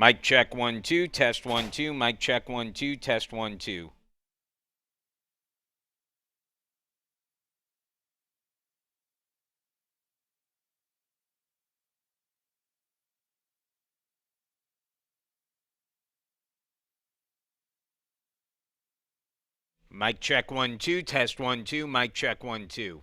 Mic check 1 2, test 1 2, mic check 1 2, test 1 2. Mic check 1 2, test 1 2, mic check 1 2.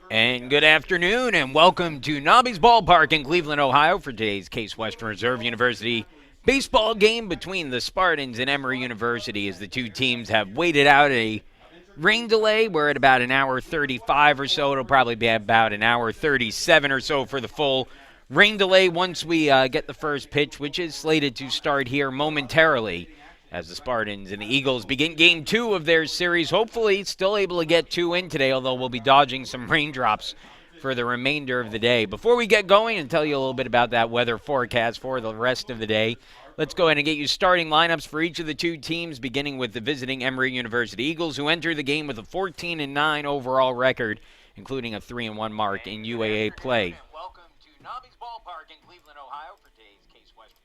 And good afternoon, and welcome to Nobby's Ballpark in Cleveland, Ohio for today's Case Western Reserve University baseball game between the Spartans and Emory University, as the two teams have waited out a rain delay. We're at about an hour 35 or so. It'll probably be about an hour 37 or so for the full rain delay once we get the first pitch, which is slated to start here momentarily as the Spartans and the Eagles begin Game 2 of their series. Hopefully still able to get 2 in today, although we'll be dodging some raindrops for the remainder of the day. Before we get going and tell you a little bit about that weather forecast for the rest of the day, let's go ahead and get you starting lineups for each of the two teams, beginning with the visiting Emory University Eagles, who enter the game with a 14-9 overall record, including a 3-1 mark in UAA play. Welcome to Nobby's Ballpark in Cleveland, Ohio for today's Case Western.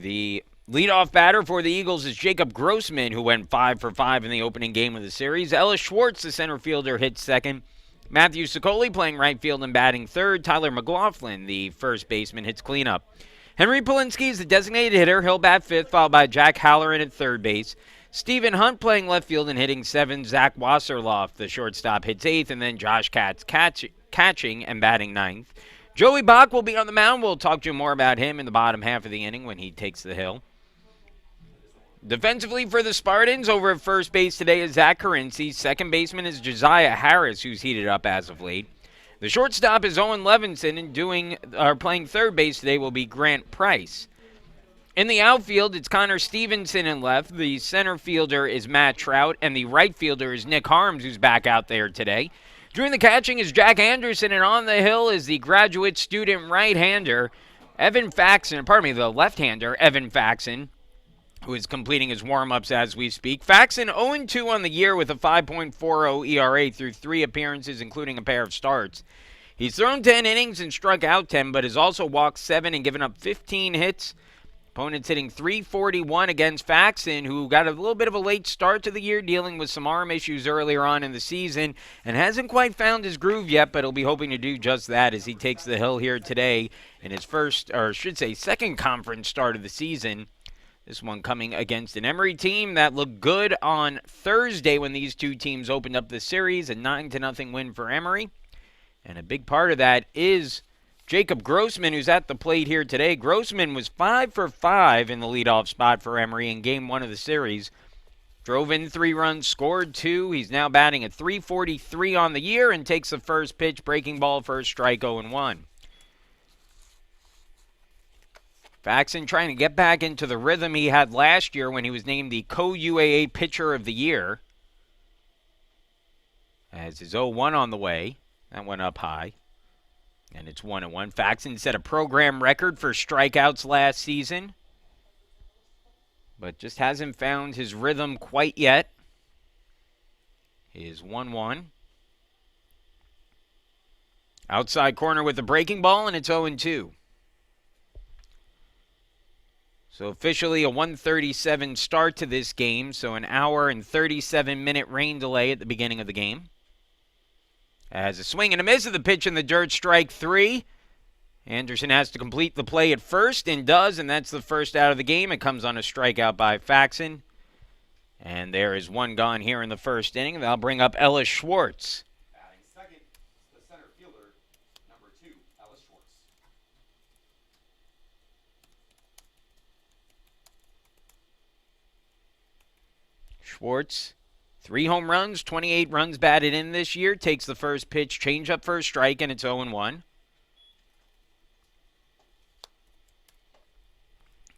The leadoff batter for the Eagles is Jacob Grossman, who went 5 for 5 in the opening game of the series. Ellis Schwartz, the center fielder, hits second. Matthew Sicoli playing right field and batting third. Tyler McLaughlin, the first baseman, hits cleanup. Henry Polinsky is the designated hitter. He'll bat fifth, followed by Jack Halloran at third base. Stephen Hunt playing left field and hitting seventh. Zach Wasserloff, the shortstop, hits eighth. And then Josh Katz catching and batting ninth. Joey Bach will be on the mound. We'll talk to you more about him in the bottom half of the inning when he takes the hill. Defensively for the Spartans, over at first base today is Zach Carinci. Second baseman is Josiah Harris, who's heated up as of late. The shortstop is Owen Levinson, and playing third base today will be Grant Price. In the outfield, it's Connor Stevenson in left. The center fielder is Matt Trout, and the right fielder is Nick Harms, who's back out there today. Doing the catching is Jack Anderson, and on the hill is the graduate student right-hander, the left-hander, Evan Faxon, who is completing his warm-ups as we speak. Faxon 0-2 on the year with a 5.40 ERA through 3 appearances, including a pair of starts. He's thrown 10 innings and struck out 10, but has also walked 7 and given up 15 hits. Opponents hitting .341 against Faxon, who got a little bit of a late start to the year, dealing with some arm issues earlier on in the season, and hasn't quite found his groove yet, but he'll be hoping to do just that as he takes the hill here today in his second conference start of the season. This one coming against an Emory team that looked good on Thursday when these two teams opened up the series, a 9-0 win for Emory. And a big part of that is Jacob Grossman, who's at the plate here today. Grossman was 5 for 5 in the leadoff spot for Emory in Game 1 of the series. Drove in 3 runs, scored 2. He's now batting at .343 on the year and takes the first pitch, breaking ball, first strike, 0-1. Faxon trying to get back into the rhythm he had last year when he was named the co-UAA Pitcher of the Year. As his 0-1 on the way. That went up high. And it's 1-1. Faxon set a program record for strikeouts last season, but just hasn't found his rhythm quite yet. Is 1-1. Outside corner with the breaking ball, and it's 0-2. So officially a 1:37 start to this game, so an hour and 37-minute rain delay at the beginning of the game. As a swing and a miss of the pitch in the dirt, strike 3. Anderson has to complete the play at first and does, and that's the first out of the game. It comes on a strikeout by Faxon. And there is one gone here in the first inning. That'll bring up Ellis Schwartz. Batting second, the center fielder, number 2, Ellis Schwartz. Schwartz, 3 home runs, 28 runs batted in this year. Takes the first pitch, change up for a strike, and it's 0-1.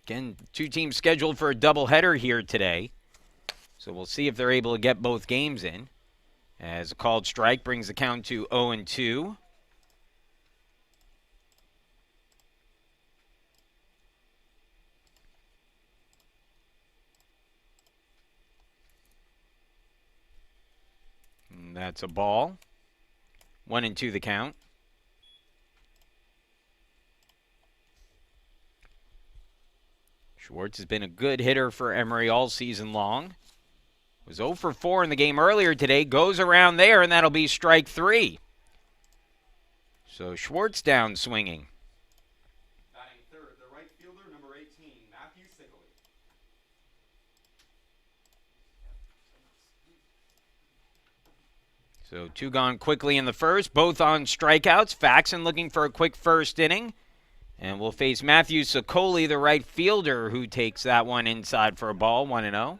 Again, two teams scheduled for a doubleheader here today. So we'll see if they're able to get both games in. As a called strike brings the count to 0-2. And that's a ball. 1-2 the count. Schwartz has been a good hitter for Emory all season long. Was 0 for 4 in the game earlier today. Goes around there, and that'll be strike 3. So Schwartz down swinging. Batting third, the right fielder, number 18, Matthew Sicoli. So 2 gone quickly in the first, both on strikeouts. Faxon looking for a quick first inning. And we'll face Matthew Sokoli, the right fielder, who takes that one inside for a ball, 1-0.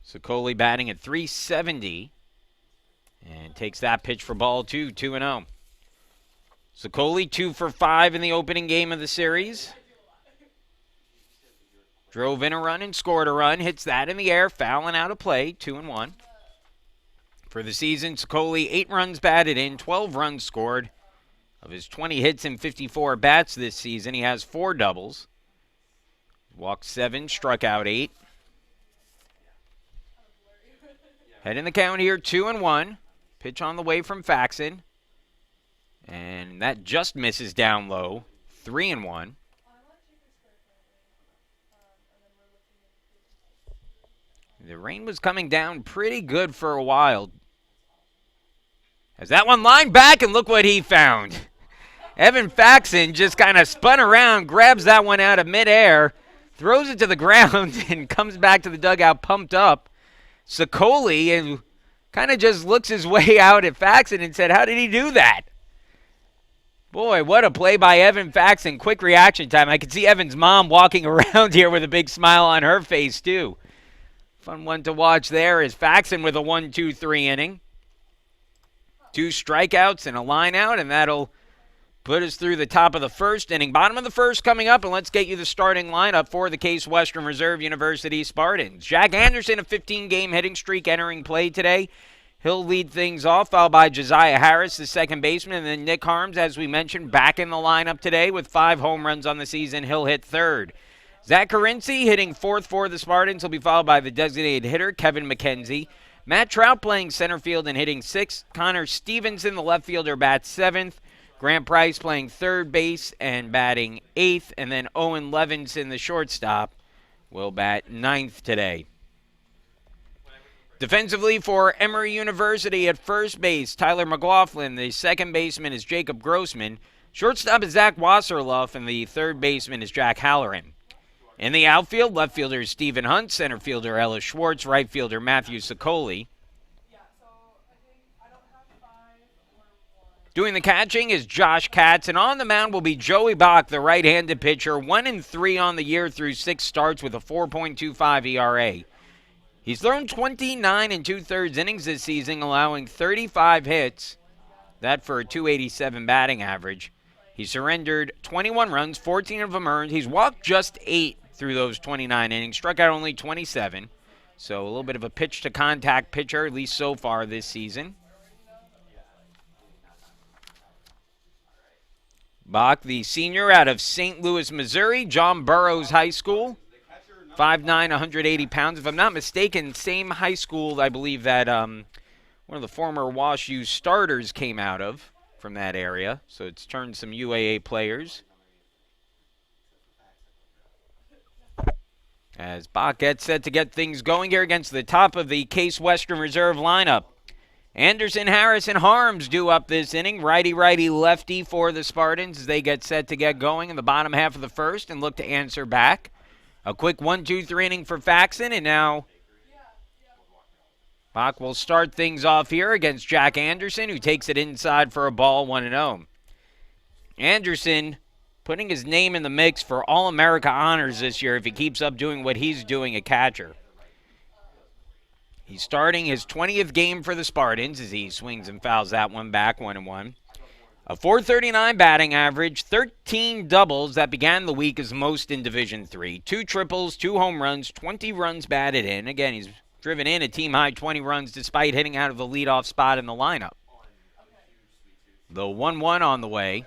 Sokoli batting at .370 and takes that pitch for ball 2-0. Sokoli 2 for 5 in the opening game of the series. Drove in a run and scored a run. Hits that in the air, fouling out of play, 2-1. For the season, Sokoli 8 runs batted in, 12 runs scored. Of his 20 hits and 54 bats this season, he has 4 doubles. Walked 7, struck out 8. Head in the count here, 2-1. Pitch on the way from Faxon. And that just misses down low, 3-1. The rain was coming down pretty good for a while. As that one lined back, and look what he found. Evan Faxon just kind of spun around, grabs that one out of midair, throws it to the ground, and comes back to the dugout pumped up. Sokoli and kind of just looks his way out at Faxon and said, how did he do that? Boy, what a play by Evan Faxon. Quick reaction time. I could see Evan's mom walking around here with a big smile on her face, too. Fun one to watch there is Faxon with a 1-2-3 inning. 2 strikeouts and a line out, and that'll put us through the top of the first inning. Bottom of the first coming up, and let's get you the starting lineup for the Case Western Reserve University Spartans. Jack Anderson, a 15-game hitting streak entering play today. He'll lead things off, followed by Josiah Harris, the second baseman, and then Nick Harms, as we mentioned, back in the lineup today with 5 home runs on the season. He'll hit third. Zach Carinci hitting fourth for the Spartans. He'll be followed by the designated hitter, Kevin McKenzie. Matt Trout playing center field and hitting 6th. Connor Stevenson, the left fielder, bats 7th. Grant Price playing third base and batting 8th. And then Owen Levinson, the shortstop, will bat 9th today. Defensively for Emory University at first base, Tyler McLaughlin. The second baseman is Jacob Grossman. Shortstop is Zach Wasserluff, and the third baseman is Jack Halloran. In the outfield, left fielder is Stephen Hunt, center fielder Ellis Schwartz, right fielder Matthew Sokoli. Doing the catching is Josh Katz, and on the mound will be Joey Bach, the right-handed pitcher, 1-3 on the year through 6 starts with a 4.25 ERA. He's thrown 29 2/3 innings this season, allowing 35 hits, that for a .287 batting average. He surrendered 21 runs, 14 of them earned. He's walked just 8 through those 29 innings, struck out only 27. So a little bit of a pitch-to-contact pitcher, at least so far this season. Bach, the senior out of St. Louis, Missouri, John Burroughs High School. 5'9", 180 pounds. If I'm not mistaken, same high school, I believe, that one of the former Wash U starters came out of from that area. So it's turned some UAA players. As Bach gets set to get things going here against the top of the Case Western Reserve lineup. Anderson, Harris, and Harms do up this inning. Righty, lefty for the Spartans as they get set to get going in the bottom half of the first and look to answer back. A quick 1-2-3 inning for Faxon, and now Bach will start things off here against Jack Anderson, who takes it inside for a ball, 1-0. Anderson putting his name in the mix for All-America honors this year if he keeps up doing what he's doing at catcher. He's starting his 20th game for the Spartans as he swings and fouls that one back, 1-1. A .439 batting average, 13 doubles. That began the week as most in Division III. 2 triples, 2 home runs, 20 runs batted in. Again, he's driven in a team-high 20 runs despite hitting out of the leadoff spot in the lineup. The 1-1 on the way.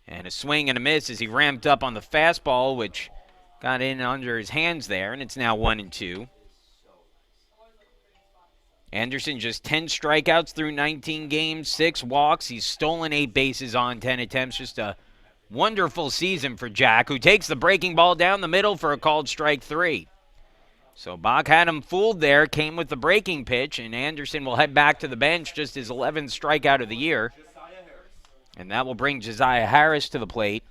And a swing and a miss as he ramped up on the fastball, which got in under his hands there, and it's now 1-2. Anderson just 10 strikeouts through 19 games, 6 walks. He's stolen 8 bases on 10 attempts. Just a wonderful season for Jack, who takes the breaking ball down the middle for a called strike 3. So Bach had him fooled there, came with the breaking pitch, and Anderson will head back to the bench, just his 11th strikeout of the year. And that will bring Josiah Harris to the plate.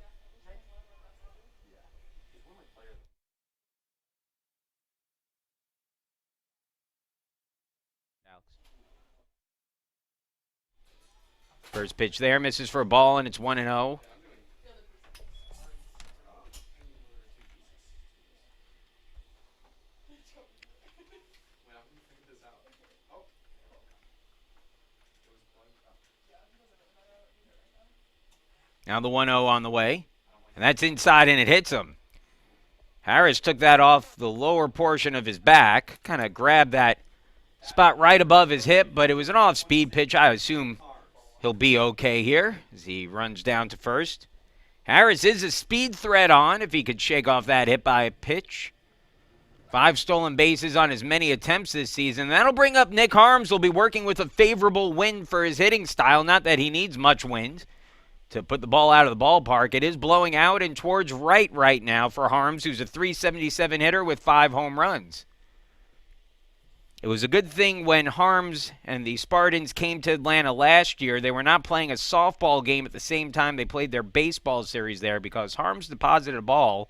First pitch there misses for a ball, and it's 1-0. Now the 1-0 on the way. And that's inside, and it hits him. Harris took that off the lower portion of his back, kind of grabbed that spot right above his hip, but it was an off-speed pitch. I assume he'll be okay here as he runs down to first. Harris is a speed threat on if he could shake off that hit by pitch. 5 stolen bases on as many attempts this season. That'll bring up Nick Harms. Will be working with a favorable wind for his hitting style. Not that he needs much wind to put the ball out of the ballpark. It is blowing out and towards right now for Harms, who's a .377 hitter with 5 home runs. It was a good thing when Harms and the Spartans came to Atlanta last year. They were not playing a softball game at the same time they played their baseball series there because Harms deposited a ball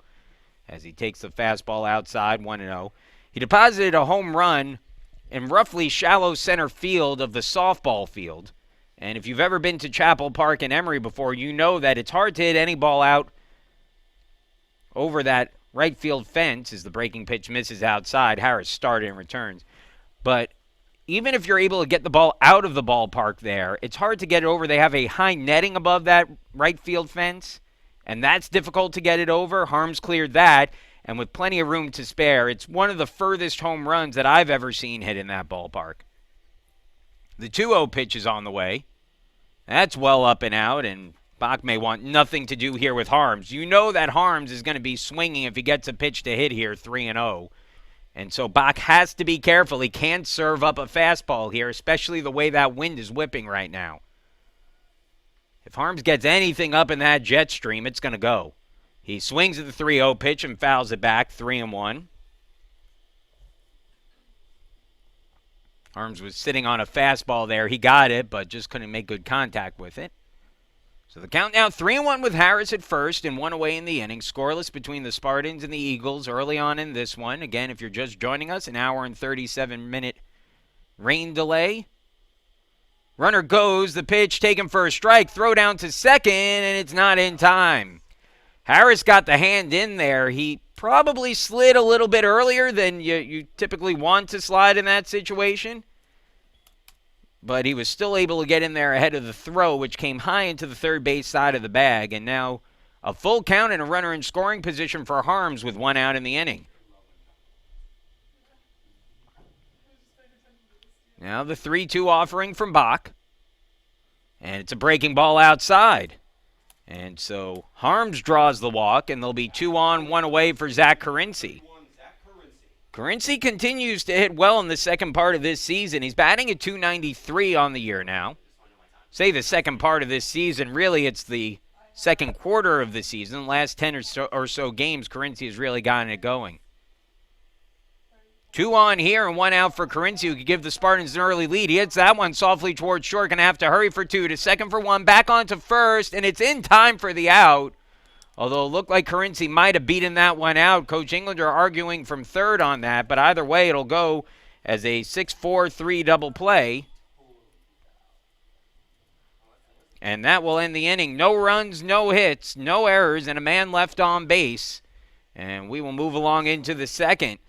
as he takes the fastball outside, 1-0. He deposited a home run in roughly shallow center field of the softball field. And if you've ever been to Chapel Park in Emory before, you know that it's hard to hit any ball out over that right field fence as the breaking pitch misses outside. Harris started and returns. But even if you're able to get the ball out of the ballpark there, it's hard to get it over. They have a high netting above that right field fence, and that's difficult to get it over. Harms cleared that, and with plenty of room to spare, it's one of the furthest home runs that I've ever seen hit in that ballpark. The 2-0 pitch is on the way. That's well up and out, and Bach may want nothing to do here with Harms. You know that Harms is going to be swinging if he gets a pitch to hit here, 3-0. And so Bach has to be careful. He can't serve up a fastball here, especially the way that wind is whipping right now. If Harms gets anything up in that jet stream, it's going to go. He swings at the 3-0 pitch and fouls it back, 3-1. Harms was sitting on a fastball there. He got it, but just couldn't make good contact with it. So the count now 3-1 with Harris at first and 1 away in the inning. Scoreless between the Spartans and the Eagles early on in this one. Again, if you're just joining us, an hour and 37-minute rain delay. Runner goes, the pitch taken for a strike, throw down to second, and it's not in time. Harris got the hand in there. He probably slid a little bit earlier than you typically want to slide in that situation. But he was still able to get in there ahead of the throw, which came high into the third base side of the bag. And now a full count and a runner in scoring position for Harms with 1 out in the inning. Now the 3-2 offering from Bach. And it's a breaking ball outside. And so Harms draws the walk, and there'll be 2 on, 1 away for Zach Carinci. Carinci continues to hit well in the second part of this season. He's batting at .293 on the year now. Say the second part of this season, really it's the second quarter of the season. The last 10 or so games, Carinci has really gotten it going. 2 on here and 1 out for Carinci, who could give the Spartans an early lead. He hits that one softly towards short. Going to have to hurry for 2 to second for 1. Back onto first, and it's in time for the out. Although it looked like Carinci might have beaten that one out. Coach Englander arguing from third on that, but either way it'll go as a 6-4-3 double play. And that will end the inning. No runs, no hits, no errors, and a man left on base. And we will move along into the second.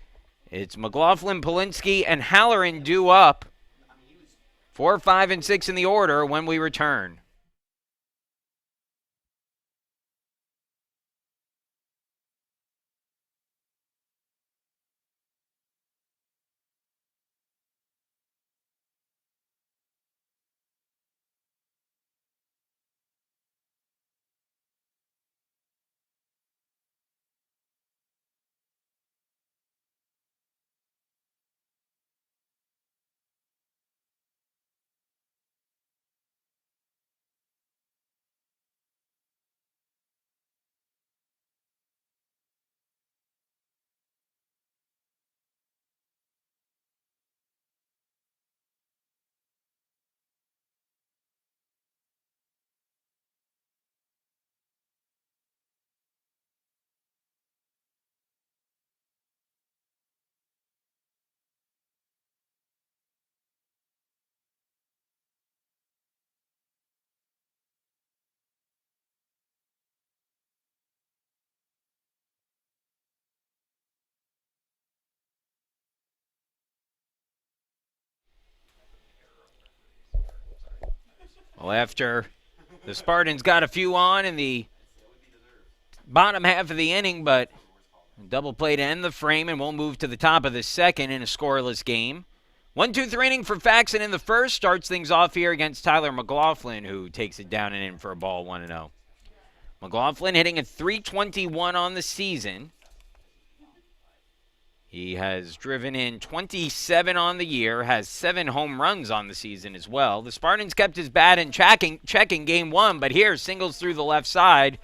It's McLaughlin, Polinsky, and Halloran due up. 4, 5, and 6 in the order when we return. Well, after the Spartans got a few on in the bottom half of the inning, but double play to end the frame, and we'll move to the top of the second in a scoreless game. 1-2-3 inning for Faxon in the first. Starts things off here against Tyler McLaughlin, who takes it down and in for a ball 1-0. McLaughlin hitting at .321 on the season. He has driven in 27 on the year, has 7 home runs on the season as well. The Spartans kept his bat in check in game one, but here singles through the left side,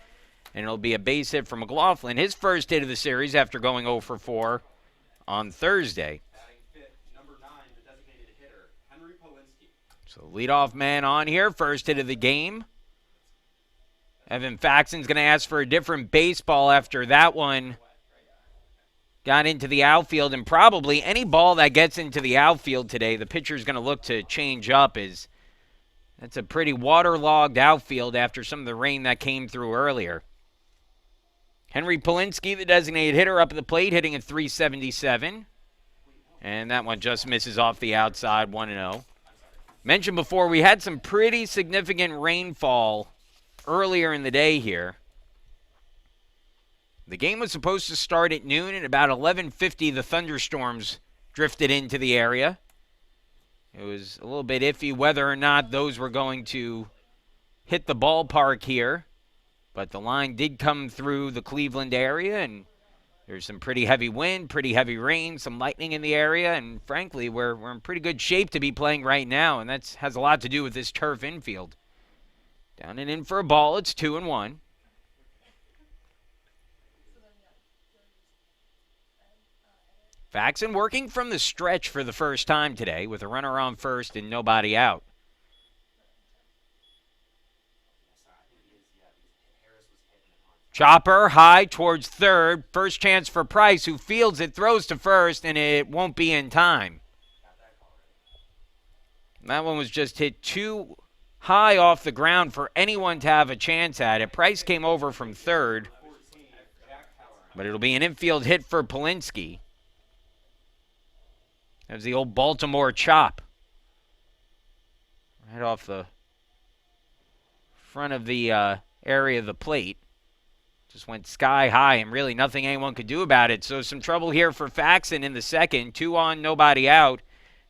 and it'll be a base hit for McLaughlin. His first hit of the series after going 0 for 4 on Thursday. So leadoff man on here, first hit of the game. Evan Faxon's going to ask for a different baseball after that one got into the outfield, and probably any ball that gets into the outfield today, the pitcher's going to look to change up. That's a pretty waterlogged outfield after some of the rain that came through earlier. Henry Polinsky, the designated hitter, up at the plate, hitting at .377. And that one just misses off the outside, 1-0. Mentioned before, we had some pretty significant rainfall earlier in the day here. The game was supposed to start at noon. At about 11:50, the thunderstorms drifted into the area. It was a little bit iffy whether or not those were going to hit the ballpark here. But the line did come through the Cleveland area, and there's some pretty heavy wind, pretty heavy rain, some lightning in the area, and frankly, we're in pretty good shape to be playing right now, and that has a lot to do with this turf infield. Down and in for a ball. It's 2-1. Faxon working from the stretch for the first time today with a runner on first and nobody out. Chopper high towards third. First chance for Price, who fields it, throws to first, and it won't be in time. That one was just hit too high off the ground for anyone to have a chance at it. Price came over from third, but it'll be an infield hit for Polinsky. That was the old Baltimore chop. Right off the front of the area of the plate. Just went sky high, and really nothing anyone could do about it. So some trouble here for Faxon in the second. 2 on, nobody out.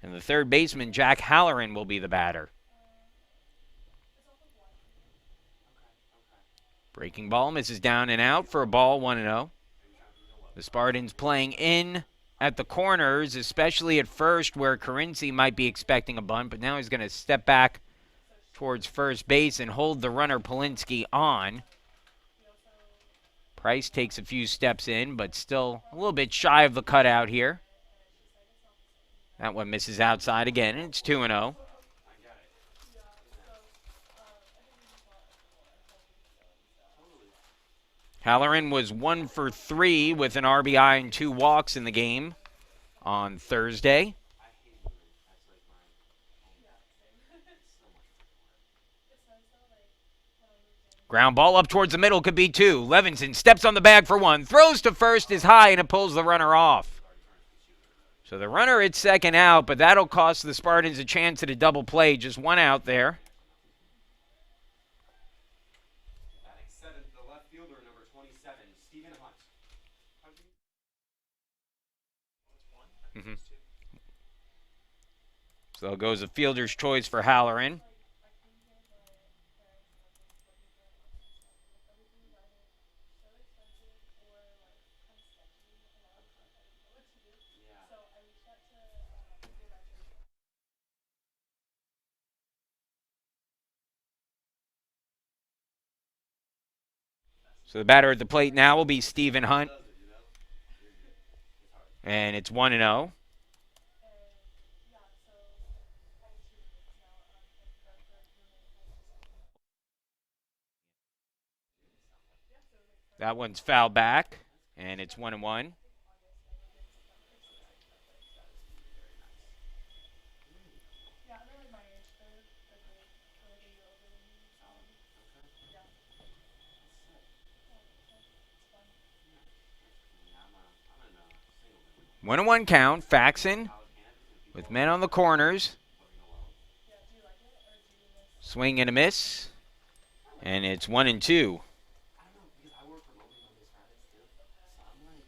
And the third baseman, Jack Halloran, will be the batter. Breaking ball misses down and out for a ball, 1-0. The Spartans playing in at the corners, especially at first where Carinci might be expecting a bunt, but now he's going to step back towards first base and hold the runner Polinsky on. Price takes a few steps in, but still a little bit shy of the cutout here. That one misses outside again, and it's 2-0. Halloran was 1 for 3 with an RBI and 2 walks in the game on Thursday. Ground ball up towards the middle, could be 2. Levinson steps on the bag for 1, throws to first, is high, and it pulls the runner off. So the runner at second out, but that'll cost the Spartans a chance at a double play. Just 1 out there. So it goes a fielder's choice for Halloran. So the batter at the plate now will be Stephen Hunt. And it's 1-0. That one's fouled back, and it's 1-1. One and one count. Faxon with men on the corners. Swing and a miss. And it's 1-2. I don't know because I work remotely Mondays, Fridays too. So I'm like,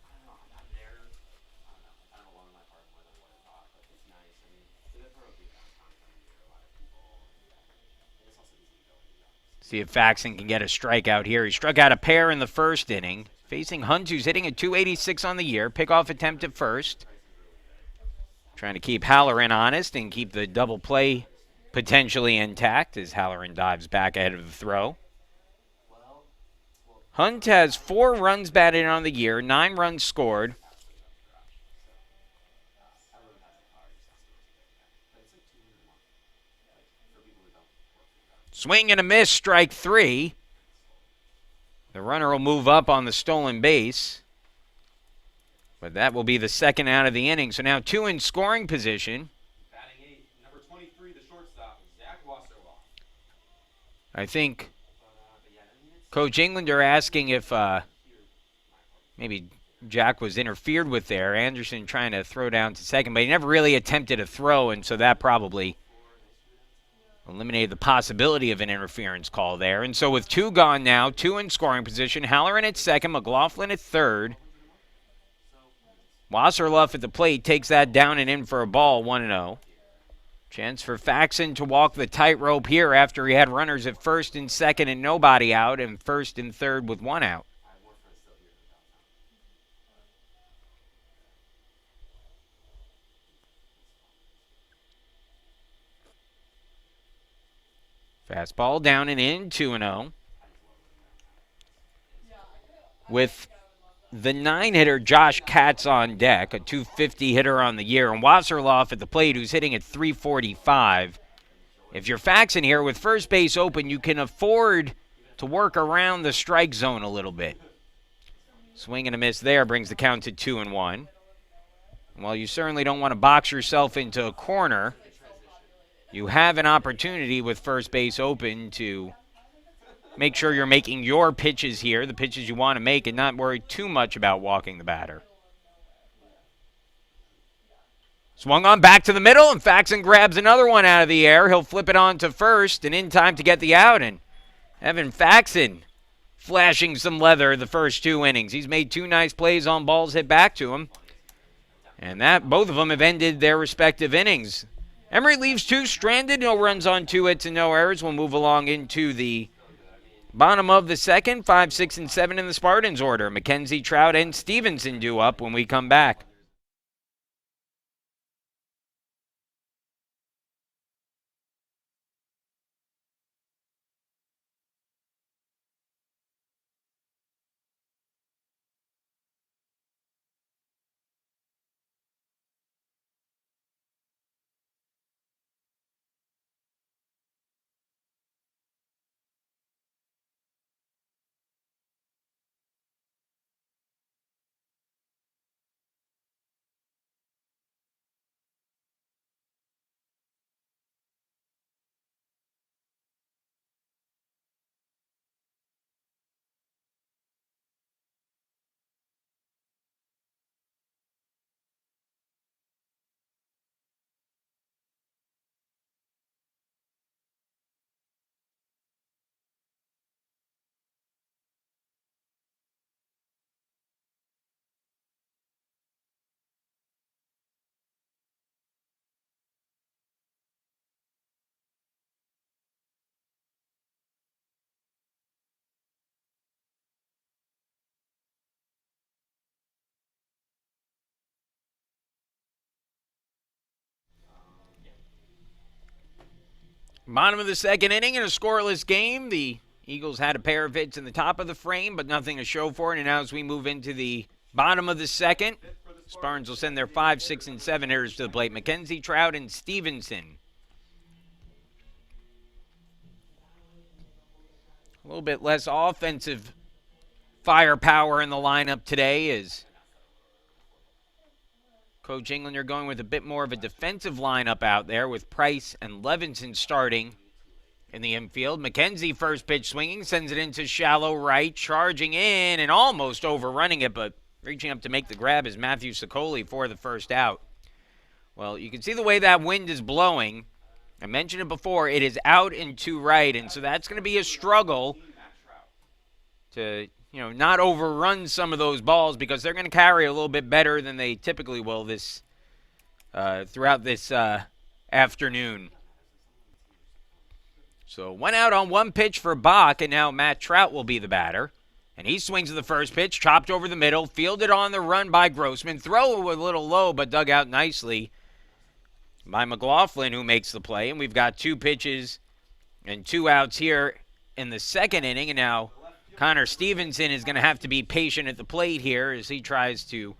I don't know. I'm there. I don't know. I don't know my part more than what I thought, but it's nice. I mean, the Death Row beat downtown time of year. A lot of people. And it's also easy to go into the office. See if Faxon can get a strikeout here. He struck out a pair in the first inning. Facing Hunt, who's hitting at 286 on the year. Pickoff attempt at first. Trying to keep Halloran honest and keep the double play potentially intact as Halloran dives back ahead of the throw. Hunt has 4 runs batted on the year, 9 runs scored. Swing and a miss, strike 3. The runner will move up on the stolen base. But that will be the second out of the inning. So now 2 in scoring position. Batting 8, number 23, the shortstop, Zach Wasserloff. I think Coach Englander asking if maybe Jack was interfered with there. Anderson trying to throw down to second, but he never really attempted a throw, and so that probably eliminated the possibility of an interference call there. And so with 2 gone now, 2 in scoring position, Halloran at second, McLaughlin at third. Wasserloff at the plate takes that down and in for a ball, 1-0. Chance for Faxon to walk the tightrope here after he had runners at first and second and nobody out, and first and third with 1 out. Fastball down and in, 2-0. With the 9-hitter Josh Katz on deck, a 250 hitter on the year, and Wasserloff at the plate, who's hitting at 345. If you're Faxon here with first base open, you can afford to work around the strike zone a little bit. Swing and a miss there brings the count to 2-1. While you certainly don't want to box yourself into a corner, you have an opportunity with first base open to make sure you're making your pitches here, the pitches you want to make, and not worry too much about walking the batter. Swung on back to the middle, and Faxon grabs another one out of the air. He'll flip it on to first, and in time to get the out. And Evan Faxon flashing some leather the first 2 innings. He's made 2 nice plays on balls hit back to him. And that both of them have ended their respective innings. Emory leaves 2 stranded, no runs on 2 hits and no errors. We'll move along into the bottom of the second. 5, 6, and 7 in the Spartans order. McKenzie, Trout, and Stevenson due up when we come back. Bottom of the second inning in a scoreless game. The Eagles had a pair of hits in the top of the frame, but nothing to show for it. And now as we move into the bottom of the second, Spartans will send their 5, 6, and 7 hitters to the plate. McKenzie, Trout, and Stevenson. A little bit less offensive firepower in the lineup today as Coach Englander going with a bit more of a defensive lineup out there with Price and Levinson starting in the infield. McKenzie first pitch swinging, sends it into shallow right, charging in and almost overrunning it, but reaching up to make the grab is Matthew Sicoli for the first out. Well, you can see the way that wind is blowing. I mentioned it before. It is out and to right, and so that's going to be a struggle to not overrun some of those balls because they're going to carry a little bit better than they typically will this throughout this afternoon. So one out on one pitch for Bach, and now Matt Trout will be the batter. And he swings at the first pitch, chopped over the middle, fielded on the run by Grossman. Throw a little low, but dug out nicely by McLaughlin, who makes the play. And we've got 2 pitches and 2 outs here in the second inning. And now Connor Stevenson is going to have to be patient at the plate here as he tries to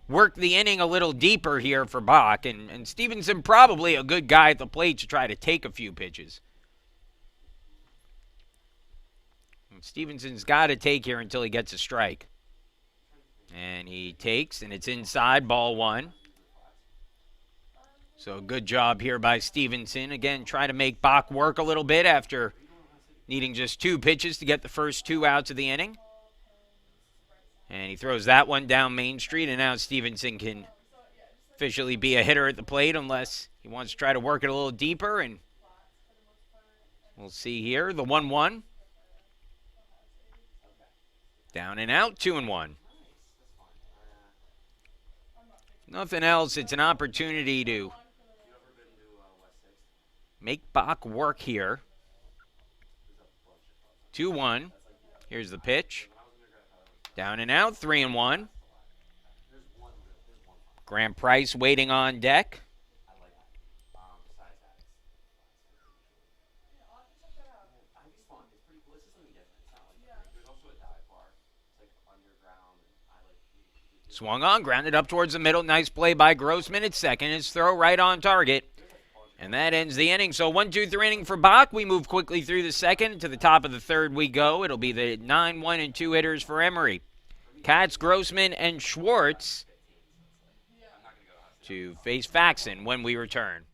work the inning a little deeper here for Bach. And Stevenson probably a good guy at the plate to try to take a few pitches. Stevenson's got to take here until he gets a strike. And he takes, and it's inside, ball 1. So good job here by Stevenson. Again, trying to make Bach work a little bit after needing just 2 pitches to get the first 2 outs of the inning. And he throws that one down Main Street, and now Stevenson can officially be a hitter at the plate unless he wants to try to work it a little deeper. And we'll see here, the 1-1. Down and out, 2-1. Nothing else. It's an opportunity to make Bach work here. 2-1. Here's the pitch. Down and out, 3-1. Grant Price waiting on deck. Swung on, grounded up towards the middle. Nice play by Grossman at second. His throw right on target. And that ends the inning. So 1-2-3 inning for Bach. We move quickly through the second. To the top of the third we go. It'll be the 9-1-2 hitters for Emory. Katz, Grossman, and Schwartz to face Faxon when we return.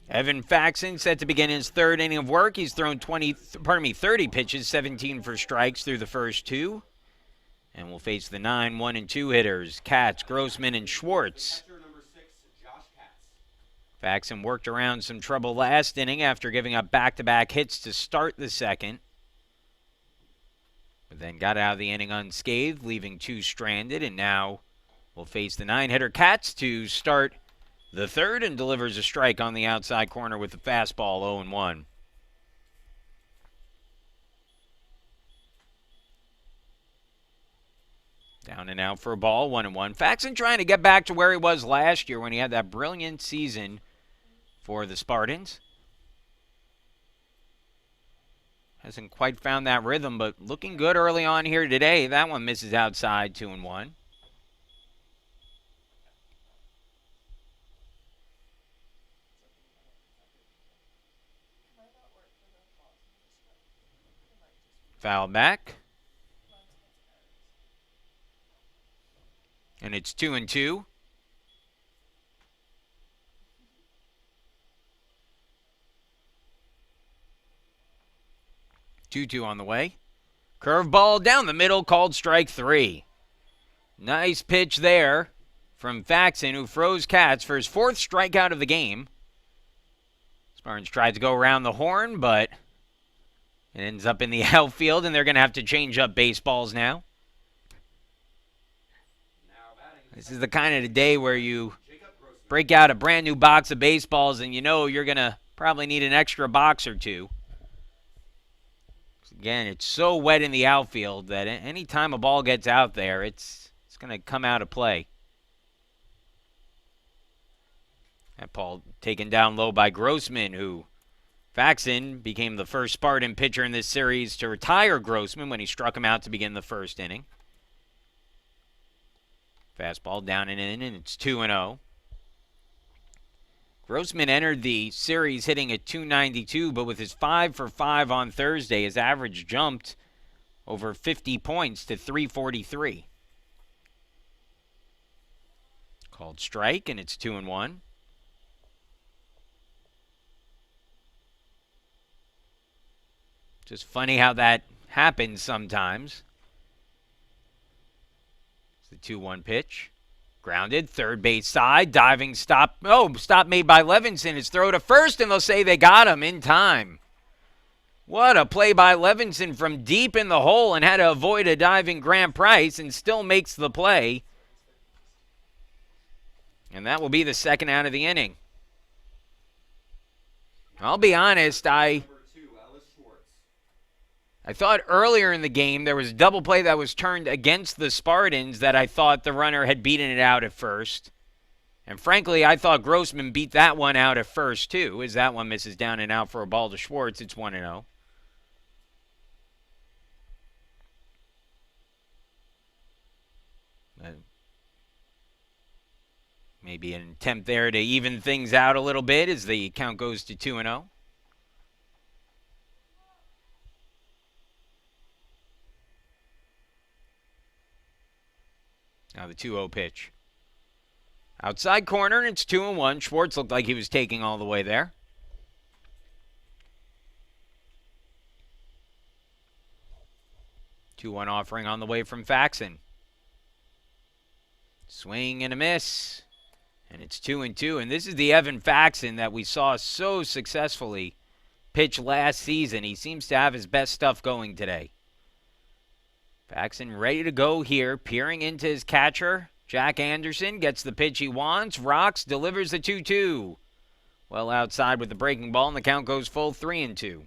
Evan Faxon set to begin his third inning of work. He's thrown 30 pitches, 17 for strikes through the first 2. And we'll face the 9-1-2 hitters, Katz, Grossman, and Schwartz. Faxon worked around some trouble last inning after giving up back-to-back hits to start the second. But then got out of the inning unscathed, leaving 2 stranded. And now we'll face the 9-hitter Katz to start the third, and delivers a strike on the outside corner with the fastball, 0-1. Down and out for a ball, 1-1. Faxon trying to get back to where he was last year when he had that brilliant season for the Spartans. Hasn't quite found that rhythm, but looking good early on here today. That one misses outside, 2-1. Foul back. And it's 2-2. 2-2 on the way. Curveball down the middle, called strike 3. Nice pitch there from Faxon, who froze Katz for his 4th strikeout of the game. Spartans tried to go around the horn, but it ends up in the outfield, and they're going to have to change up baseballs now. This is the kind of day where you break out a brand new box of baseballs and you know you're going to probably need an extra box or two. Again, it's so wet in the outfield that any time a ball gets out there, it's going to come out of play. That ball taken down low by Grossman, who Faxon became the first Spartan pitcher in this series to retire Grossman when he struck him out to begin the first inning. Fastball down and in, and it's 2-0. Grossman entered the series hitting at .292, but with his 5 for 5 on Thursday, his average jumped over 50 points to .343. Called strike, and it's 2-1. Just funny how that happens sometimes. It's the 2-1 pitch. Grounded, third base side, diving stop. Oh, stop made by Levinson. His throw to first, and they'll say they got him in time. What a play by Levinson from deep in the hole, and had to avoid a diving Grant Price and still makes the play. And that will be the second out of the inning. I'll be honest, I thought earlier in the game there was a double play that was turned against the Spartans that I thought the runner had beaten it out at first. And frankly, I thought Grossman beat that one out at first too, as that one misses down and out for a ball to Schwartz. It's 1-0. Maybe an attempt there to even things out a little bit as the count goes to 2-0. Now the 2-0 pitch. Outside corner, and it's 2-1. Schwartz looked like he was taking all the way there. Two-one offering on the way from Faxon. Swing and a miss. And it's 2-2. And this is the Evan Faxon that we saw so successfully pitch last season. He seems to have his best stuff going today. Faxon ready to go here, peering into his catcher. Jack Anderson gets the pitch he wants. Rocks, delivers the 2-2. Well outside with the breaking ball, and the count goes full 3-2.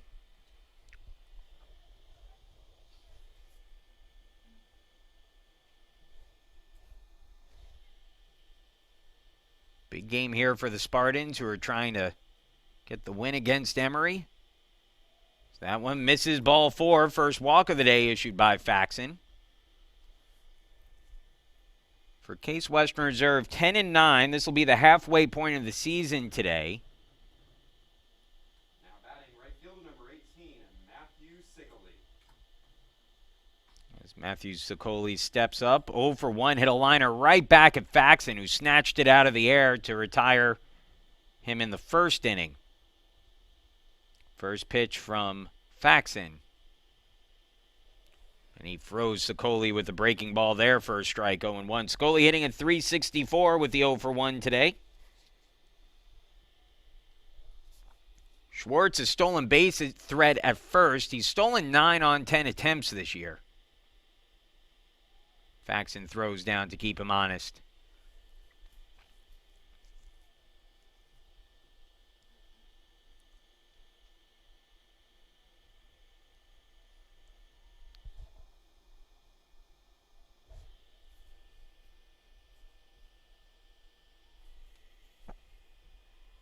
Big game here for the Spartans, who are trying to get the win against Emory. That one misses ball 4. First walk of the day issued by Faxon. For Case Western Reserve, 10-9. This will be the halfway point of the season today. Now batting right fielder number 18, Matthew Sickley. As Matthew Sickley steps up, 0 for 1, hit a liner right back at Faxon, who snatched it out of the air to retire him in the first inning. First pitch from Faxon. And he froze Sickley with the breaking ball there for a strike, 0-1. Sickley hitting at .364 with the 0 for 1 today. Schwartz has stolen base threat at first. He's stolen 9 on 10 attempts this year. Faxon throws down to keep him honest.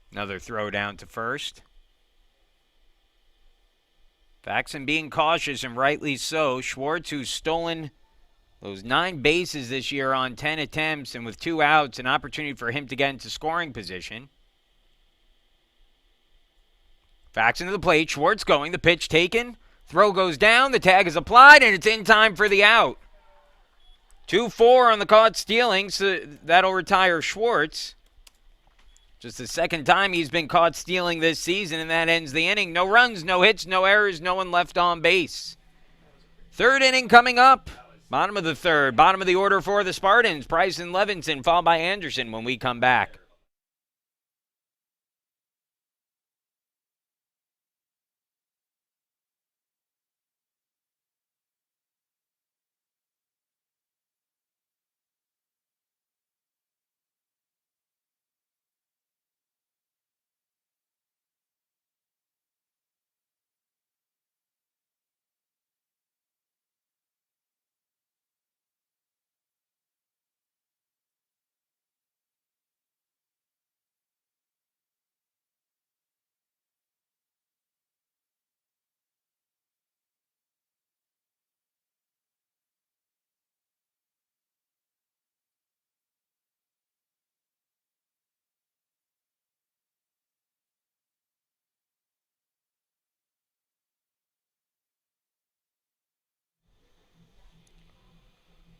Another throw down to first. Faxon being cautious, and rightly so. Schwartz, who's stolen those 9 bases this year on 10 attempts, and with 2 outs, an opportunity for him to get into scoring position. Faxon to the plate. Schwartz going. The pitch taken. Throw goes down. The tag is applied, and it's in time for the out. 2-4 on the caught stealing, so that'll retire Schwartz. Just the second time he's been caught stealing this season, and that ends the inning. No runs, no hits, no errors, no one left on base. Third inning coming up. Bottom of the third. Bottom of the order for the Spartans. Price and Levinson, followed by Anderson when we come back.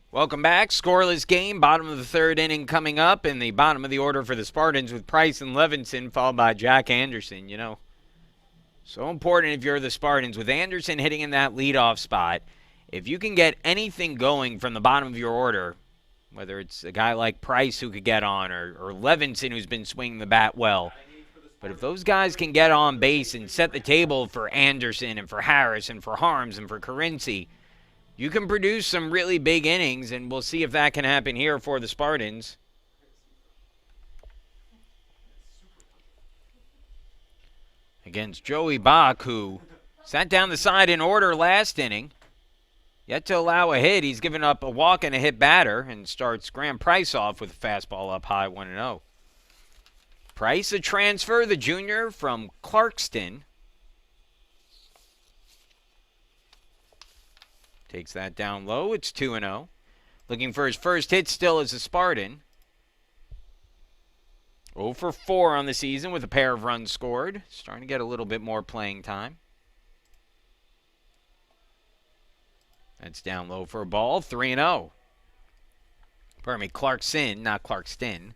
Welcome back. Scoreless game. Bottom of the third inning coming up. In the bottom of the order for the Spartans with Price and Levinson, followed by Jack Anderson. You know, so important if you're the Spartans. With Anderson hitting in that leadoff spot, if you can get anything going from the bottom of your order, whether it's a guy like Price who could get on or Levinson who's been swinging the bat well, but if those guys can get on base and set the table for Anderson and for Harris and for Harms and for Carinci, you can produce some really big innings, and we'll see if that can happen here for the Spartans. Against Joey Bach, who sat down the side in order last inning. Yet to allow a hit. He's given up a walk and a hit batter and starts Graham Price off with a fastball up high 1-0. Price, a transfer, the junior from Clarkston. Takes that down low. It's 2-0. Looking for his first hit still as a Spartan. 0 for 4 on the season with a pair of runs scored. Starting to get a little bit more playing time. That's down low for a ball. 3-0. Pardon me, Clarkson, not Clarkston.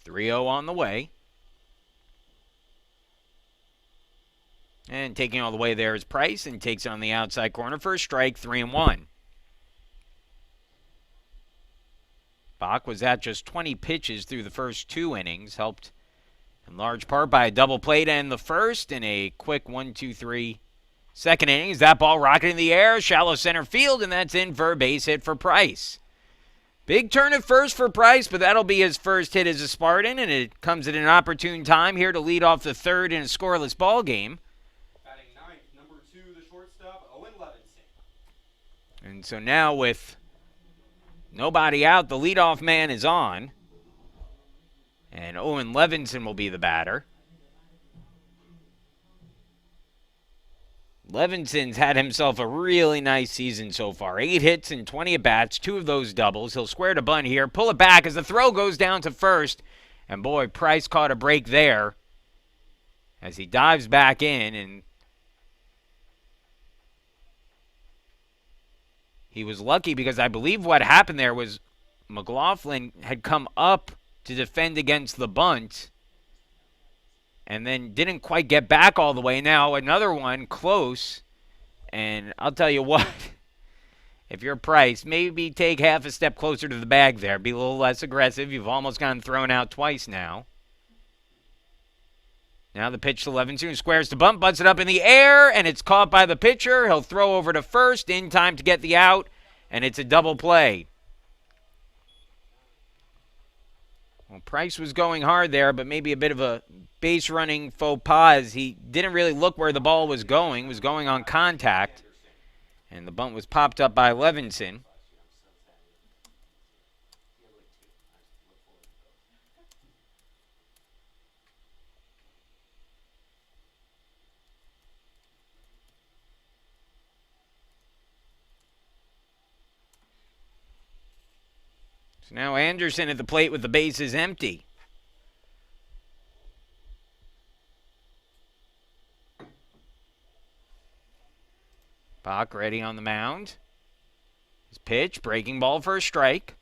.30 on the way. And taking all the way there is Price, and takes it on the outside corner for a strike, 3-1. Bach was at just 20 pitches through the first 2 innings, helped in large part by a double play to end the first and a quick 1-2-3 second innings. That ball rocketed in the air, shallow center field, and that's in for a base hit for Price. Big turn at first for Price, but that'll be his first hit as a Spartan, and it comes at an opportune time here to lead off the third in a scoreless ball game. Batting ninth, number 2, the shortstop, Owen Levinson. And so now with nobody out, the leadoff man is on. And Owen Levinson will be the batter. Levinson's had himself a really nice season so far. 8 hits and 20 at-bats, 2 of those doubles. He'll square to bunt here, pull it back as the throw goes down to first. And boy, Price caught a break there as he dives back in, and he was lucky because I believe what happened there was McLaughlin had come up to defend against the bunt and then didn't quite get back all the way. Now another one close, and I'll tell you what, if you're Price, maybe take half a step closer to the bag there. Be a little less aggressive. You've almost gotten thrown out twice now. Now the pitch to Levinson, squares to bunt, butts it up in the air, and it's caught by the pitcher. He'll throw over to first in time to get the out, and it's a double play. Well, Price was going hard there, but maybe a bit of a base running faux pas as he didn't really look where the ball was going on contact, and the bunt was popped up by Levinson. So now Anderson at the plate with the bases empty. Bach ready on the mound. His pitch, breaking ball for a strike.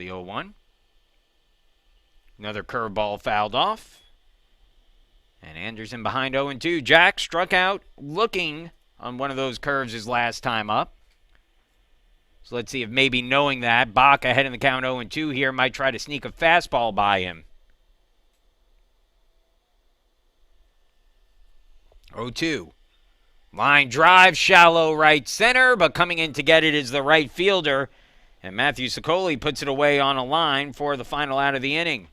the 0-1. Another curveball fouled off. And Anderson behind 0-2. Jack struck out looking on one of those curves his last time up. So let's see if maybe knowing that, Bach ahead in the count 0-2 here might try to sneak a fastball by him. 0-2. Line drive, shallow right center, but coming in to get it is the right fielder. And Matthew Sicoli puts it away on a line for the final out of the inning.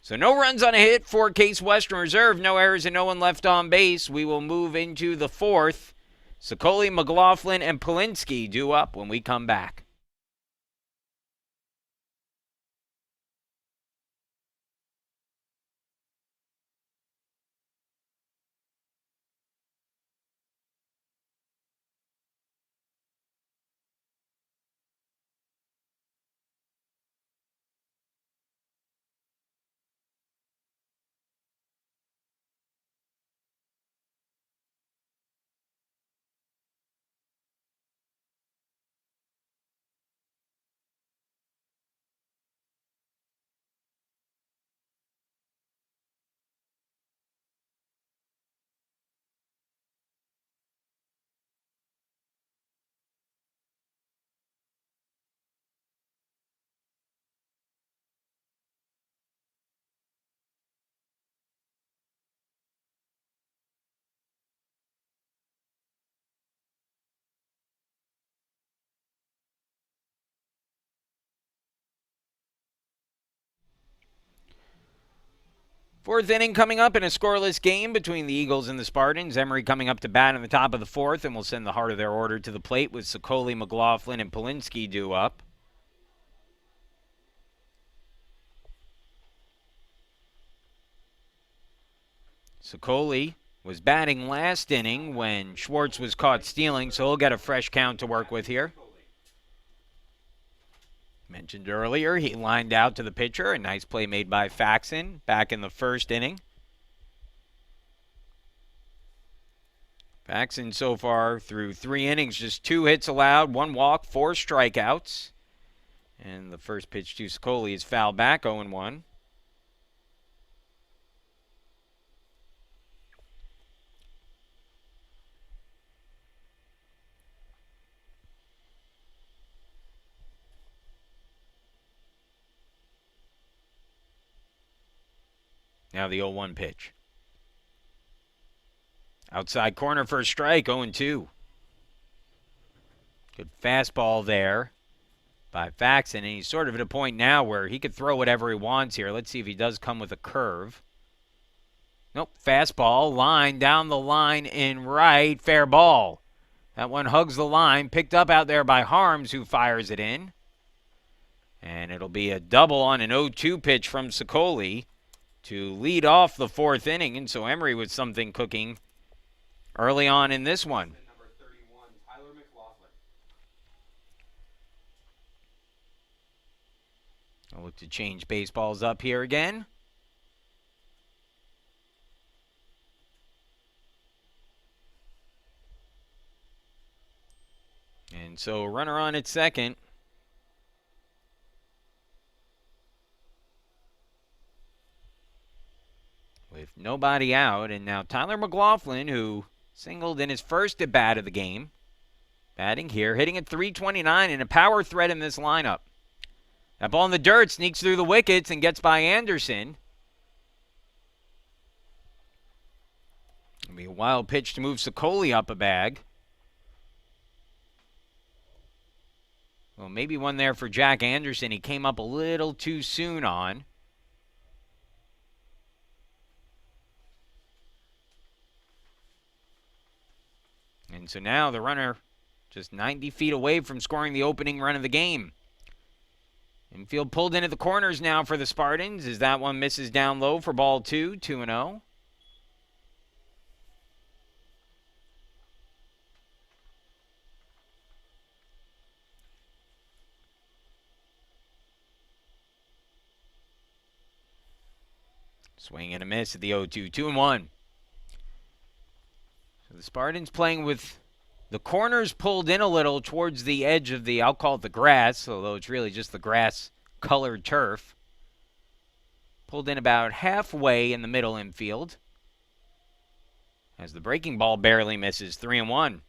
So no runs on a hit for Case Western Reserve. No errors and no one left on base. We will move into the fourth. Sicoli, McLaughlin, and Polinsky due up when we come back. Fourth inning coming up in a scoreless game between the Eagles and the Spartans. Emory coming up to bat in the top of the fourth, and will send the heart of their order to the plate with Sicoli, McLaughlin, and Polinsky due up. Sicoli was batting last inning when Schwartz was caught stealing, so he'll get a fresh count to work with here. Mentioned earlier, he lined out to the pitcher. A nice play made by Faxon back in the first inning. Faxon so far through 3 innings, just 2 hits allowed, 1 walk, 4 strikeouts. And the first pitch to Sicoli is fouled back, 0-1. Now the 0-1 pitch. Outside corner for a strike, 0-2. Good fastball there by Faxon, and he's sort of at a point now where he could throw whatever he wants here. Let's see if he does come with a curve. Nope, fastball, line down the line in right, fair ball. That one hugs the line, picked up out there by Harms, who fires it in. And it'll be a double on an 0-2 pitch from Sicoli to lead off the fourth inning, and so Emory with something cooking early on in this one. Number 31, Tyler McLaughlin. I'll look to change baseballs up here again. And so a runner on at second. With nobody out, and now Tyler McLaughlin, who singled in his first at bat of the game, batting here, hitting at .329 and a power threat in this lineup. That ball in the dirt sneaks through the wickets and gets by Anderson. It'll be a wild pitch to move Sicoli up a bag. Well, maybe one there for Jack Anderson. He came up a little too soon on. And so now the runner just 90 feet away from scoring the opening run of the game. Infield pulled in at the corners now for the Spartans as that one misses down low for ball 2, 2-0. Swing and a miss at the 0-2, 2-1. So the Spartans playing with the corners pulled in a little towards the edge of the, I'll call it the grass, although it's really just the grass colored turf. Pulled in about halfway in the middle infield. As the breaking ball barely misses, 3-1.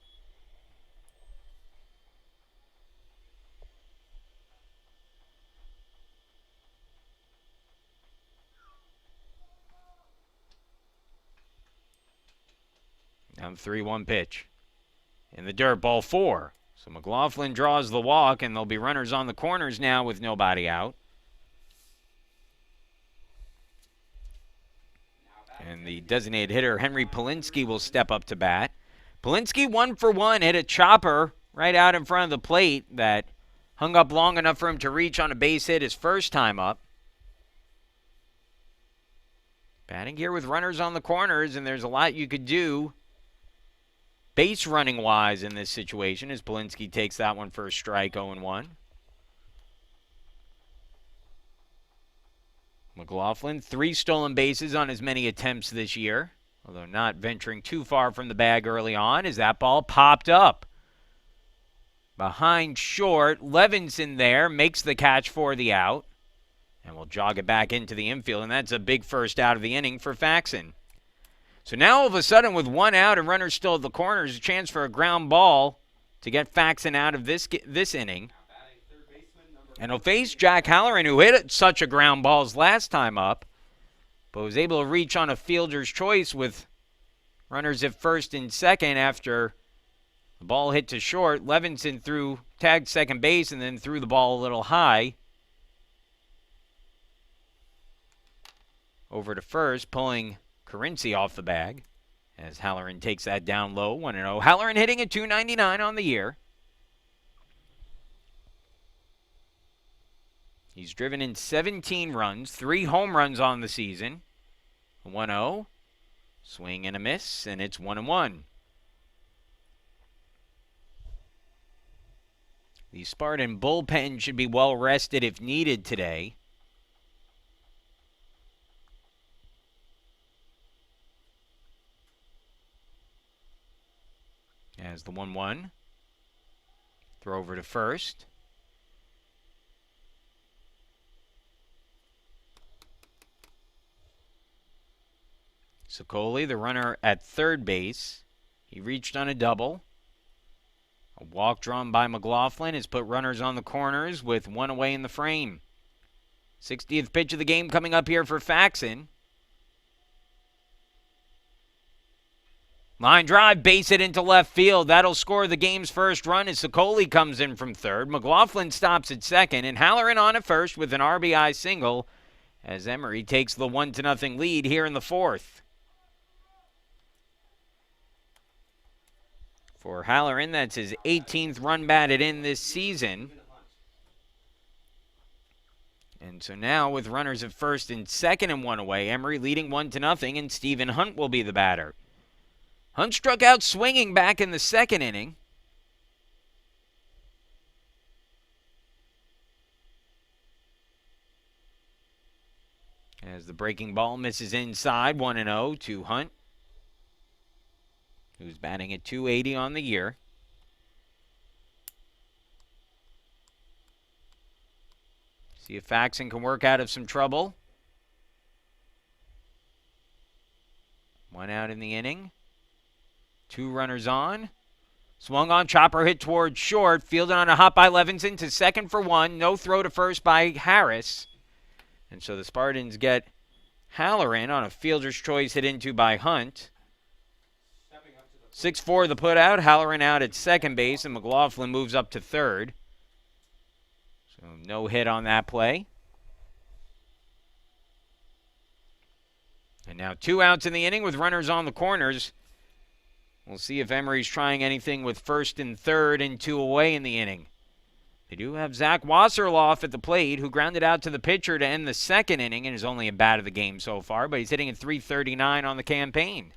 Now the 3-1 pitch. In the dirt, ball 4. So McLaughlin draws the walk, and there'll be runners on the corners now with nobody out. And the designated hitter, Henry Polinsky, will step up to bat. Polinsky 1 for 1, hit a chopper right out in front of the plate that hung up long enough for him to reach on a base hit his first time up. Batting here with runners on the corners, and there's a lot you could do base running wise in this situation as Polinsky takes that one for a strike, 0-1. McLaughlin, 3 stolen bases on as many attempts this year, although not venturing too far from the bag early on as that ball popped up. Behind short, Levinson there makes the catch for the out, and will jog it back into the infield, and that's a big first out of the inning for Faxon. So now all of a sudden with 1 out and runners still at the corners, a chance for a ground ball to get Faxon out of this inning. And he'll face Jack Halloran, who hit such a ground balls last time up, but was able to reach on a fielder's choice with runners at first and second after the ball hit to short. Levinson tagged second base and then threw the ball a little high over to first, pulling Carinci off the bag as Halloran takes that down low, 1-0. Halloran hitting at .299 on the year. He's driven in 17 runs, 3 home runs on the season. 1-0. Swing and a miss, and it's 1-1. The Spartan bullpen should be well rested if needed today. As the 1-1. Throw over to first. Sicoli, the runner at third base. He reached on a double. A walk drawn by McLaughlin has put runners on the corners with 1 away in the frame. 60th pitch of the game coming up here for Faxon. Line drive, base it into left field. That'll score the game's first run as Sicoli comes in from third. McLaughlin stops at second, and Halloran on at first with an RBI single as Emory takes the 1-0 lead here in the fourth. For Halloran, that's his 18th run batted in this season. And so now with runners at first and second and 1 away, Emory leading 1-0, and Stephen Hunt will be the batter. Hunt struck out swinging back in the second inning. As the breaking ball misses inside, 1-0 to Hunt, who's batting at .280 on the year. See if Faxon can work out of some trouble. 1 out in the inning. 2 runners on. Swung on, chopper hit towards short. Fielded on a hop by Levinson to second for 1. No throw to first by Harris. And so the Spartans get Halloran on a fielder's choice hit into by Hunt. 6-4 the put out. Halloran out at second base, and McLaughlin moves up to third. So no hit on that play. And now 2 outs in the inning with runners on the corners. We'll see if Emory's trying anything with first and third and 2 away in the inning. They do have Zach Wasserloff at the plate, who grounded out to the pitcher to end the second inning and is only a bat of the game so far, but he's hitting at .339 on the campaign.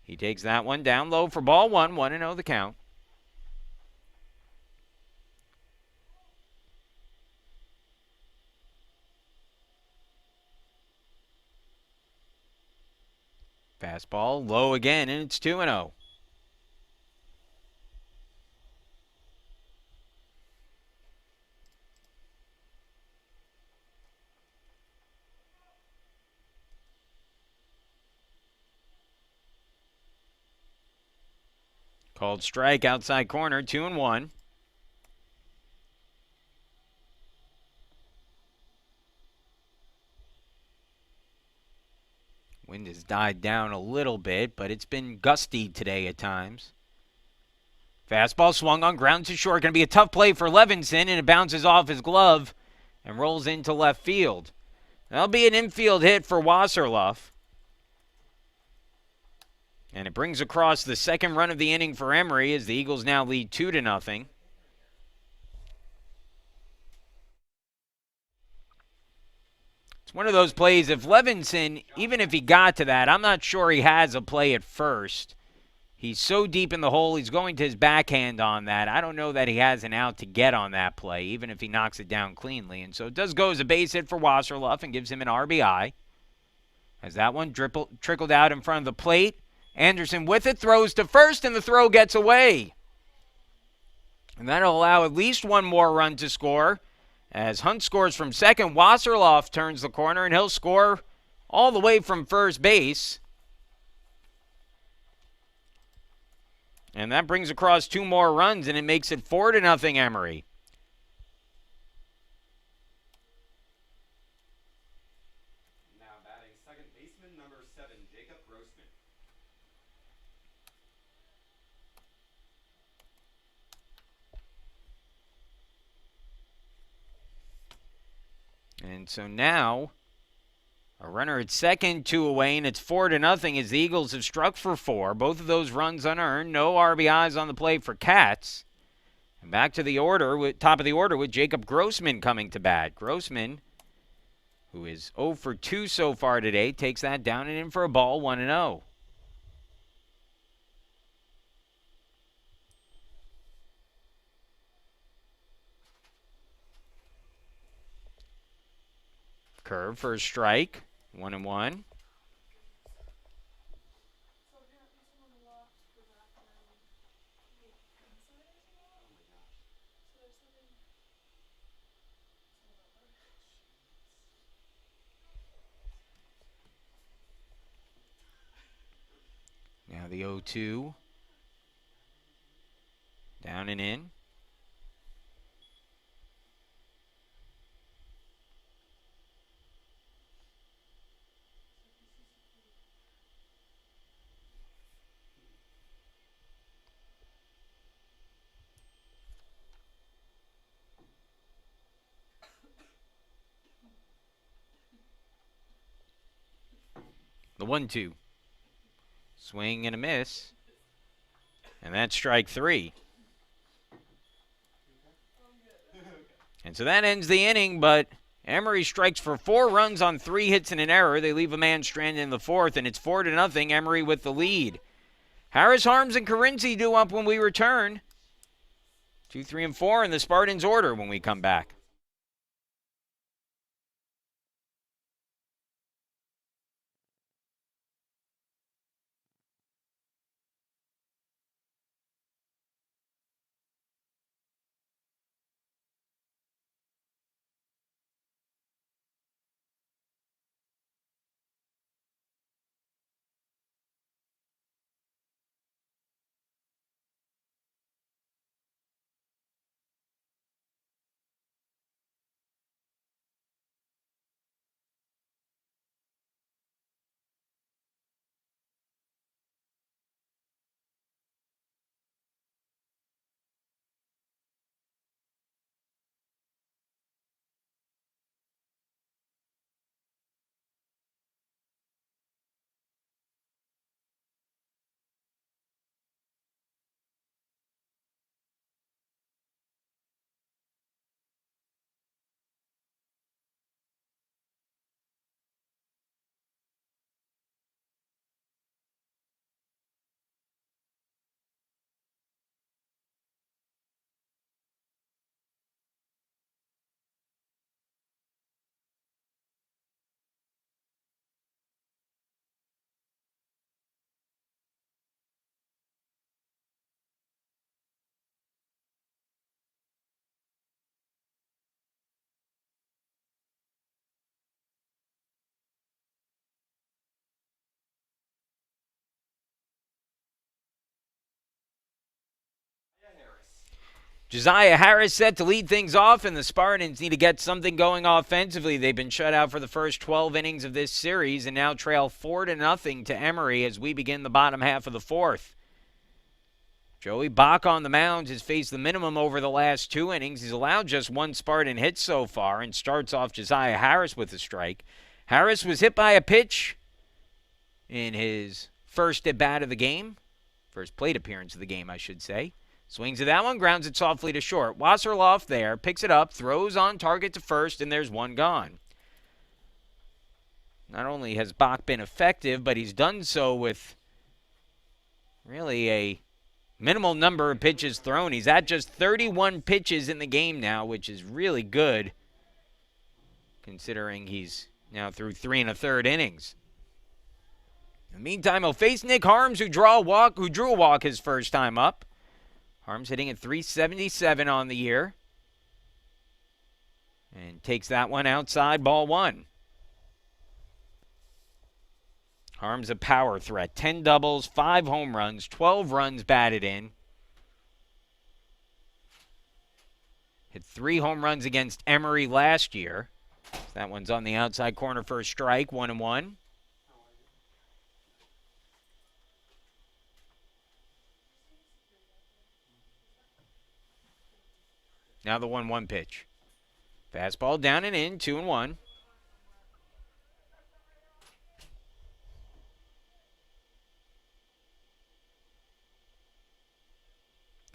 He takes that one down low for ball 1, 1-0 the count. Fastball low again, and it's 2-0. Called strike outside corner, 2-1. Wind has died down a little bit, but it's been gusty today at times. Fastball swung on, ground to short. Going to be a tough play for Levinson, and it bounces off his glove and rolls into left field. That'll be an infield hit for Wasserloff. And it brings across the second run of the inning for Emory as the Eagles now lead 2-0. It's one of those plays, if Levinson, even if he got to that, I'm not sure he has a play at first. He's so deep in the hole, he's going to his backhand on that. I don't know that he has an out to get on that play, even if he knocks it down cleanly. And so it does go as a base hit for Wasserloff and gives him an RBI. As that one trickled out in front of the plate. Anderson with it, throws to first, and the throw gets away. And that'll allow at least one more run to score. As Hunt scores from second, Wasserloff turns the corner, and he'll score all the way from first base. And that brings across two more runs, and it makes it 4-0 Emory. Now batting second baseman number 7, Jacob Grossman. And so now a runner at second, 2 away, and it's 4-0 as the Eagles have struck for 4. Both of those runs unearned. No RBIs on the plate for Katz. And back to the order, top of the order with Jacob Grossman coming to bat. Grossman, who is 0 for 2 so far today, takes that down and in for a ball, 1-0. Curve for a strike, 1-1. Now the 0-2. Down and in. The 1-2. Swing and a miss. And that's strike 3. And so that ends the inning, but Emory strikes for 4 runs on 3 hits and an error. They leave a man stranded in the 4th, and it's 4-0, Emory with the lead. Harris, Harms, and Carinzi due up when we return. 2, 3, and 4 in the Spartans' order when we come back. Josiah Harris set to lead things off, and the Spartans need to get something going offensively. They've been shut out for the first 12 innings of this series and now trail 4-0 to Emory as we begin the bottom half of the fourth. Joey Bach on the mound has faced the minimum over the last 2 innings. He's allowed just 1 Spartan hit so far and starts off Josiah Harris with a strike. Harris was hit by a pitch in his first at-bat of the game. First plate appearance of the game, I should say. Swings at that one, grounds it softly to short. Wasserloff there, picks it up, throws on target to first, and there's 1 gone. Not only has Bach been effective, but he's done so with really a minimal number of pitches thrown. He's at just 31 pitches in the game now, which is really good, considering he's now through 3 1/3 innings. In the meantime, he'll face Nick Harms, who drew a walk his first time up. Harms hitting at .377 on the year. And takes that one outside, ball 1. Harms a power threat. 10 doubles, 5 home runs, 12 runs batted in. Hit 3 home runs against Emory last year. That one's on the outside corner for a strike, 1-1. Now the 1-1 pitch. Fastball down and in, 2-1.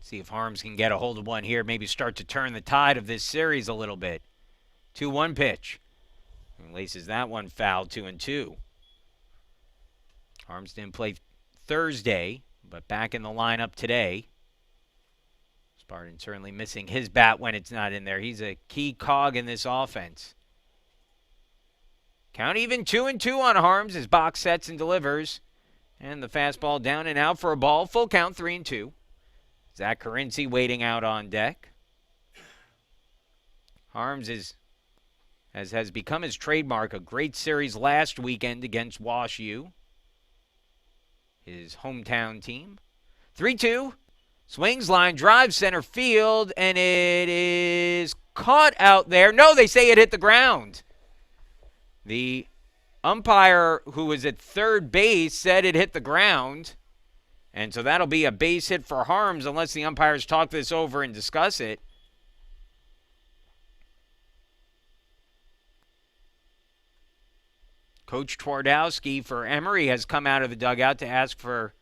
See if Harms can get a hold of one here, maybe start to turn the tide of this series a little bit. 2-1 pitch. And laces that one foul, 2-2. Harms didn't play Thursday, but back in the lineup today. Spartan certainly missing his bat when it's not in there. He's a key cog in this offense. Count even, 2-2 on Harms as Bach sets and delivers. And the fastball down and out for a ball. Full count, 3-2. Zach Carinci waiting out on deck. Harms has become his trademark, a great series last weekend against Wash U, his hometown team. 3-2. Swings, line drive, center field, and it is caught out there. No, they say it hit the ground. The umpire who was at third base said it hit the ground. And so that'll be a base hit for Harms unless the umpires talk this over and discuss it. Coach Twardowski for Emory has come out of the dugout to ask for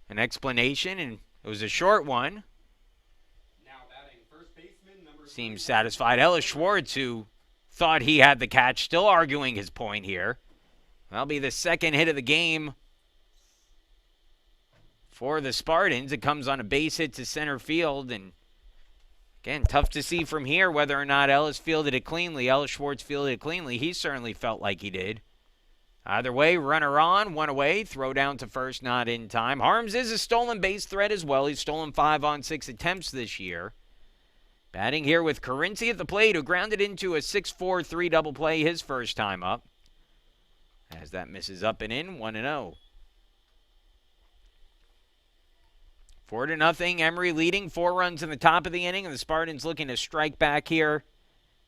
an explanation, and it was a short one. Now batting first baseman number Seems satisfied. Ellis Schwartz, who thought he had the catch, still arguing his point here. That'll be the second hit of the game for the Spartans. It comes on a base hit to center field, and again, tough to see from here whether or not Ellis fielded it cleanly. Ellis Schwartz fielded it cleanly. He certainly felt like he did. Either way, runner on, 1 away, throw down to first, not in time. Harms is a stolen base threat as well. He's stolen 5 on 6 attempts this year. Batting here with Carinci at the plate, who grounded into a 6-4-3 double play his first time up. As that misses up and in, 1-0. 4-0, Emory leading, 4 runs in the top of the inning, and the Spartans looking to strike back here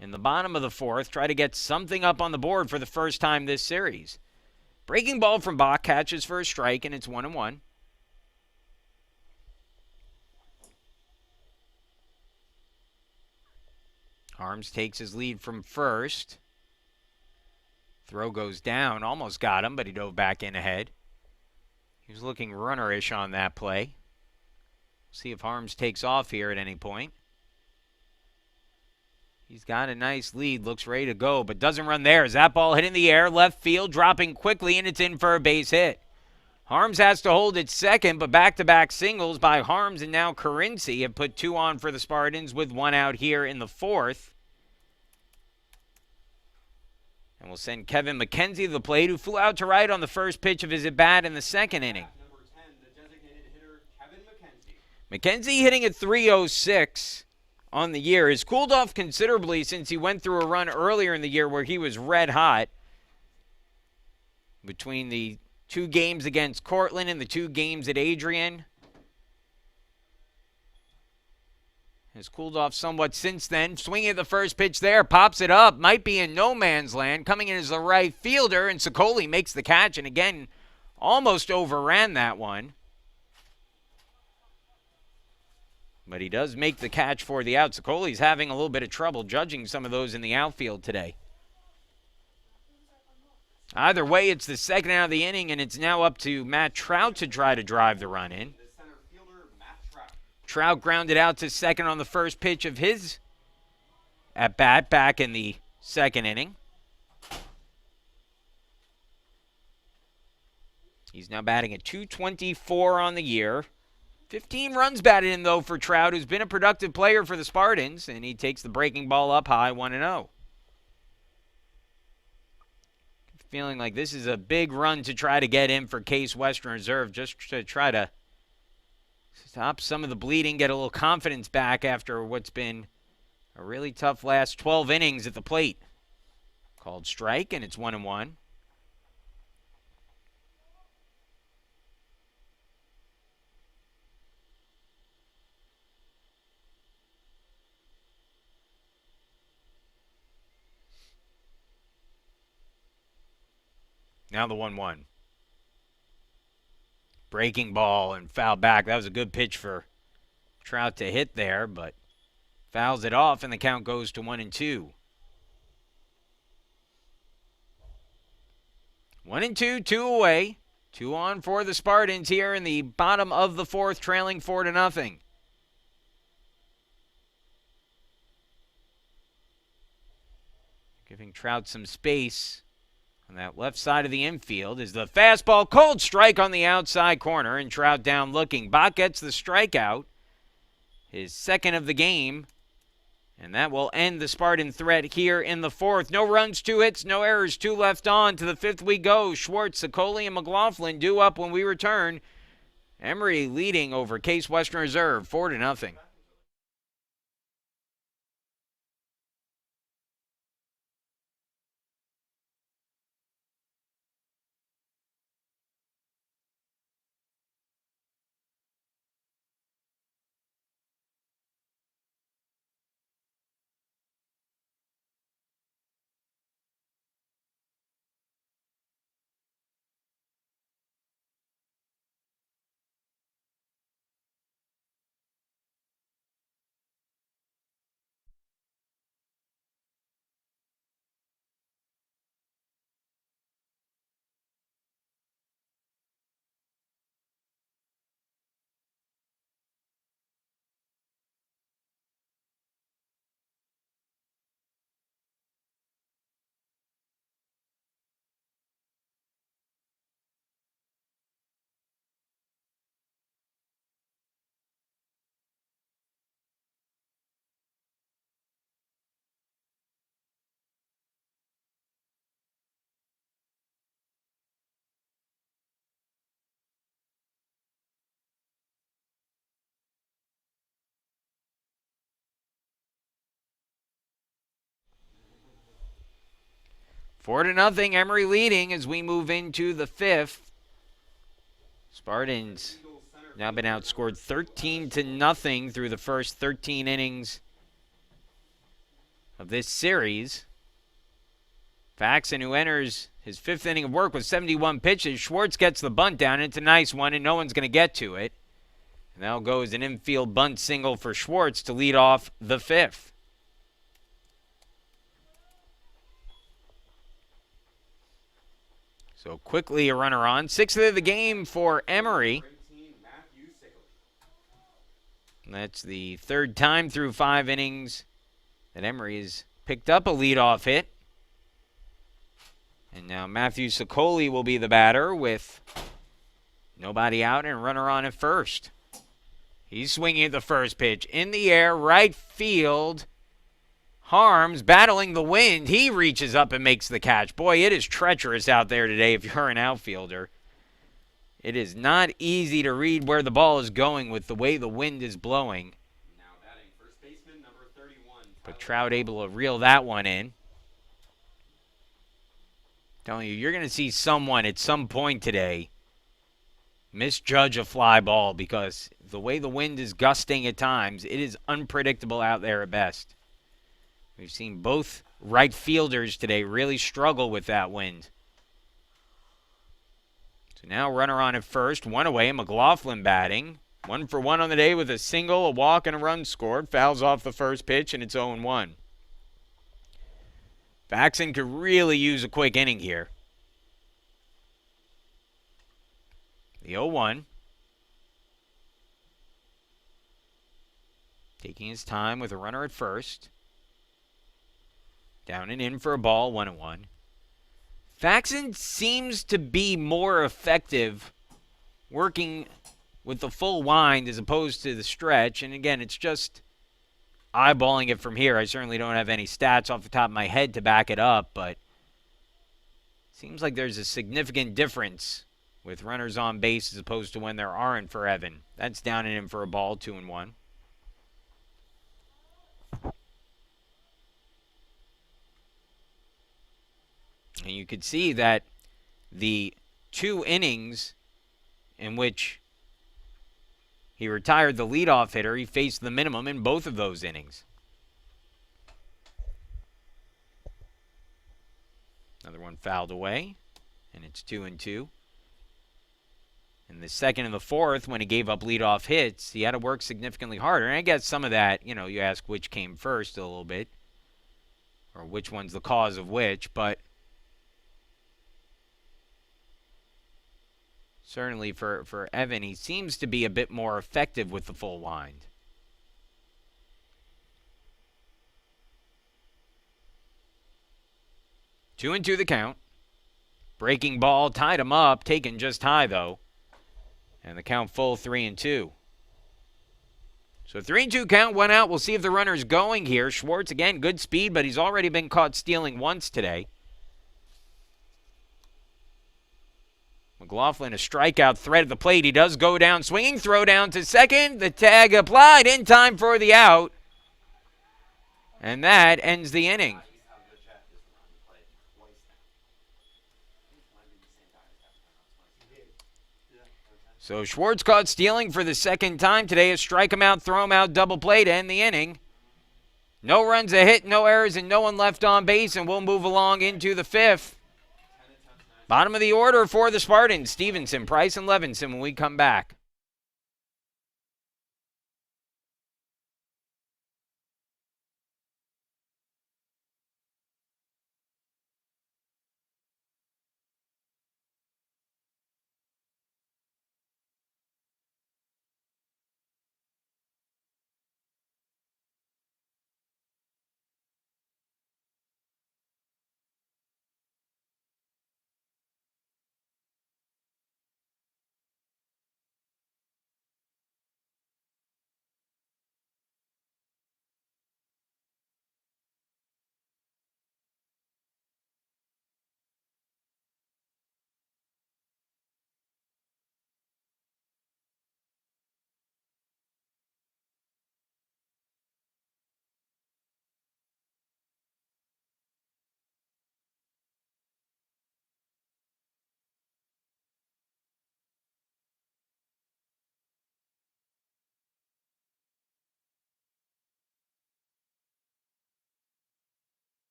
in the bottom of the fourth, try to get something up on the board for the first time this series. Breaking ball from Bach, catches for a strike, and it's 1-1. Harms takes his lead from first. Throw goes down, almost got him, but he dove back in ahead. He was looking runner-ish on that play. See if Harms takes off here at any point. He's got a nice lead, looks ready to go, but doesn't run there. As that ball hit in the air, left field, dropping quickly, and it's in for a base hit. Harms has to hold it second, but back-to-back singles by Harms and now Carinci have put 2 on for the Spartans with 1 out here in the fourth. And we'll send Kevin McKenzie to the plate, who flew out to right on the first pitch of his at-bat in the second inning. number 10, the designated hitter Kevin McKenzie. McKenzie hitting at .306 on the year. Has cooled off considerably since he went through a run earlier in the year where he was red hot. Between the 2 games against Cortland and the 2 games at Adrian, Has cooled off somewhat since then. Swinging at the first pitch there, pops it up. Might be in no man's land. Coming in as the right fielder, and Sokoli makes the catch, and again, almost overran that one. But he does make the catch for the out. Sokoli's having a little bit of trouble judging some of those in the outfield today. Either way, it's the second out of the inning, and it's now up to Matt Trout to try to drive the run in. Trout grounded out to second on the first pitch of his at-bat back in the second inning. He's now batting at .224 on the year. 15 runs batted in, though, for Trout, who's been a productive player for the Spartans, and he takes the breaking ball up high, 1-0. Feeling like this is a big run to try to get in for Case Western Reserve, just to try to stop some of the bleeding, get a little confidence back after what's been a really tough last 12 innings at the plate. Called strike, and it's 1-1. Now the 1-1. Breaking ball and foul back. That was a good pitch for Trout to hit there, but fouls it off, and the count goes to 1-2. 1-2, 2 away. 2 on for the Spartans here in the bottom of the fourth, trailing 4-0. Giving Trout some space on that left side of the infield is the fastball, cold strike on the outside corner, and Trout down looking. Bach gets the strikeout, his second of the game, and that will end the Spartan threat here in the fourth. No runs, 2 hits, no errors, 2 left on. To the fifth we go. Schwartz, Sokoli, and McLaughlin due up when we return. Emory leading over Case Western Reserve, 4-0. Four to nothing, Emory leading as we move into the fifth. Spartans now been outscored 13-0 through the first 13 innings of this series. Faxon, who enters his fifth inning of work with 71 pitches. Schwartz gets the bunt down. It's a nice one, and no one's going to get to it. And that'll go as an infield bunt single for Schwartz to lead off the fifth. So quickly a runner on. Sixth of the game for Emory. That's the third time through 5 innings that Emory has picked up a leadoff hit. And now Matthew Sokoli will be the batter with nobody out and a runner on at first. He's swinging at the first pitch. In the air, right field. Harms battling the wind. He reaches up and makes the catch. Boy, it is treacherous out there today if you're an outfielder. It is not easy to read where the ball is going with the way the wind is blowing. Now batting first baseman number 31. But Trout able to reel that one in. Telling you, you're going to see someone at some point today misjudge a fly ball because the way the wind is gusting at times, it is unpredictable out there at best. We've seen both right fielders today really struggle with that wind. So now runner on at first, one away, McLaughlin batting. 1 for 1 on the day with a single, a walk, and a run scored. Fouls off the first pitch, and it's 0-1. Faxon could really use a quick inning here. The 0-1. Taking his time with a runner at first. Down and in for a ball, 1-1. Faxon seems to be more effective working with the full wind as opposed to the stretch. And again, it's just eyeballing it from here. I certainly don't have any stats off the top of my head to back it up, but it seems like there's a significant difference with runners on base as opposed to when there aren't for Evan. That's down and in for a ball, 2-1. And you could see that the 2 innings in which he retired the leadoff hitter, he faced the minimum in both of those innings. Another one fouled away, and it's 2-2. In the second and the fourth, when he gave up leadoff hits, he had to work significantly harder. And I guess some of that, you ask which came first a little bit, or which one's the cause of which, but certainly for Evan, he seems to be a bit more effective with the full wind. Two and two the count. Breaking ball tied him up, taken just high though. And the count full, 3-2. So 3-2 count, 1 out. We'll see if the runner's going here. Schwartz, again, good speed, but he's already been caught stealing once today. McLaughlin, a strikeout threat at the plate. He does go down swinging, throw down to second. The tag applied in time for the out. And that ends the inning. So Schwartz caught stealing for the second time today. A strike him out, throw him out, double play to end the inning. No runs, a hit, no errors, and no one left on base, and we'll move along into the fifth. Bottom of the order for the Spartans, Stevenson, Price, and Levinson when we come back.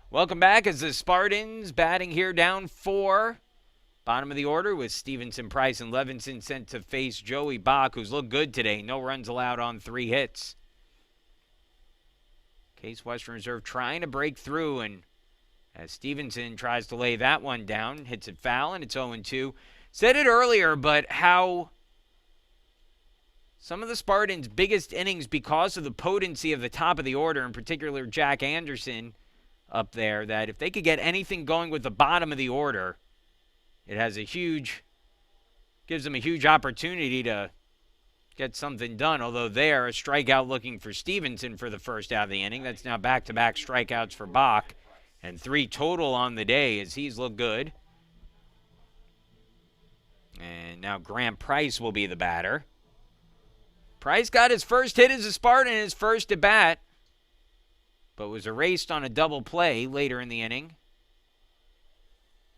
Welcome back as the Spartans batting here down 4. Bottom of the order with Stevenson, Price, and Levinson sent to face Joey Bach, who's looked good today. No runs allowed on 3 hits. Case Western Reserve trying to break through, and as Stevenson tries to lay that one down, hits it foul, and it's 0-2. Said it earlier, but how some of the Spartans' biggest innings, because of the potency of the top of the order, in particular Jack Anderson up there, that if they could get anything going with the bottom of the order, it has gives them a huge opportunity to get something done. Although there, a strikeout looking for Stevenson for the first out of the inning. That's now back-to-back strikeouts for Bach, and 3 total on the day as he's looked good. And now Grant Price will be the batter. Price got his first hit as a Spartan in his first at bat, but was erased on a double play later in the inning.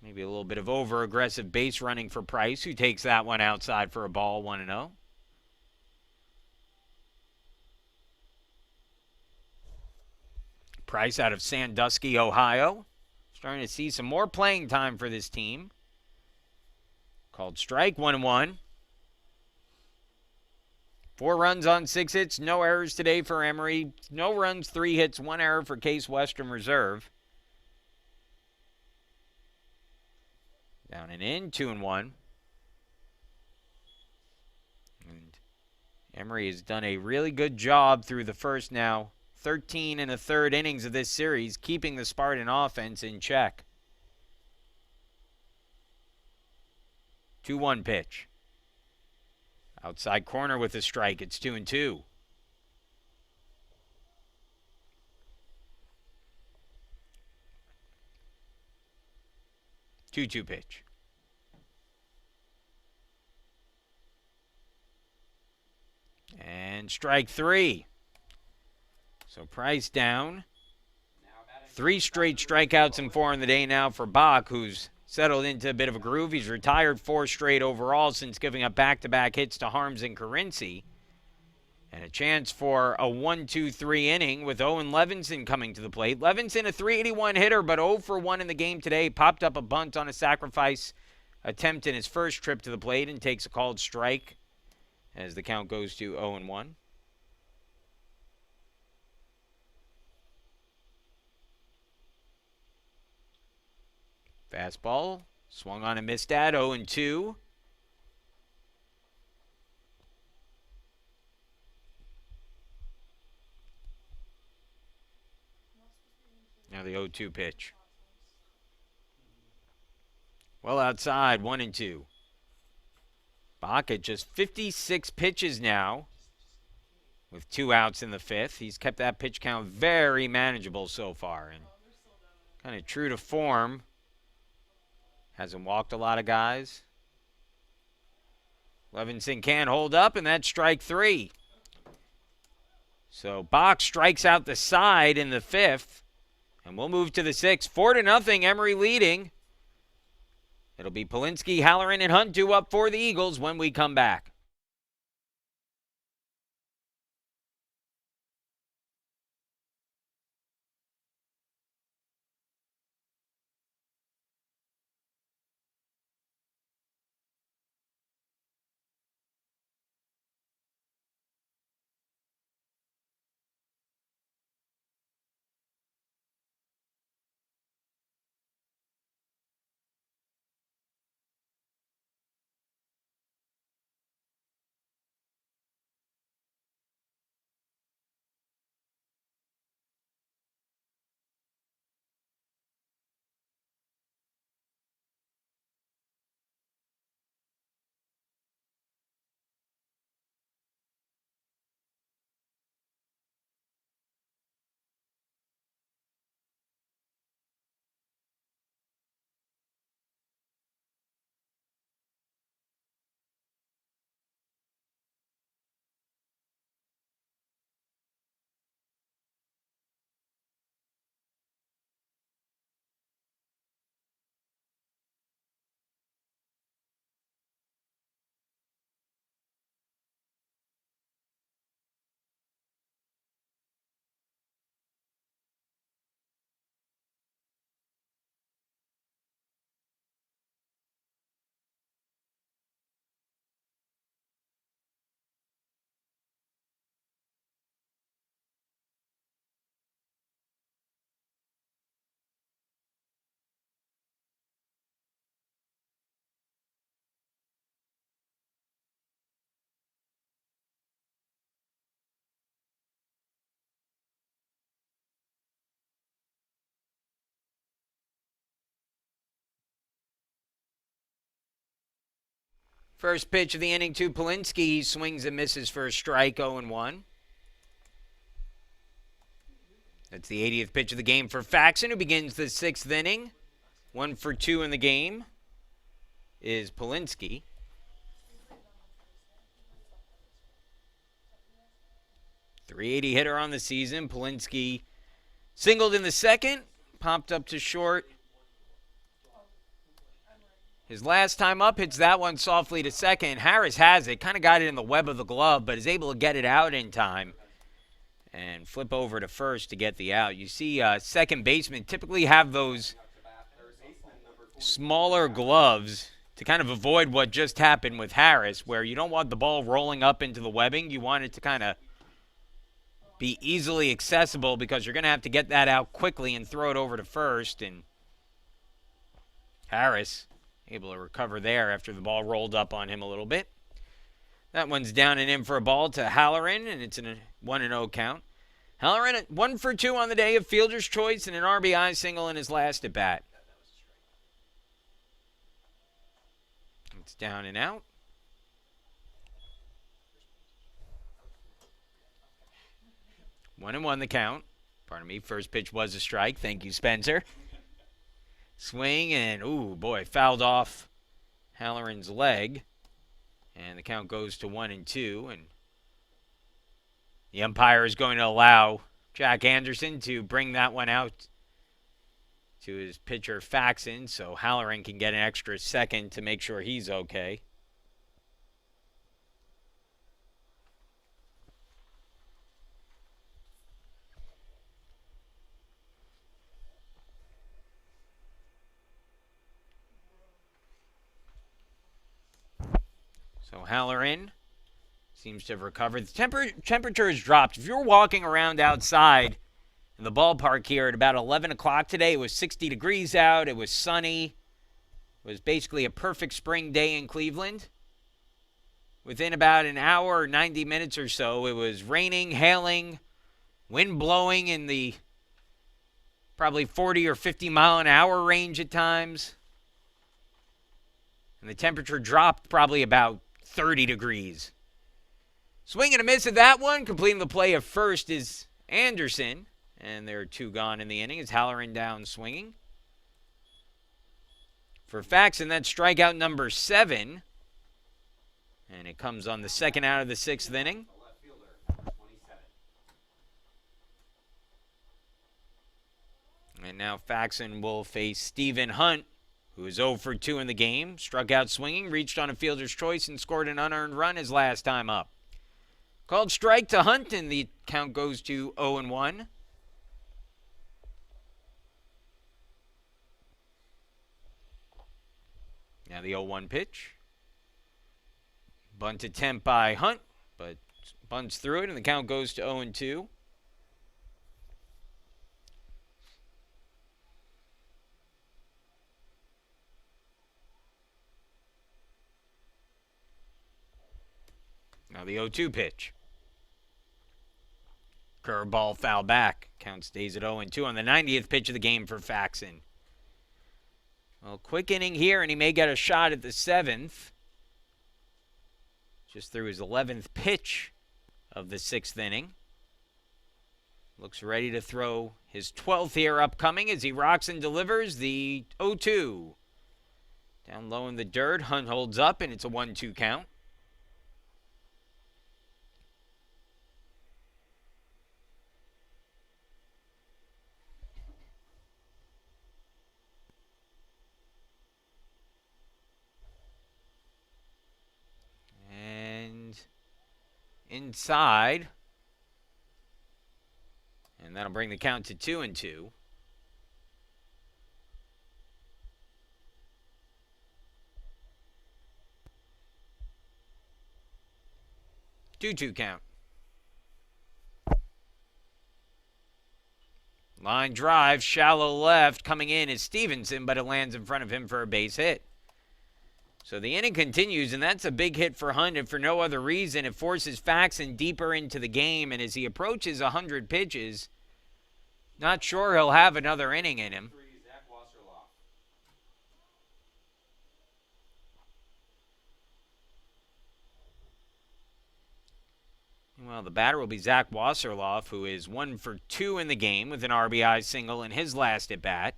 Maybe a little bit of over-aggressive base running for Price, who takes that one outside for a ball, 1-0. Price out of Sandusky, Ohio. Starting to see some more playing time for this team. Called strike, 1-1. 4 runs on 6 hits, no errors today for Emory. No runs, 3 hits, 1 error for Case Western Reserve. Down and in, 2-1. And Emory has done a really good job through the first now 13 and a third innings of this series, keeping the Spartan offense in check. 2-1 pitch. Outside corner with a strike. It's 2-2. Two pitch. And strike 3. So Price down. 3 straight strikeouts and 4 on the day now for Bach, who's settled into a bit of a groove. He's retired 4 straight overall since giving up back-to-back hits to Harms and Carinci. And a chance for a 1-2-3 inning with Owen Levinson coming to the plate. Levinson, a .381 hitter, but 0 for 1 in the game today. Popped up a bunt on a sacrifice attempt in his first trip to the plate and takes a called strike as the count goes to 0-1. Fastball, swung on and missed at 0-2. Now the 0-2 pitch. Well outside, 1-2. Bach at just 56 pitches now with 2 outs in the 5th. He's kept that pitch count very manageable so far and kind of true to form. Hasn't walked a lot of guys. Levinson can't hold up, and that's strike 3. So Bach strikes out the side in the 5th, and we'll move to the 6th. 4-0, Emory leading. It'll be Polinsky, Halloran, and Hunt due up for the Eagles when we come back. First pitch of the inning to Polinsky. He swings and misses for a strike, 0-1. That's the 80th pitch of the game for Faxon, who begins the 6th inning. 1 for 2 in the game is Polinsky. .380 hitter on the season. Polinsky singled in the second, popped up to short. His last time up, hits that one softly to second. Harris has it, kind of got it in the web of the glove, but is able to get it out in time and flip over to first to get the out. You see second basemen typically have those smaller gloves to kind of avoid what just happened with Harris, where you don't want the ball rolling up into the webbing. You want it to kind of be easily accessible because you're going to have to get that out quickly and throw it over to first. And Harris able to recover there after the ball rolled up on him a little bit. That one's down and in for a ball to Halloran, and it's a 1-0 count. Halloran 1 for 2 on the day, of fielder's choice and an RBI single in his last at bat. It's down and out. 1-1 the count. Pardon me, first pitch was a strike. Thank you, Spencer. Swing and, ooh, boy, fouled off Halloran's leg. And the count goes to 1-2. And the umpire is going to allow Jack Anderson to bring that one out to his pitcher Faxon, so Halloran can get an extra second to make sure he's okay. So Halloran seems to have recovered. The temperature has dropped. If you're walking around outside in the ballpark here at about 11 o'clock today, it was 60 degrees out. It was sunny. It was basically a perfect spring day in Cleveland. Within about an hour or 90 minutes or so, it was raining, hailing, wind blowing in the probably 40 or 50 mile an hour range at times. And the temperature dropped probably about 30 degrees. Swing and a miss at that one. Completing the play of first is Anderson. And there are 2 gone in the inning. It's Halloran down swinging. For Faxon, that's strikeout number 7. And it comes on the second out of the 6th inning. And now Faxon will face Stephen Hunt, who is 0 for 2 in the game. Struck out swinging, reached on a fielder's choice, and scored an unearned run his last time up. Called strike to Hunt, and the count goes to 0-1. Now the 0-1 pitch. Bunt attempt by Hunt, but bunts through it, and the count goes to 0-2. Now the 0-2 pitch. Curveball foul back. Count stays at 0-2 on the 90th pitch of the game for Faxon. Well, quick inning here, and he may get a shot at the 7th. Just threw his 11th pitch of the 6th inning. Looks ready to throw his 12th here upcoming as he rocks and delivers the 0-2. Down low in the dirt, Hunt holds up, and it's a 1-2 count. Inside. And that'll bring the count to 2-2. Two count. Line drive, shallow left. Coming in is Stevenson, but it lands in front of him for a base hit. So the inning continues, and that's a big hit for Hunt, and for no other reason. It forces Faxon deeper into the game, and as he approaches 100 pitches, not sure he'll have another inning in him. Well, the batter will be Zach Wasserloff, who is 1 for 2 in the game with an RBI single in his last at bat.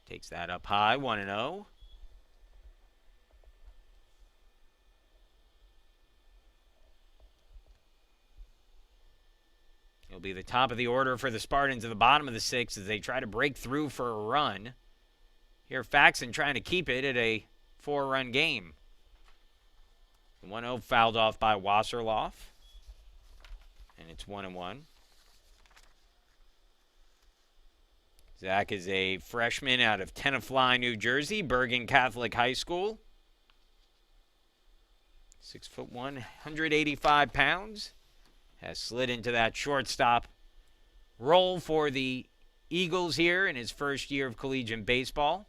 Takes that up high, 1-0. It'll be the top of the order for the Spartans at the bottom of the 6th as they try to break through for a run. Here, Faxon trying to keep it at a 4-run game. 1-0 fouled off by Wasserloff. And it's 1-1. Zach is a freshman out of Tenafly, New Jersey, Bergen Catholic High School. 6'1", 185 pounds. Has slid into that shortstop role for the Eagles here in his first year of collegiate baseball.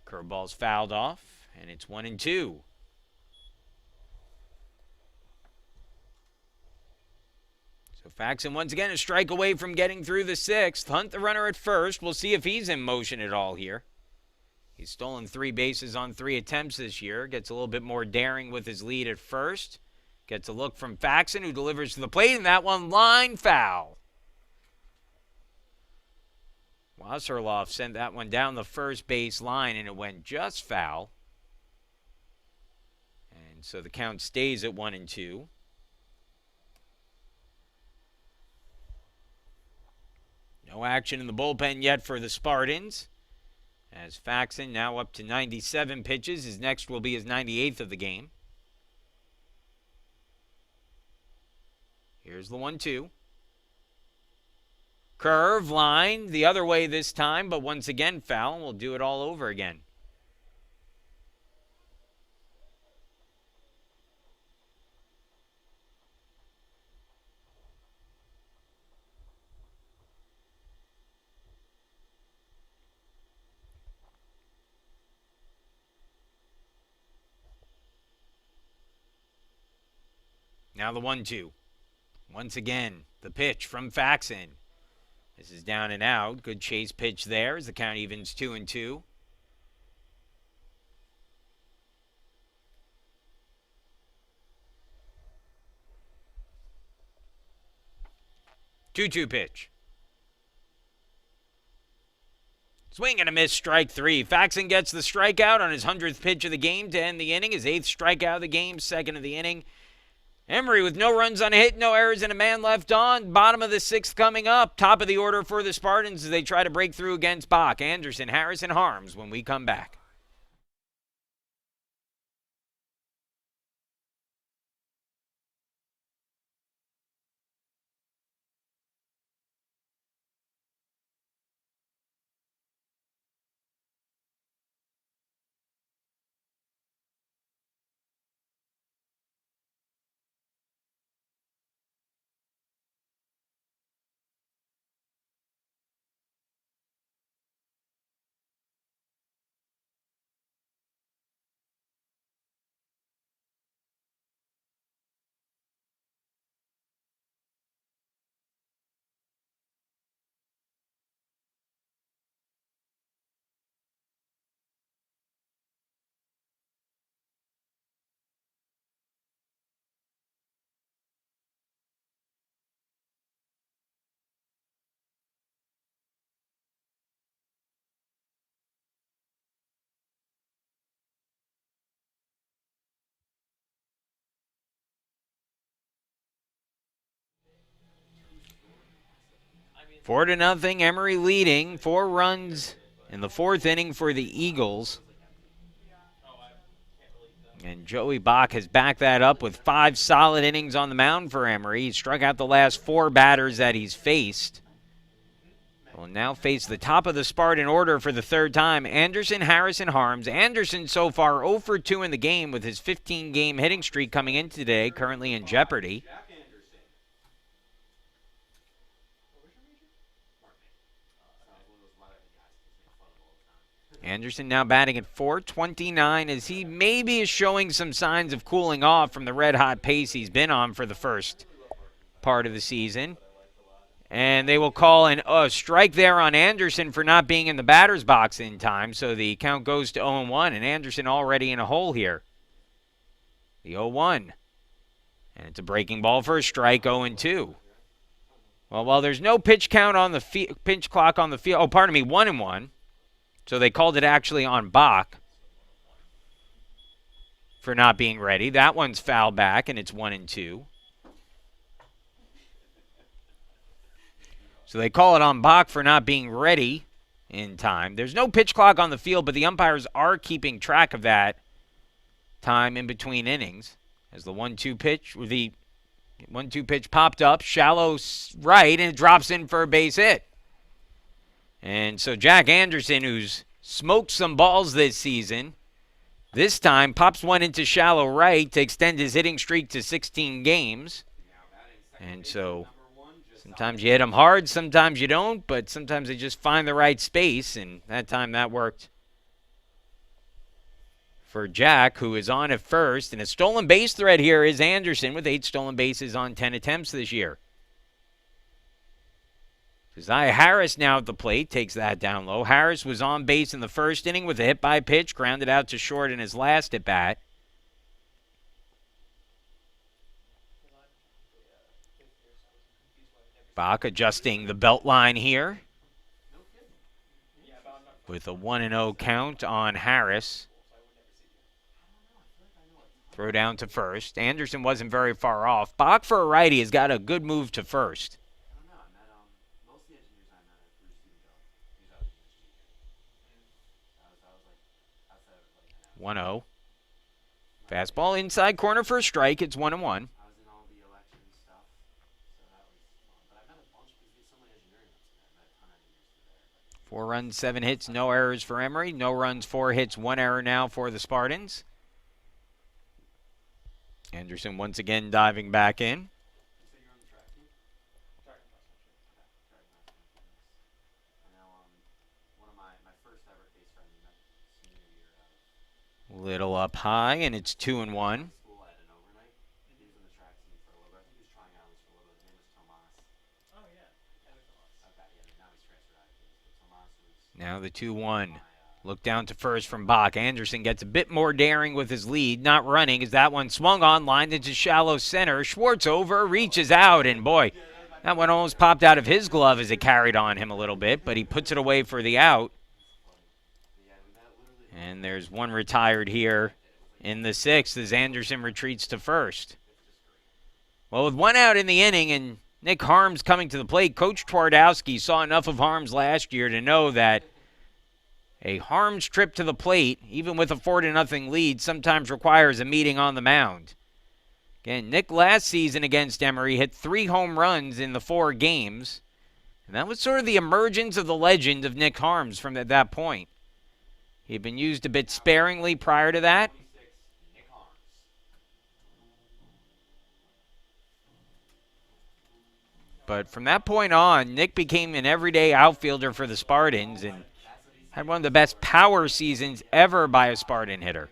Curveball's fouled off, and it's 1-2. So Faxon once again a strike away from getting through the 6th. Hunt the runner at first. We'll see if he's in motion at all here. He's stolen 3 bases on 3 attempts this year. Gets a little bit more daring with his lead at first. Gets a look from Faxon, who delivers to the plate, and that one line foul. Wasserloff sent that one down the first base line, and it went just foul. And so the count stays at 1-2. No action in the bullpen yet for the Spartans. As Faxon now up to 97 pitches. His next will be his 98th of the game. Here's the 1-2. Curve line the other way this time, but once again foul, and we'll do it all over again. Now the 1-2. Once again, the pitch from Faxon. This is down and out. Good chase pitch there as the count evens 2-2. Two-two pitch. Swing and a miss, strike 3. Faxon gets the strikeout on his 100th pitch of the game to end the inning. His 8th strikeout of the game, 2nd of the inning. Emory with no runs on a hit, no errors, and a man left on. Bottom of the 6th coming up. Top of the order for the Spartans as they try to break through against Bach, Anderson, Harris, and Harms when we come back. Four to nothing, Emory leading. 4 runs in the 4th inning for the Eagles. And Joey Bach has backed that up with 5 solid innings on the mound for Emory. He struck out the last 4 batters that he's faced. Will now face the top of the Spartan order for the 3rd time. Anderson, Harris, and Harms. Anderson so far 0 for 2 in the game with his 15-game hitting streak coming in today, currently in jeopardy. Anderson now batting at .429 as he maybe is showing some signs of cooling off from the red-hot pace he's been on for the first part of the season. And they will call a strike there on Anderson for not being in the batter's box in time. So the count goes to 0-1, and Anderson already in a hole here. The 0-1. And it's a breaking ball for a strike, 0-2. Well, while there's no pitch count on the pitch clock on the field. Oh, pardon me, 1-1. So they called it actually on Bach for not being ready. That one's foul back, and it's 1-2. So they call it on Bach for not being ready in time. There's no pitch clock on the field, but the umpires are keeping track of that time in between innings. As the 1-2 pitch, or the 1-2 pitch popped up, shallow right, and it drops in for a base hit. And so Jack Anderson, who's smoked some balls this season, this time pops one into shallow right to extend his hitting streak to 16 games. And so sometimes you hit them hard, sometimes you don't, but sometimes they just find the right space, and that time that worked for Jack, who is on at first. And a stolen base threat here is Anderson with 8 stolen bases on 10 attempts this year. Josiah Harris now at the plate, takes that down low. Harris was on base in the first inning with a hit by pitch, grounded out to short in his last at bat. Bach adjusting the belt line here with a 1-0 count on Harris. Throw down to first. Anderson wasn't very far off. Bach for a righty has got a good move to first. 1-0. Fastball inside corner for a strike. It's 1-1. 4 runs, 7 hits, no errors for Emory. No runs, 4 hits, 1 error now for the Spartans. Anderson once again diving back in. Little up high, and it's 2-1. Now the 2-1. Look down to first from Bach. Anderson gets a bit more daring with his lead. Not running as that one swung on, lined into shallow center. Schwartz over, reaches out, and boy, that one almost popped out of his glove as it carried on him a little bit, but he puts it away for the out. And there's one retired here in the 6th as Anderson retreats to first. Well, with 1 out in the inning and Nick Harms coming to the plate, Coach Twardowski saw enough of Harms last year to know that a Harms trip to the plate, even with a 4-0 lead, sometimes requires a meeting on the mound. Again, Nick last season against Emory hit 3 home runs in the 4 games, and that was sort of the emergence of the legend of Nick Harms from that point. He had been used a bit sparingly prior to that. But from that point on, Nick became an everyday outfielder for the Spartans and had one of the best power seasons ever by a Spartan hitter.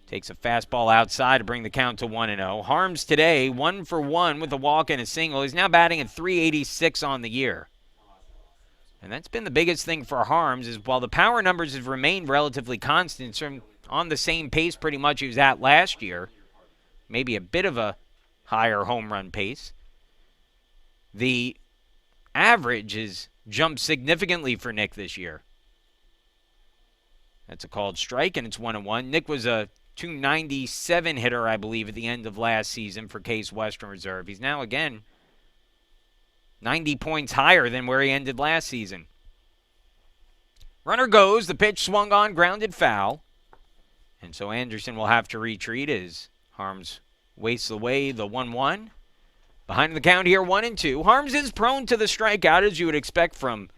Takes a fastball outside to bring the count to 1-0. Harms today, 1 for 1 with a walk and a single. He's now batting at .386 on the year. And that's been the biggest thing for Harms, is while the power numbers have remained relatively constant, from on the same pace pretty much he was at last year, maybe a bit of a higher home run pace, the average has jumped significantly for Nick this year. That's a called strike, and it's 1-1. Nick was a .297 hitter, I believe, at the end of last season for Case Western Reserve. He's now, again, 90 points higher than where he ended last season. Runner goes. The pitch swung on, grounded foul. And so Anderson will have to retreat as Harms wastes away the 1-1. Behind the count here, 1-2. Harms is prone to the strikeout, as you would expect from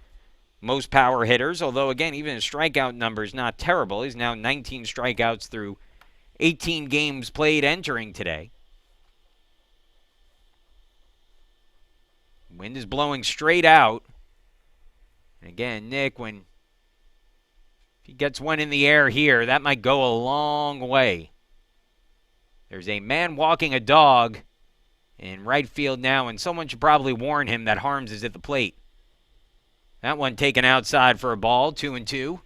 most power hitters, although, again, even his strikeout number is not terrible. He's now 19 strikeouts through 18 games played entering today. Wind is blowing straight out. And again, Nick, when he gets one in the air here, that might go a long way. There's a man walking a dog in right field now, and someone should probably warn him that Harms is at the plate. That one taken outside for a ball, 2-2.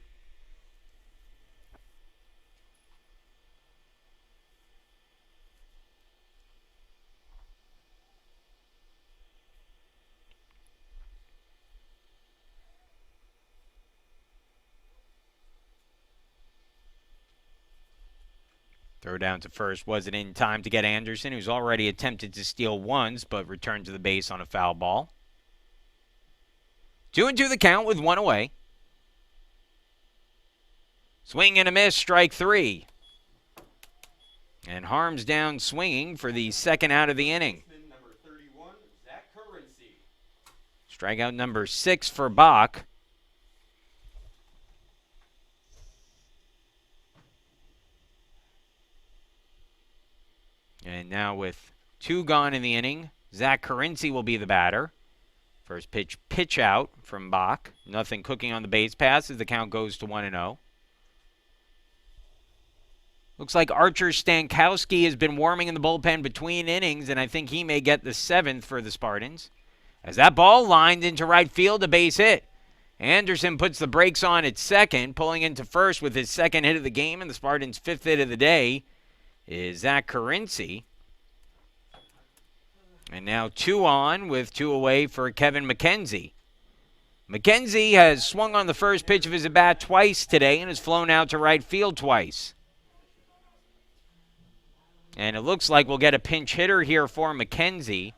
Throw down to first wasn't in time to get Anderson, who's already attempted to steal once, but returned to the base on a foul ball. 2-2 the count with one away. Swing and a miss, strike three. And Harms down swinging for the second out of the inning. Number 31, Zach Currency. Strikeout number 6 for Bach. And now with 2 gone in the inning, Zach Currency will be the batter. First pitch out from Bach. Nothing cooking on the base pass as the count goes to 1-0. Looks like Archer Stankowski has been warming in the bullpen between innings, and I think he may get the 7th for the Spartans. As that ball lined into right field, a base hit. Anderson puts the brakes on at second, pulling into first with his second hit of the game, and the Spartans' 5th hit of the day is Zach Currency. And now 2 on with 2 away for Kevin McKenzie. McKenzie has swung on the first pitch of his at-bat twice today and has flown out to right field twice. And it looks like we'll get a pinch hitter here for McKenzie.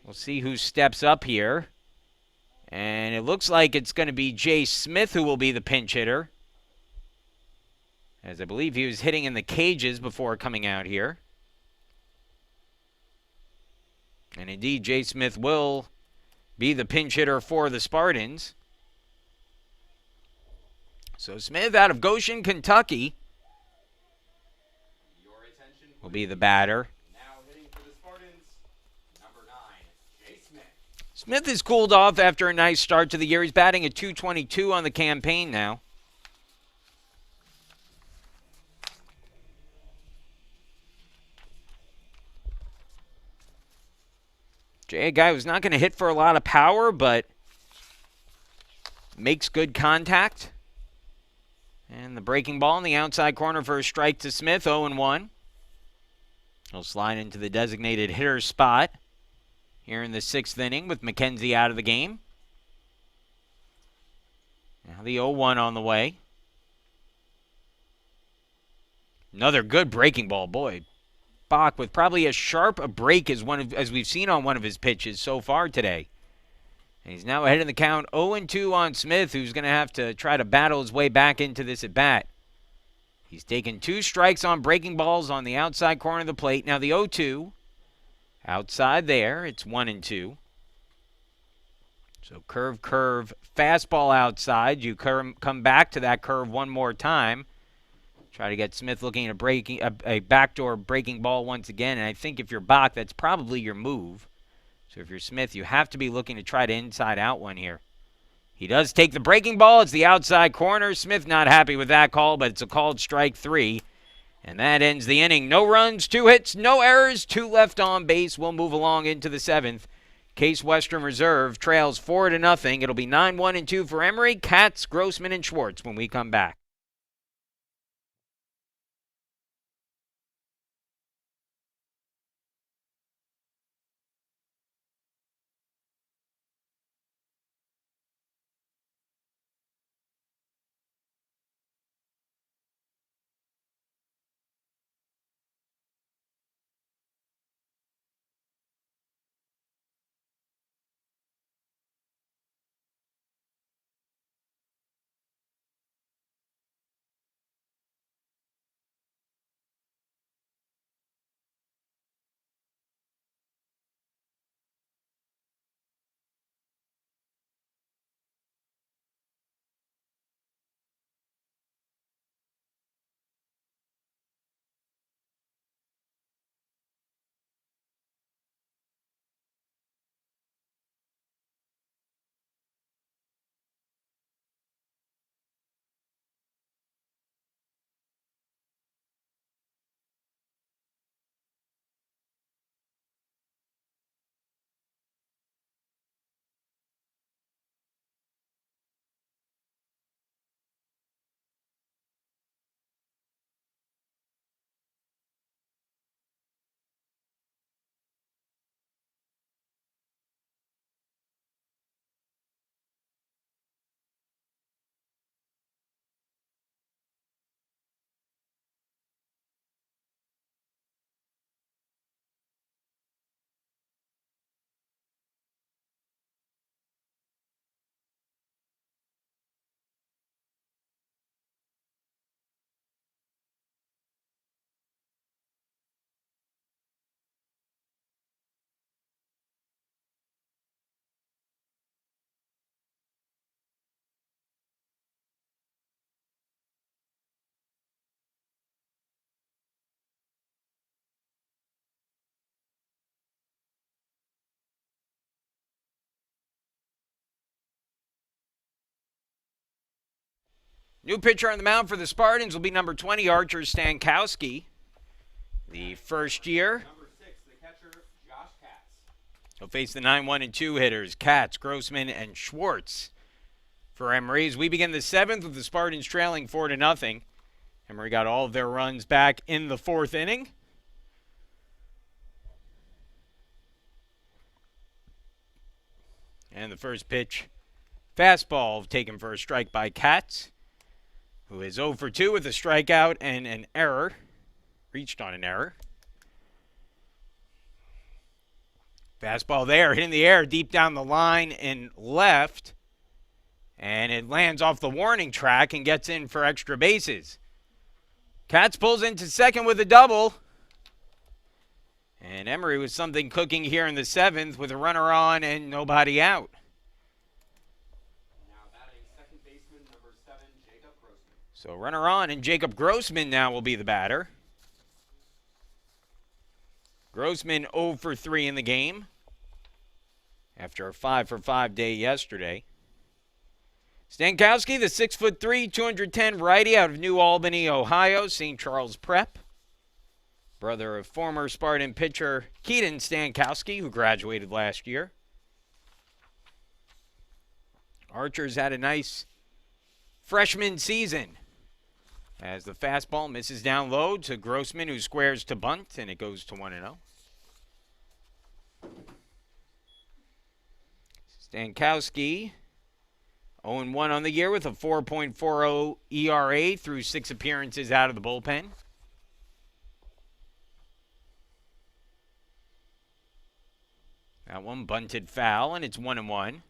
We'll see who steps up here. And it looks like it's going to be Jay Smith who will be the pinch hitter, as I believe he was hitting in the cages before coming out here. And indeed, Jay Smith will be the pinch hitter for the Spartans. So Smith out of Goshen, Kentucky, will be the batter. Now hitting for the Spartans, number 9, Jay Smith. Smith has cooled off after a nice start to the year. He's batting at .222 on the campaign now. Jay, a guy who's not going to hit for a lot of power, but makes good contact. And the breaking ball in the outside corner for a strike to Smith, 0-1. He'll slide into the designated hitter spot here in the 6th inning with McKenzie out of the game. Now the 0-1 on the way. Another good breaking ball, boy. Bach with probably as sharp a break as we've seen on one of his pitches so far today. And he's now ahead in the count, 0-2 on Smith, who's going to have to try to battle his way back into this at-bat. He's taken 2 strikes on breaking balls on the outside corner of the plate. Now the 0-2, outside there, it's 1-2. So curve, fastball outside. You come back to that curve one more time. Try to get Smith looking at a backdoor breaking ball once again. And I think if you're Bach, that's probably your move. So if you're Smith, you have to be looking to try to inside out one here. He does take the breaking ball. It's the outside corner. Smith not happy with that call, but it's a called strike 3. And that ends the inning. No runs, 2 hits, no errors, 2 left on base. We'll move along into the 7th. Case Western Reserve trails 4-0. It'll be 9-1-2 for Emory, Katz, Grossman, and Schwartz when we come back. New pitcher on the mound for the Spartans will be number 20, Archer Stankowski. The first year. Number 6, the catcher, Josh Katz. He'll face the 9-1 and 2 hitters, Katz, Grossman, and Schwartz. For Emory, as we begin the 7th with the Spartans trailing 4-0. Emory got all of their runs back in the 4th inning. And the first pitch, fastball taken for a strike by Katz, who is 0 for 2 with a strikeout and an error. Reached on an error. Fastball there, hitting the air deep down the line and left. And it lands off the warning track and gets in for extra bases. Katz pulls into second with a double. And Emory with something cooking here in the 7th with a runner on and nobody out. Now batting second baseman, number 7, Jacob Grossman. So runner on, and Jacob Grossman now will be the batter. Grossman 0 for 3 in the game after a 5 for 5 day yesterday. Stankowski, the 6'3", 210 righty out of New Albany, Ohio, St. Charles Prep. Brother of former Spartan pitcher Keaton Stankowski, who graduated last year. Archer's had a nice freshman season as the fastball misses down low to Grossman, who squares to bunt, and it goes to 1-0. Stankowski 0-1 on the year with a 4.40 ERA through 6 appearances out of the bullpen. That one bunted foul, and it's 1-1.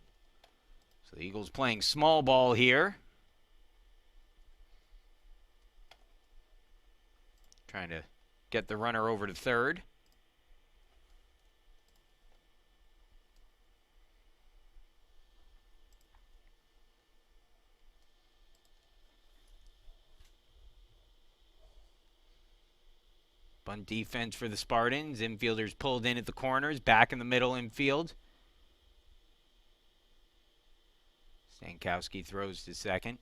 So the Eagles playing small ball here. Trying to get the runner over to third. Bunt defense for the Spartans. Infielders pulled in at the corners. Back in the middle infield. Stankowski throws to second.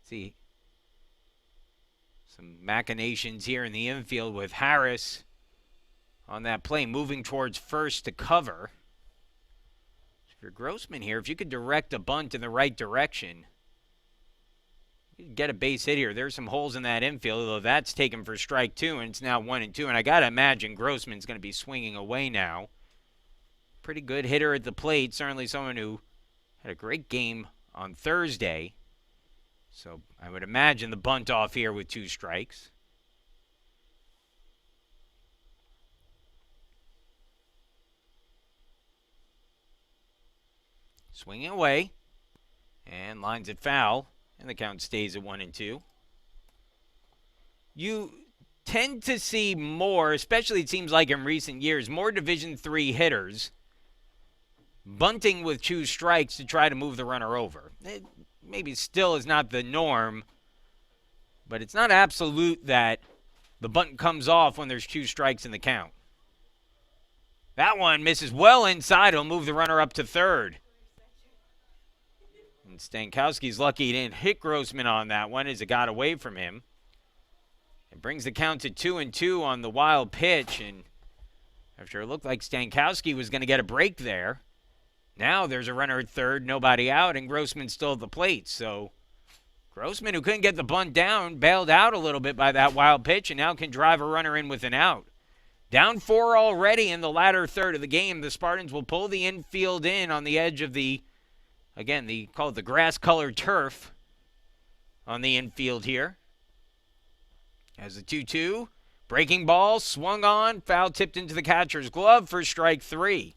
See some machinations here in the infield with Harris on that play, moving towards first to cover. So if you're Grossman here, if you could direct a bunt in the right direction, get a base hit here. There's some holes in that infield, although that's taken for strike 2, and it's now 1-2. And I got to imagine Grossman's going to be swinging away now. Pretty good hitter at the plate. Certainly someone who had a great game on Thursday. So I would imagine the bunt off here with 2 strikes. Swinging away. And lines it foul. And the count stays at 1-2. You tend to see more, especially it seems like in recent years, more Division III hitters bunting with 2 strikes to try to move the runner over. It maybe still is not the norm, but it's not absolute that the bunt comes off when there's 2 strikes in the count. That one misses well inside. It'll move the runner up to third. And Stankowski's lucky he didn't hit Grossman on that one as it got away from him. It brings the count to 2-2 on the wild pitch. And after it looked like Stankowski was going to get a break there, now there's a runner at third, nobody out, and Grossman's still at the plate. So Grossman, who couldn't get the bunt down, bailed out a little bit by that wild pitch and now can drive a runner in with an out. Down 4 already in the latter third of the game. The Spartans will pull the infield in on the edge of the, again, call it the grass-colored turf on the infield here. As the 2-2, breaking ball, swung on, foul tipped into the catcher's glove for strike 3.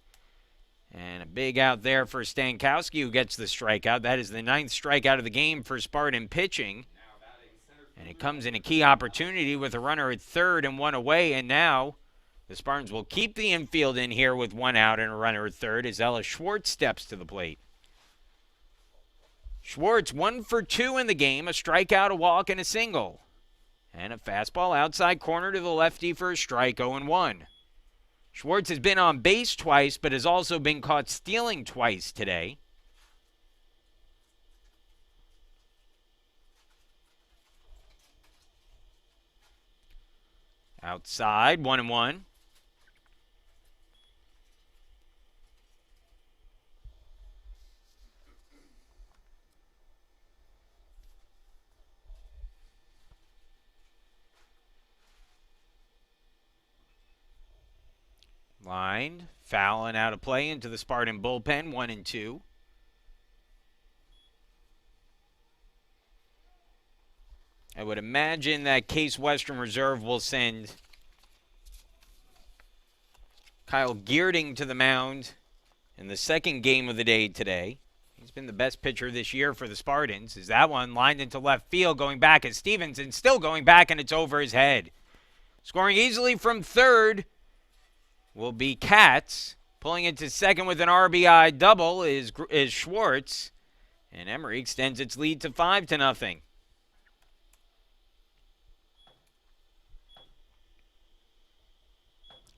And a big out there for Stankowski, who gets the strikeout. That is the 9th strikeout of the game for Spartan pitching. And it comes in a key opportunity with a runner at third and 1 away. And now the Spartans will keep the infield in here with 1 out and a runner at third as Ellis Schwartz steps to the plate. Schwartz 1 for 2 in the game, a strikeout, a walk, and a single. And a fastball outside corner to the lefty for a strike, 0-1. Schwartz has been on base twice, but has also been caught stealing twice today. Outside, 1-1. Line, foul and out of play into the Spartan bullpen, 1-2. I would imagine that Case Western Reserve will send Kyle Geerding to the mound in the second game of the day today. He's been the best pitcher this year for the Spartans. Is that one lined into left field, going back as Stevenson, still going back, and it's over his head. Scoring easily from third will be Katz. Pulling into second with an RBI double is Schwartz. And Emory extends its lead to 5-0.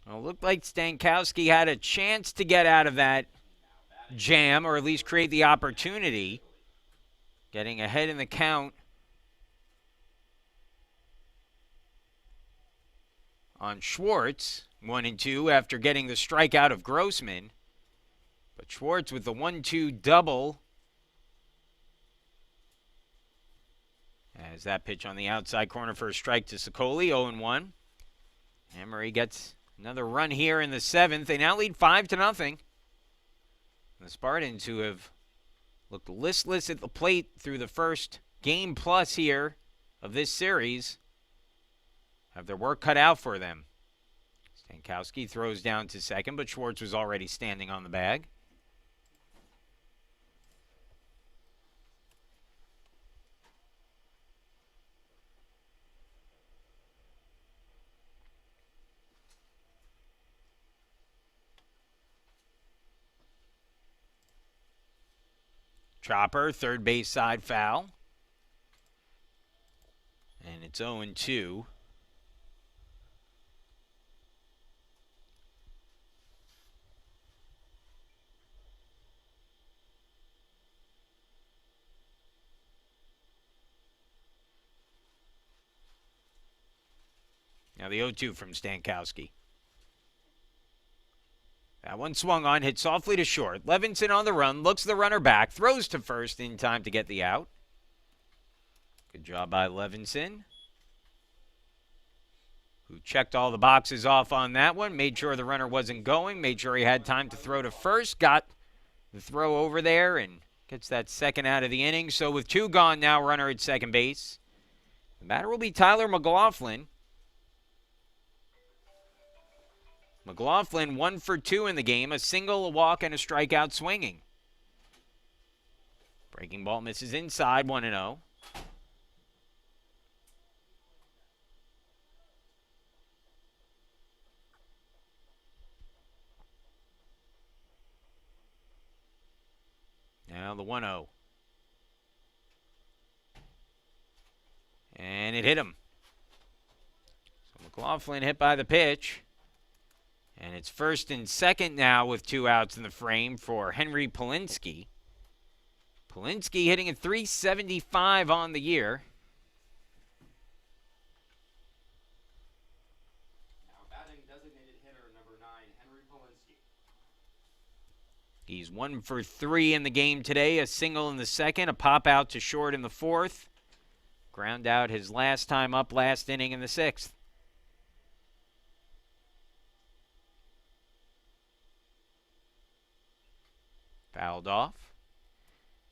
Well, it looked like Stankowski had a chance to get out of that jam, or at least create the opportunity. Getting ahead in the count on Schwartz, 1-2 after getting the strikeout of Grossman. But Schwartz with the 1-2 double. As that pitch on the outside corner for a strike to Sicoli, 0-1. Emory gets another run here in the seventh. They now lead 5-0. The Spartans, who have looked listless at the plate through the first game plus here of this series, have their work cut out for them. Stankowski throws down to second, but Schwartz was already standing on the bag. Chopper, third base side foul. And it's 0-2. Now the 0-2 from Stankowski. That one swung on, hit softly to short. Levinson on the run, looks the runner back, throws to first in time to get the out. Good job by Levinson, who checked all the boxes off on that one, made sure the runner wasn't going, made sure he had time to throw to first, got the throw over there, and gets that second out of the inning. So with two gone now, runner at second base. The batter will be Tyler McLaughlin. McLaughlin 1 for 2 in the game, a single, a walk, and a strikeout swinging. Breaking ball misses inside, 1-0. Now the 1-0. And it hit him. So McLaughlin hit by the pitch. And it's first and second now with two outs in the frame for Henry Polinsky. Polinsky hitting at .375 on the year. Now batting designated hitter number 9, Henry Polinsky. He's 1 for 3 in the game today. A single in the second, a pop out to short in the fourth. Ground out his last time up last inning in the sixth. Fouled off.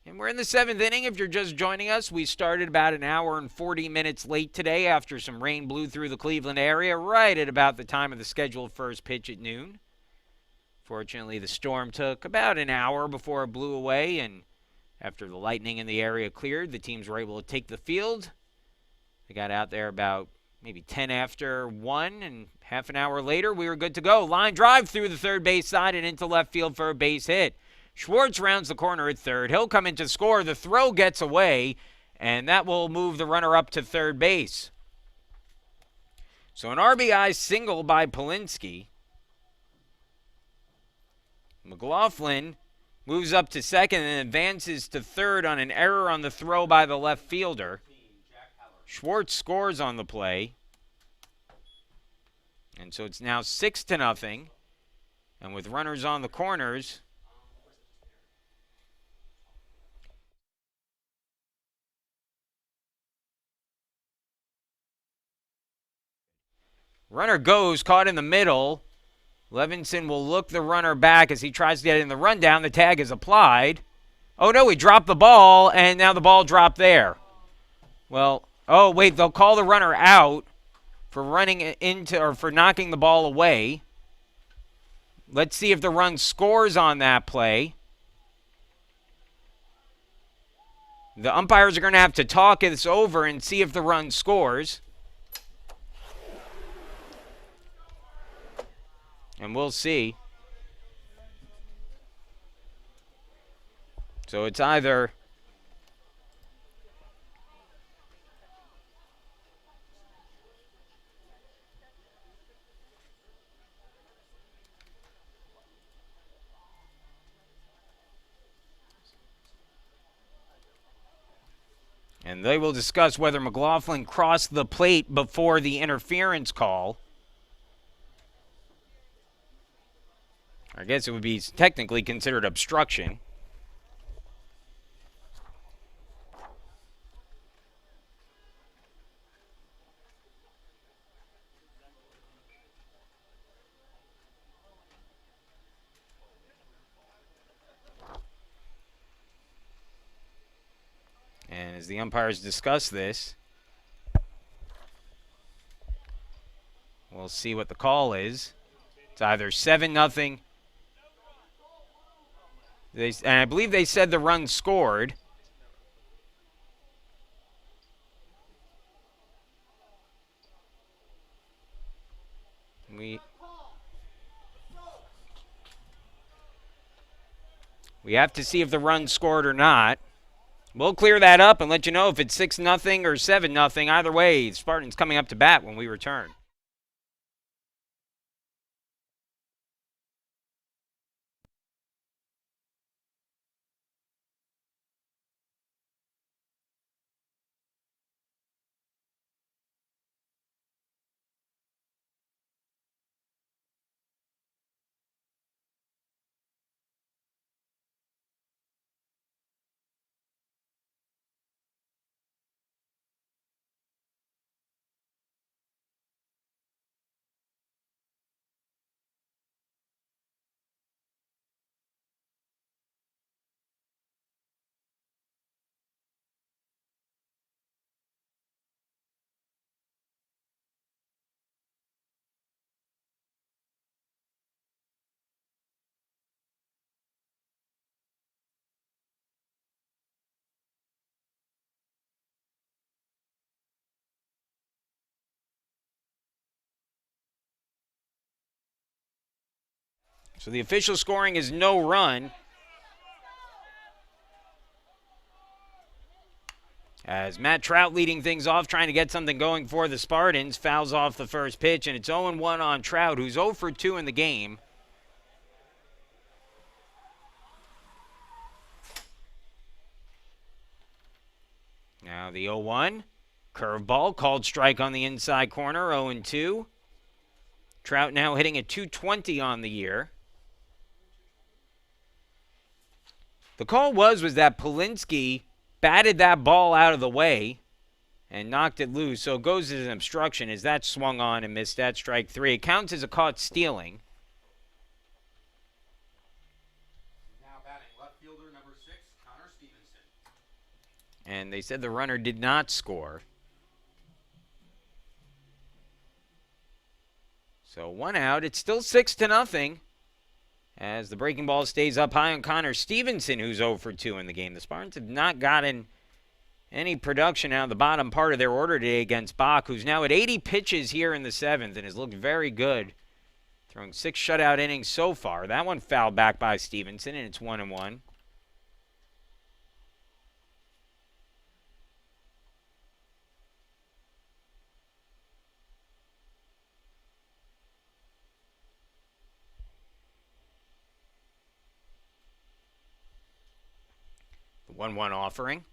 And we're in the seventh inning. If you're just joining us, we started about an hour and 40 minutes late today after some rain blew through the Cleveland area right at about the time of the scheduled first pitch at noon. Fortunately, the storm took about an hour before it blew away, and after the lightning in the area cleared, the teams were able to take the field. They got out there about maybe 10 after 1, and half an hour later, we were good to go. Line drive through the third base side and into left field for a base hit. Schwartz rounds the corner at third. He'll come in to score. The throw gets away, and that will move the runner up to third base. So an RBI single by Polinsky. McLaughlin moves up to second and advances to third on an error on the throw by the left fielder. Schwartz scores on the play. And so it's now 6-0. And with runners on the corners, runner goes, caught in the middle. Levinson will look the runner back as he tries to get in the rundown. The tag is applied. Oh, no, he dropped the ball, and now the ball dropped there. Well, oh, wait, they'll call the runner out for running into or for knocking the ball away. Let's see if the run scores on that play. The umpires are going to have to talk this over and see if the run scores. And we'll see. So it's either and they will discuss whether McLaughlin crossed the plate before the interference call. I guess it would be technically considered obstruction. And as the umpires discuss this, we'll see what the call is. It's either 7-0. And I believe they said the run scored. We have to see if the run scored or not. We'll clear that up and let you know if it's 6-0 or 7-0. Either way, Spartans coming up to bat when we return. So the official scoring is no run. As Matt Trout leading things off, trying to get something going for the Spartans, fouls off the first pitch, and it's 0-1 on Trout, who's 0 for 2 in the game. Now the 0-1. Curveball, called strike on the inside corner, 0-2. Trout now hitting a .220 on the year. The call was that Polinsky batted that ball out of the way and knocked it loose. So it goes as an obstruction as that swung on and missed at strike 3. It counts as a caught stealing. Now batting left fielder number 6, Connor Stevenson. And they said the runner did not score. So 1 out. It's still 6-0. As the breaking ball stays up high on Connor Stevenson, who's 0 for 2 in the game. The Spartans have not gotten any production out of the bottom part of their order today against Bach, who's now at 80 pitches here in the 7th and has looked very good, throwing 6 shutout innings so far. That one fouled back by Stevenson, and it's 1-1. The 1-1 offering.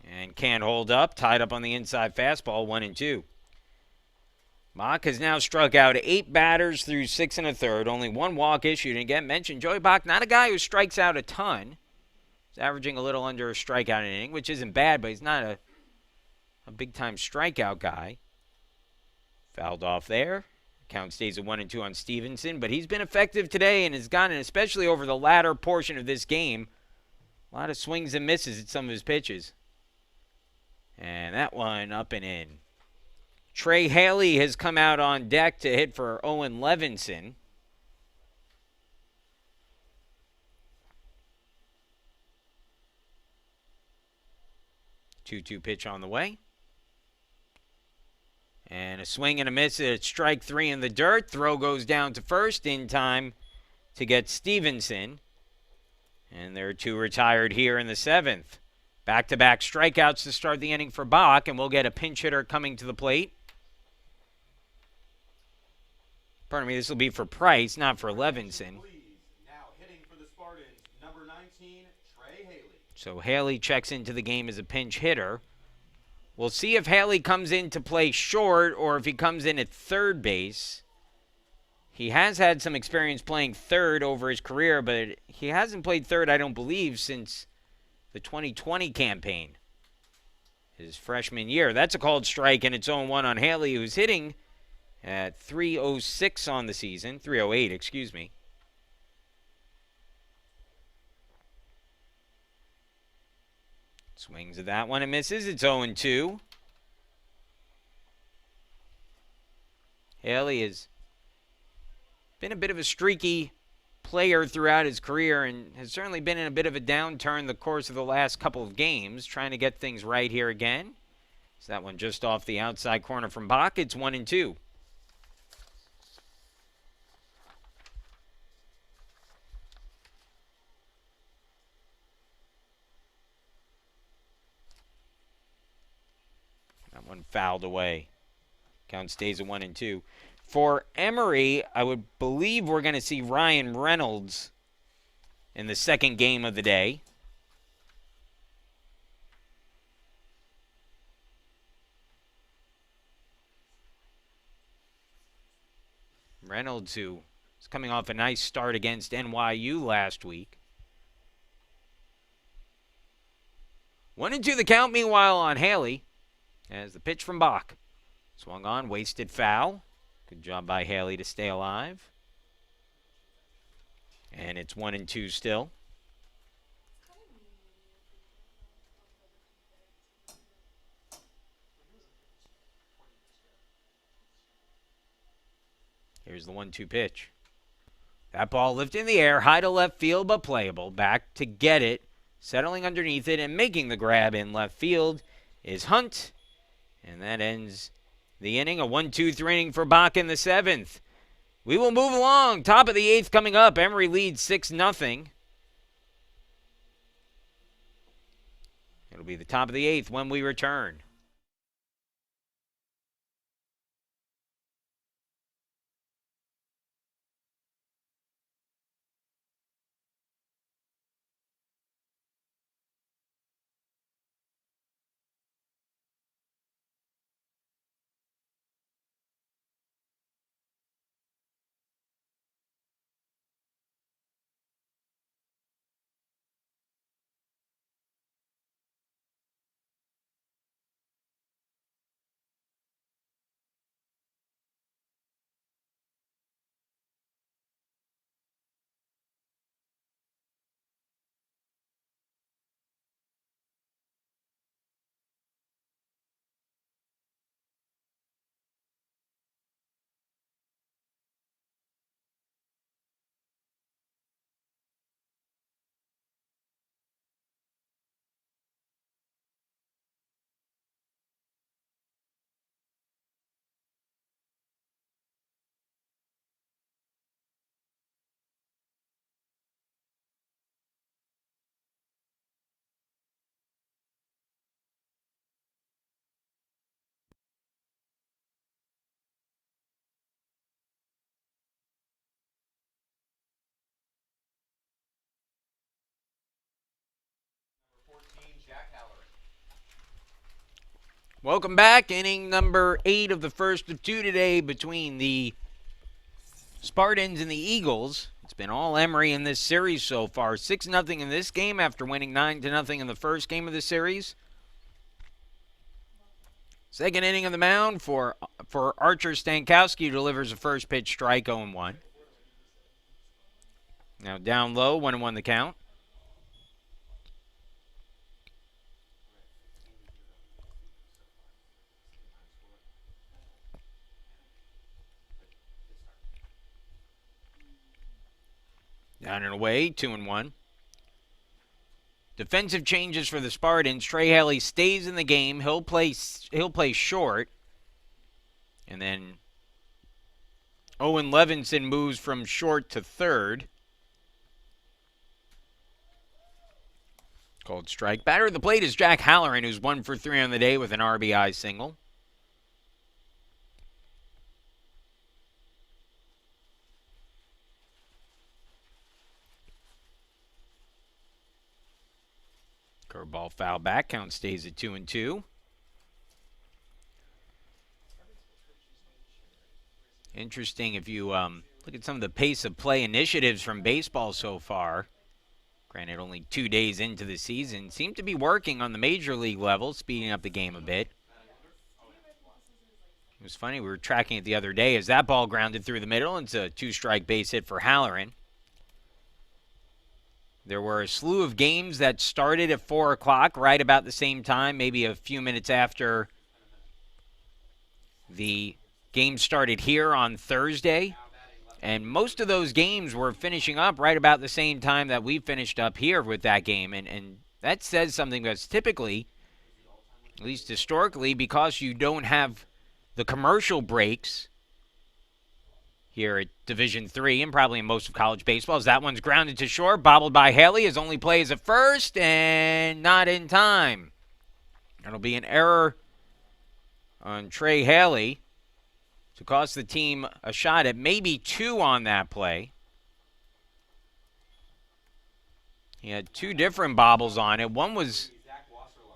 And can't hold up. Tied up on the inside fastball, 1-2. Bach has now struck out 8 batters through 6 1/3. Only 1 walk issued. And again, mentioned Joey Bach, not a guy who strikes out a ton. He's averaging a little under a strikeout an inning, which isn't bad, but he's not a big-time strikeout guy. Fouled off there. Count stays at 1-2 on Stevenson, but he's been effective today and has gotten, especially over the latter portion of this game, a lot of swings and misses at some of his pitches. And that one up and in. Trey Haley has come out on deck to hit for Owen Levinson. Two-two pitch on the way. And a swing and a miss at strike 3 in the dirt. Throw goes down to first in time to get Stevenson. And there are 2 retired here in the 7th. Back-to-back strikeouts to start the inning for Bach, and we'll get a pinch hitter coming to the plate. Pardon me, this will be for Price, not for Levinson. Now hitting for the Spartans, number 19, Trey Haley. So Haley checks into the game as a pinch hitter. We'll see if Haley comes in to play short or if he comes in at third base. He has had some experience playing third over his career, but he hasn't played third, I don't believe, since the 2020 campaign, his freshman year. That's a called strike, and it's 0-1 on Haley, who's hitting at 306 on the season. 308, excuse me. Swings at that one and misses. It's 0-2. Haley has been a bit of a streaky player throughout his career and has certainly been in a bit of a downturn the course of the last couple of games, trying to get things right here again. So that one just off the outside corner from Bach. It's 1-2. That one fouled away. Count stays at 1-2. For Emory, I would believe we're going to see Ryan Reynolds in the second game of the day. Reynolds, who is coming off a nice start against NYU last week. 1-2 the count, meanwhile, on Haley, as the pitch from Bach. Swung on, wasted foul. Good job by Haley to stay alive. And it's 1-2 still. Here's the 1-2 pitch. That ball lifted in the air, high to left field, but playable. Back to get it, settling underneath it, and making the grab in left field is Hunt. And that ends the inning, a 1-2-3 inning for Bach in the 7th. We will move along. Top of the 8th coming up. Emory leads 6-0. It'll be the top of the 8th when we return. Welcome back. Inning number 8 of the first of 2 today between the Spartans and the Eagles. It's been all Emory in this series so far. 6-0 in this game after winning 9-0 in the first game of the series. Second inning of the mound for Archer Stankowski, who delivers a first pitch strike 0-1. Now down low, 1-1 the count. Down and away, 2-1. Defensive changes for the Spartans. Trey Haley stays in the game. He'll play short. And then Owen Levinson moves from short to third. Called strike. Batter at the plate is Jack Halloran, who's 1 for 3 on the day with an RBI single. Curveball foul back. Count stays at 2-2. Interesting if you look at some of the pace of play initiatives from baseball so far. Granted, only 2 days into the season. Seem to be working on the major league level, speeding up the game a bit. It was funny, we were tracking it the other day as that ball grounded through the middle. It's a 2-strike base hit for Halloran. There were a slew of games that started at 4 o'clock, right about the same time, maybe a few minutes after the game started here on Thursday. And most of those games were finishing up right about the same time that we finished up here with that game. And that says something, that's typically, at least historically, because you don't have the commercial breaks here at Division III and probably in most of college baseball, as that one's grounded to short, bobbled by Haley. His only play is at first and not in time. That'll be an error on Trey Haley to cost the team a shot at maybe 2 on that play. He had 2 different bobbles on it. One was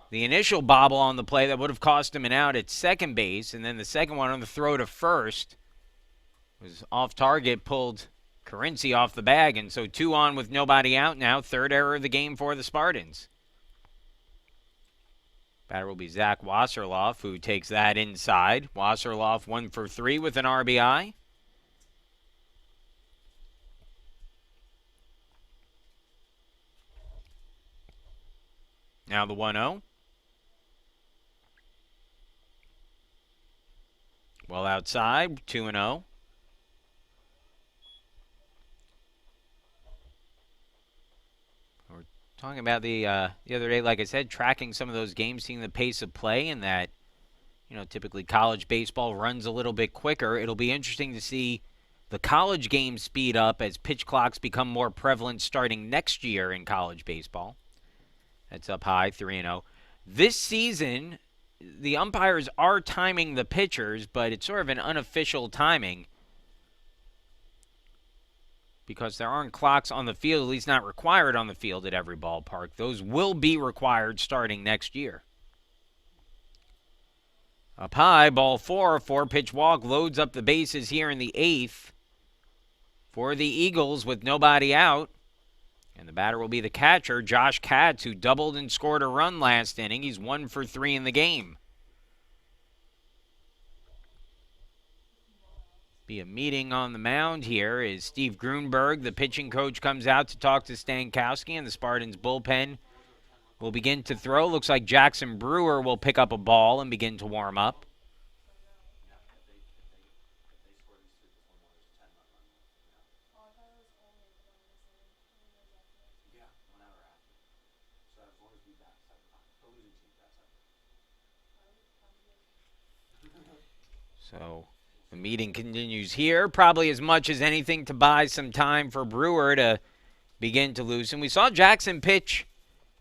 the initial bobble on the play that would have cost him an out at second base, and then the second one on the throw to first was off target, pulled Currency off the bag, and so 2 on with nobody out now. Third error of the game for the Spartans. Batter will be Zach Wasserloff, who takes that inside. Wasserloff 1 for 3 with an RBI. Now the 1-0. Well outside, 2-0. We're talking about the other day, like I said, tracking some of those games, seeing the pace of play, and that, typically college baseball runs a little bit quicker. It'll be interesting to see the college games speed up as pitch clocks become more prevalent starting next year in college baseball. That's up high, 3-0. This season, the umpires are timing the pitchers, but it's sort of an unofficial timing because there aren't clocks on the field, at least not required on the field at every ballpark. Those will be required starting next year. Up high, ball 4, 4-pitch walk, loads up the bases here in the 8th for the Eagles with nobody out. And the batter will be the catcher, Josh Katz, who doubled and scored a run last inning. He's 1 for 3 in the game. Be a meeting on the mound here as Steve Grunberg, the pitching coach, comes out to talk to Stankowski, and the Spartans bullpen will begin to throw. Looks like Jackson Brewer will pick up a ball and begin to warm up. So the meeting continues here, probably as much as anything to buy some time for Brewer to begin to loosen. We saw Jackson pitch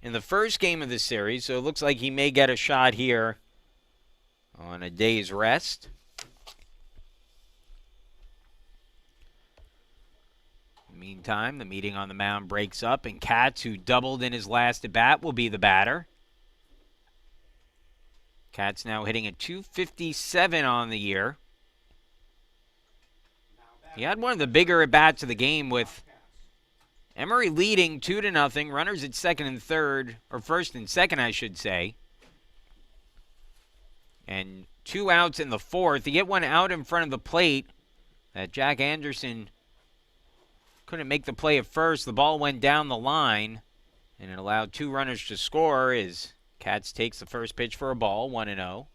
in the first game of the series, so it looks like he may get a shot here on a day's rest. In the meantime, the meeting on the mound breaks up, and Katz, who doubled in his last at-bat, will be the batter. Cats now hitting a 257 on the year. He had one of the bigger at-bats of the game with Emory leading 2-0. Runners at second and third, or first and second, I should say. And 2 outs in the fourth. He hit one out in front of the plate that Jack Anderson couldn't make the play at first. The ball went down the line, and it allowed 2 runners to score as Cats takes the first pitch for a ball, 1-0.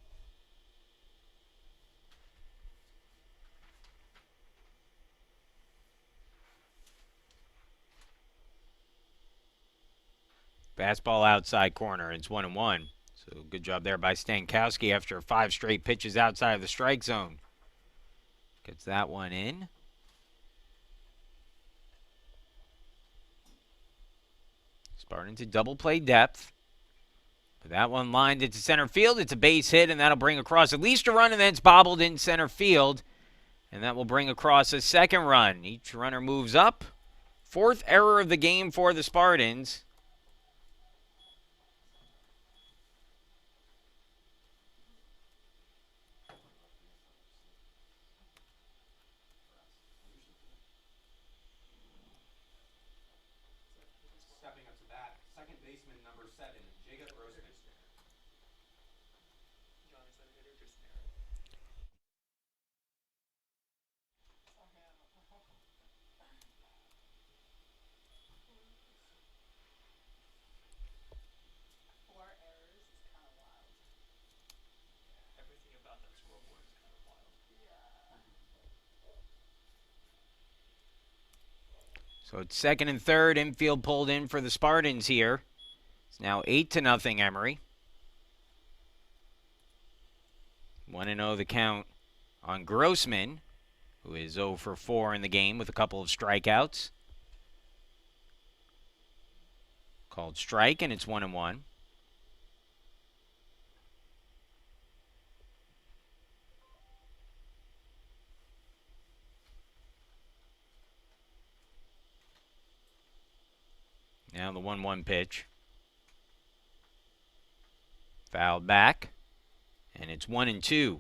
Fastball outside corner. It's 1-1. So good job there by Stankowski after 5 straight pitches outside of the strike zone. Gets that one in. Spartans a double play depth. But that one lined into center field. It's a base hit, and that'll bring across at least a run, and then it's bobbled in center field. And that will bring across a second run. Each runner moves up. 4th error of the game for the Spartans. Stepping up to bat, second baseman number 7, Jacob Grossman. John, is that a hit or just an error? Four errors is kind of wild. Everything about that scoreboard is kind of wild. Yeah. So it's second and third. Infield pulled in for the Spartans here. It's now 8-0 Emory. 1-0 the count on Grossman, who is 0 for 4 in the game with a couple of strikeouts. Called strike, and it's 1-1. Now the 1-1 pitch. Fouled back, and it's 1-2.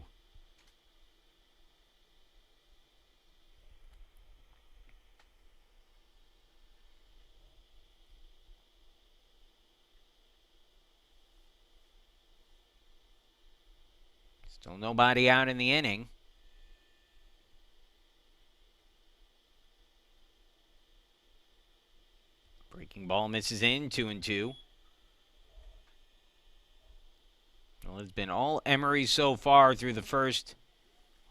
Still nobody out in the inning. Breaking ball misses in, 2-2. Well, it's been all Emory so far through the first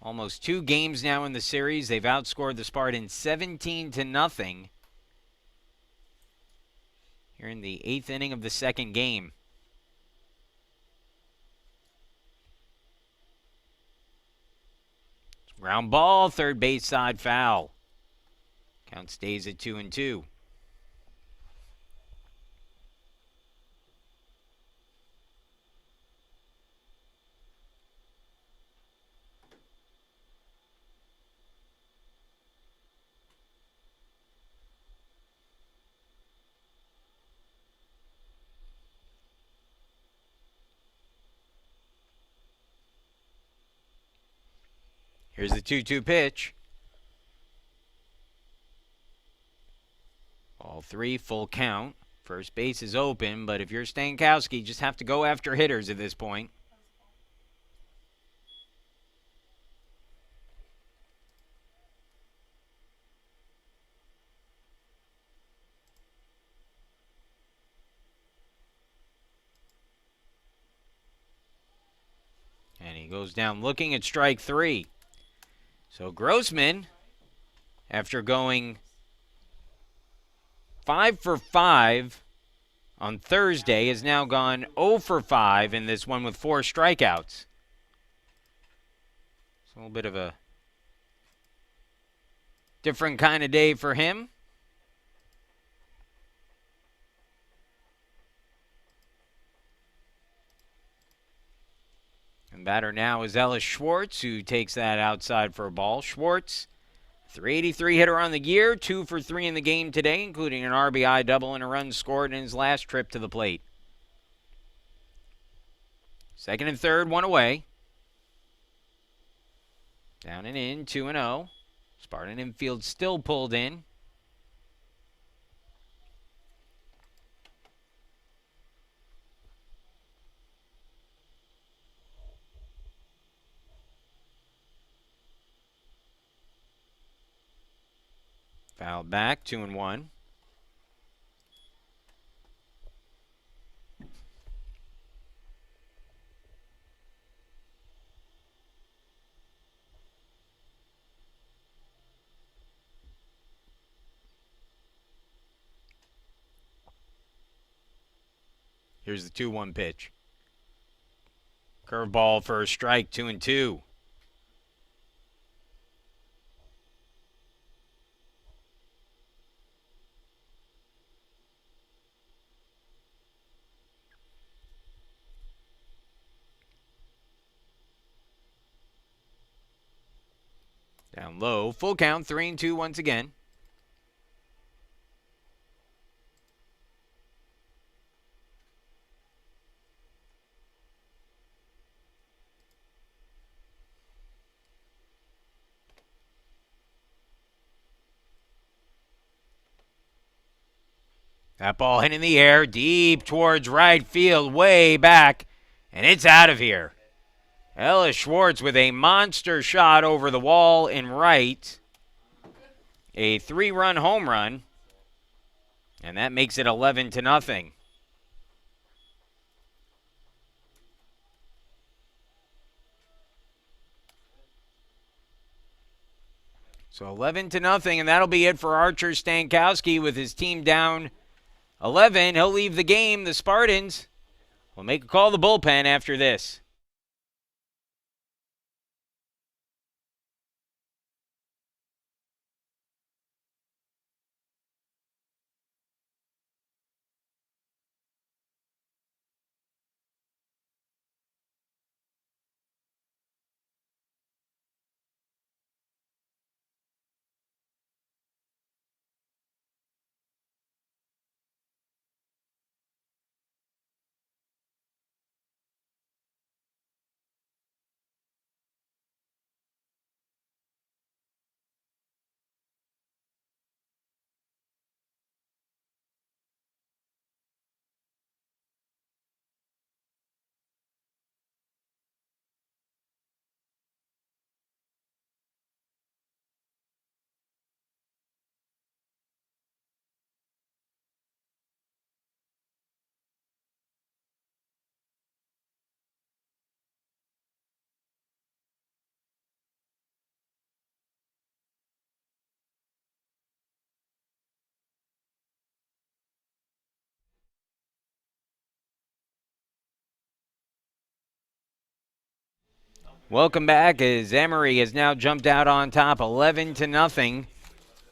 almost 2 games now in the series. They've outscored the Spartans 17-0 here in the 8th inning of the second game. Ground ball, third base side foul. Count stays at 2-2. Here's the 2-2 pitch. All 3, full count. First base is open, but if you're Stankowski, you just have to go after hitters at this point. And he goes down looking at strike 3. So Grossman, after going 5 for 5 on Thursday, has now gone 0 for 5 in this one with 4 strikeouts. It's a little bit of a different kind of day for him. And batter now is Ellis Schwartz, who takes that outside for a ball. Schwartz, 383 hitter on the year, 2 for 3 in the game today, including an RBI double and a run scored in his last trip to the plate. Second and third, one away. Down and in, 2-0. Spartan infield still pulled in. Foul back, 2-1. Here's the 2-1 pitch. Curveball for a strike, 2-2. Down low, full count, 3-2 once again. That ball hit in the air, deep towards right field, way back, and it's out of here. Ellis Schwartz with a monster shot over the wall in right. A 3-run home run, and that makes it 11-0. So 11-0, and that'll be it for Archer Stankowski with his team down 11. He'll leave the game. The Spartans will make a call to the bullpen after this. Welcome back as Emory has now jumped out on top 11-0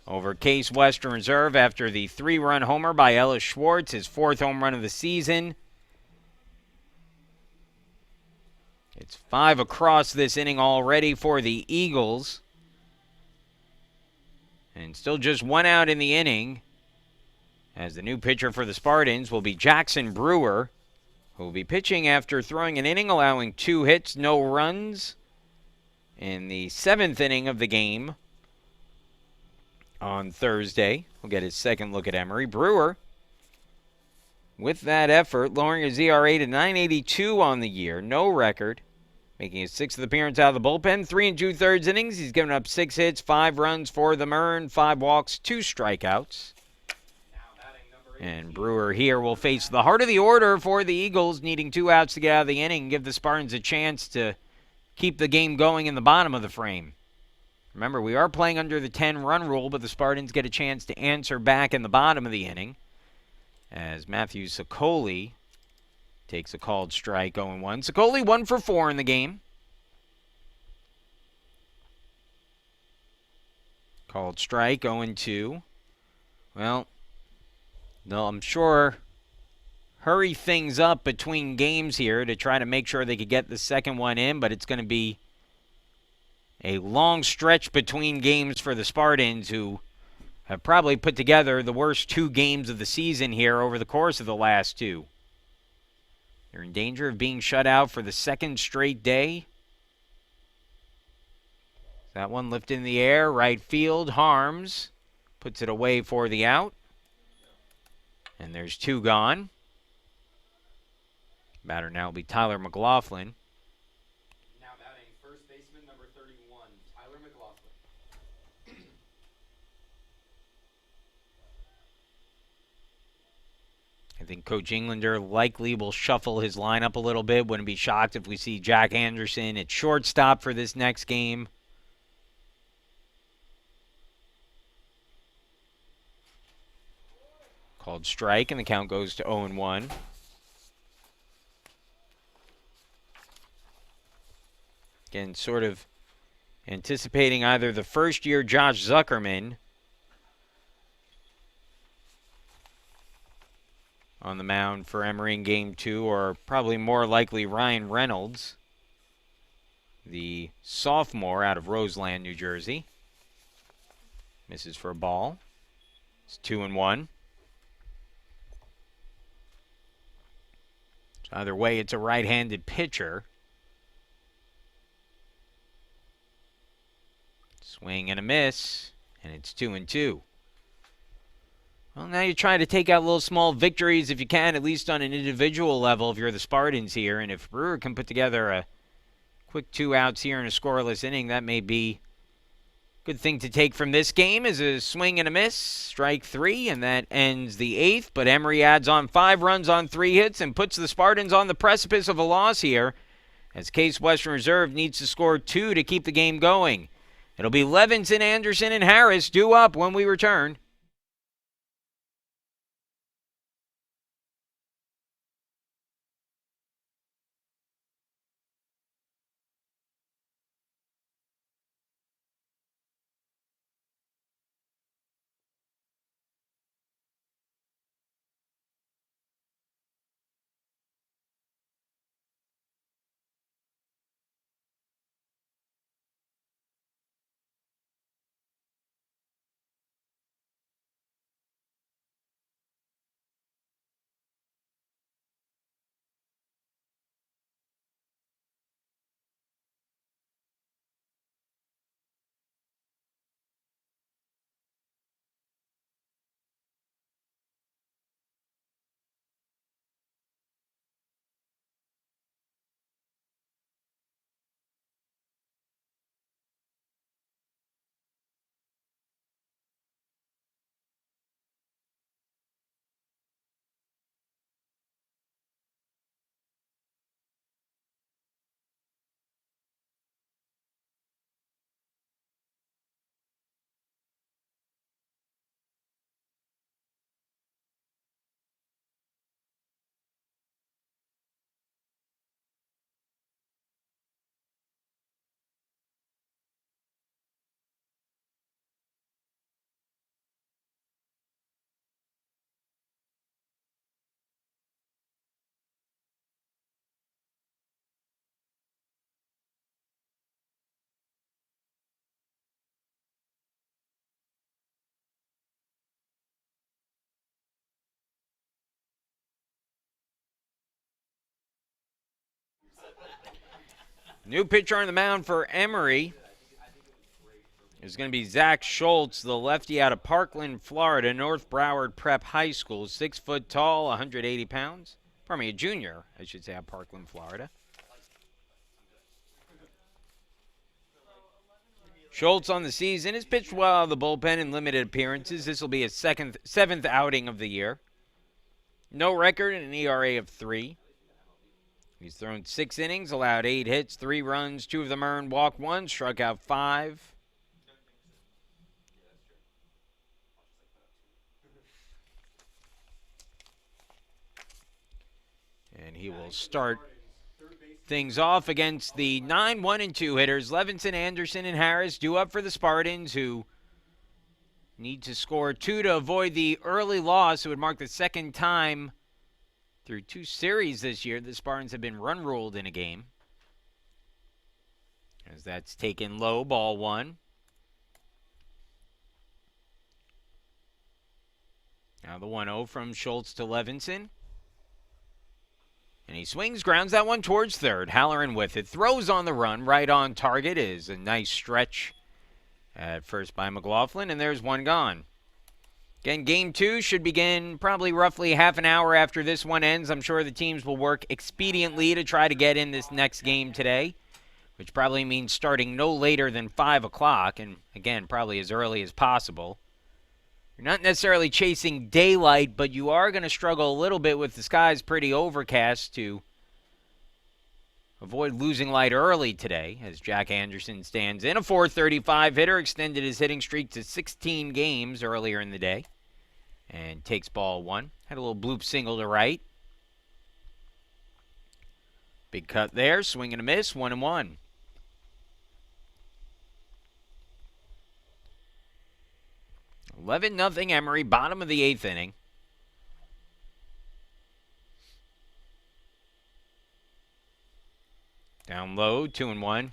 over Case Western Reserve after the 3-run homer by Ellis Schwartz, his 4th home run of the season. It's 5 across this inning already for the Eagles. And still just 1 out in the inning, as the new pitcher for the Spartans will be Jackson Brewer, who will be pitching after throwing an inning, allowing 2 hits, no runs in the 7th inning of the game on Thursday. We'll get his second look at Emory. Brewer, with that effort, lowering his ERA to 9.82 on the year, no record, making his 6th appearance out of the bullpen. 3 2/3 innings. He's given up 6 hits, 5 runs for them earned, 5 walks, 2 strikeouts. And Brewer here will face the heart of the order for the Eagles, needing 2 outs to get out of the inning, give the Spartans a chance to keep the game going in the bottom of the frame. Remember, we are playing under the 10-run rule, but the Spartans get a chance to answer back in the bottom of the inning, as Matthew Sicoli takes a called strike, 0-1. Sicoli 1 for 4 in the game. Called strike, 0-2. Well, they'll, I'm sure, hurry things up between games here to try to make sure they could get the second one in, but it's going to be a long stretch between games for the Spartans, who have probably put together the worst 2 games of the season here over the course of the last 2. They're in danger of being shut out for the second straight day. That one lifted in the air, right field. Harms puts it away for the out. And there's 2 gone. Batter now will be Tyler McLaughlin. Now batting first baseman number 31, Tyler McLaughlin. I think Coach Englander likely will shuffle his lineup a little bit. Wouldn't be shocked if we see Jack Anderson at shortstop for this next game. Called strike, and the count goes to 0-1. Again, sort of anticipating either the first-year Josh Zuckerman on the mound for Emory in Game 2, or probably more likely Ryan Reynolds, the sophomore out of Roseland, New Jersey. Misses for a ball. It's 2-1. So either way, it's a right-handed pitcher. Swing and a miss, and it's 2-2. Well, now you try to take out little small victories if you can, at least on an individual level if you're the Spartans here. And if Brewer can put together a quick 2 outs here in a scoreless inning, that may be a good thing to take from this game. Is a swing and a miss, strike 3, and that ends the 8th. But Emory adds on 5 runs on 3 hits and puts the Spartans on the precipice of a loss here, as Case Western Reserve needs to score 2 to keep the game going. It'll be Levinson, Anderson, and Harris due up when we return. New pitcher on the mound for Emory is going to be Zach Schultz, the lefty out of Parkland, Florida, North Broward Prep High School, 6 foot tall, 180 pounds. Pardon me, a junior, I should say, out of Parkland, Florida. Schultz on the season has pitched well out of the bullpen in limited appearances. This will be his 7th outing of the year. No record and an ERA of 3. He's thrown 6 innings, allowed 8 hits, 3 runs, 2 of them earned, walked 1, struck out 5. And he will start things off against the 9-1-2 hitters, Levinson, Anderson, and Harris, due up for the Spartans, who need to score 2 to avoid the early loss. It would mark the second time through 2 series this year the Spartans have been run ruled in a game. As that's taken low, ball 1. Now the 1-0 from Schultz to Levinson. And he swings, grounds that one towards third. Halloran with it. Throws on the run. Right on target is a nice stretch at first by McLaughlin. And there's one gone. Again, game two should begin probably roughly half an hour after this one ends. I'm sure the teams will work expediently to try to get in this next game today, which probably means starting no later than 5 o'clock. And again, probably as early as possible. You're not necessarily chasing daylight, but you are going to struggle a little bit with the skies pretty overcast to avoid losing light early today, as Jack Anderson stands in. A .435 hitter, extended his hitting streak to 16 games earlier in the day, and takes ball one. Had a little bloop single to right. Big cut there, swing and a miss, 1-1. $11-0 Emory, bottom of the eighth inning. Down low, 2-1.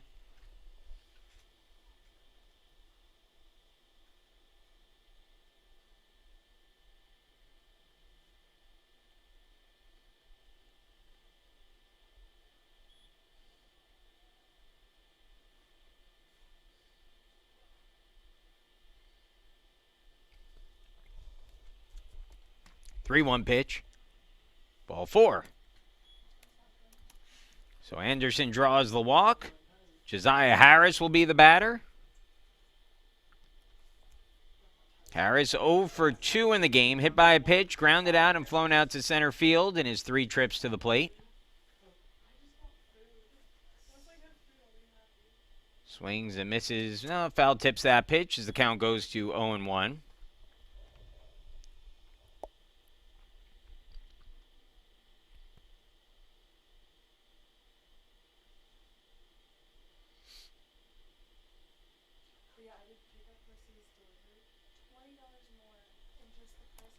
Three-one pitch. Ball four. So Anderson draws the walk. Josiah Harris will be the batter. Harris 0 for 2 in the game. Hit by a pitch, grounded out, and flown out to center field in his 3 trips to the plate. Swings and misses. No, foul tips that pitch as the count goes to 0-1.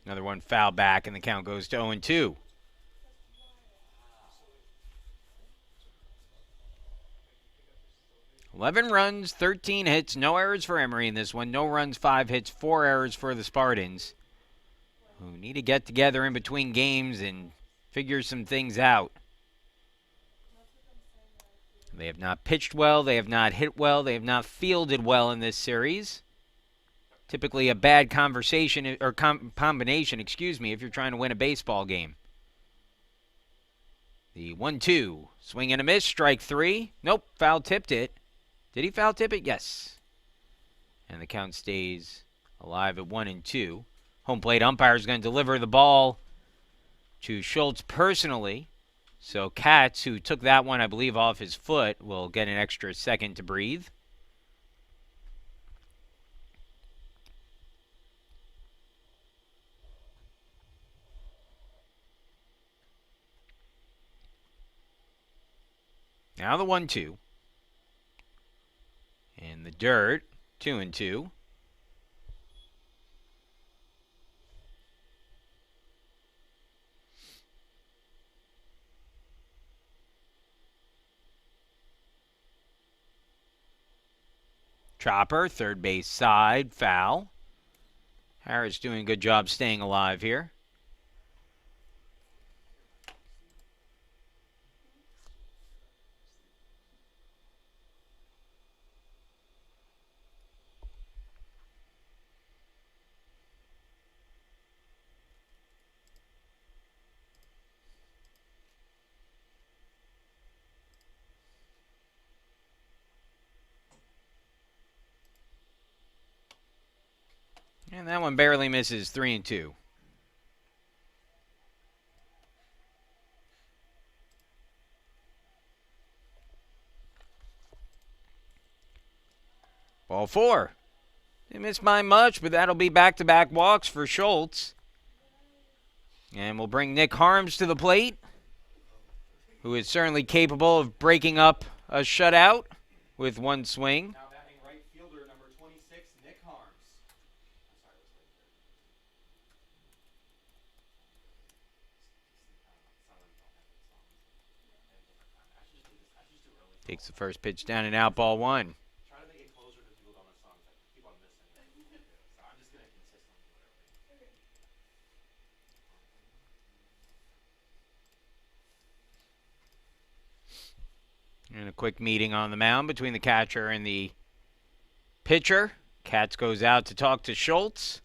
Another one foul back, and the count goes to 0-2. "11 runs, 13 hits, no errors for Emory in this one. No runs, 5 hits, 4 errors for the Spartans, who need to get together in between games and figure some things out. They have not pitched well. They have not hit well. They have not fielded well in this series. Typically a bad conversation or combination, if you're trying to win a baseball game. The 1-2, swing and a miss, strike 3. Nope, foul tipped it. Did he foul tip it? Yes. And the count stays alive at 1-2. Home plate umpire is going to deliver the ball to Schultz personally. So Katz, who took that one, I believe, off his foot, will get an extra second to breathe. Now the 1-2. In the dirt, 2-2. Chopper, third base side, foul. Harris doing a good job staying alive here. And that one barely misses, 3-2. Ball 4. Didn't miss by much, but that'll be back-to-back walks for Schultz. And we'll bring Nick Harms to the plate, who is certainly capable of breaking up a shutout with one swing. Now batting right fielder, number 26, Nick Harms. I'm sorry, what's right there? Takes the first pitch down and out, ball 1. Try to make it closer to people on the songs that keep on missing. So I'm just going to consistently do whatever. And a quick meeting on the mound between the catcher and the pitcher. Katz goes out to talk to Schultz.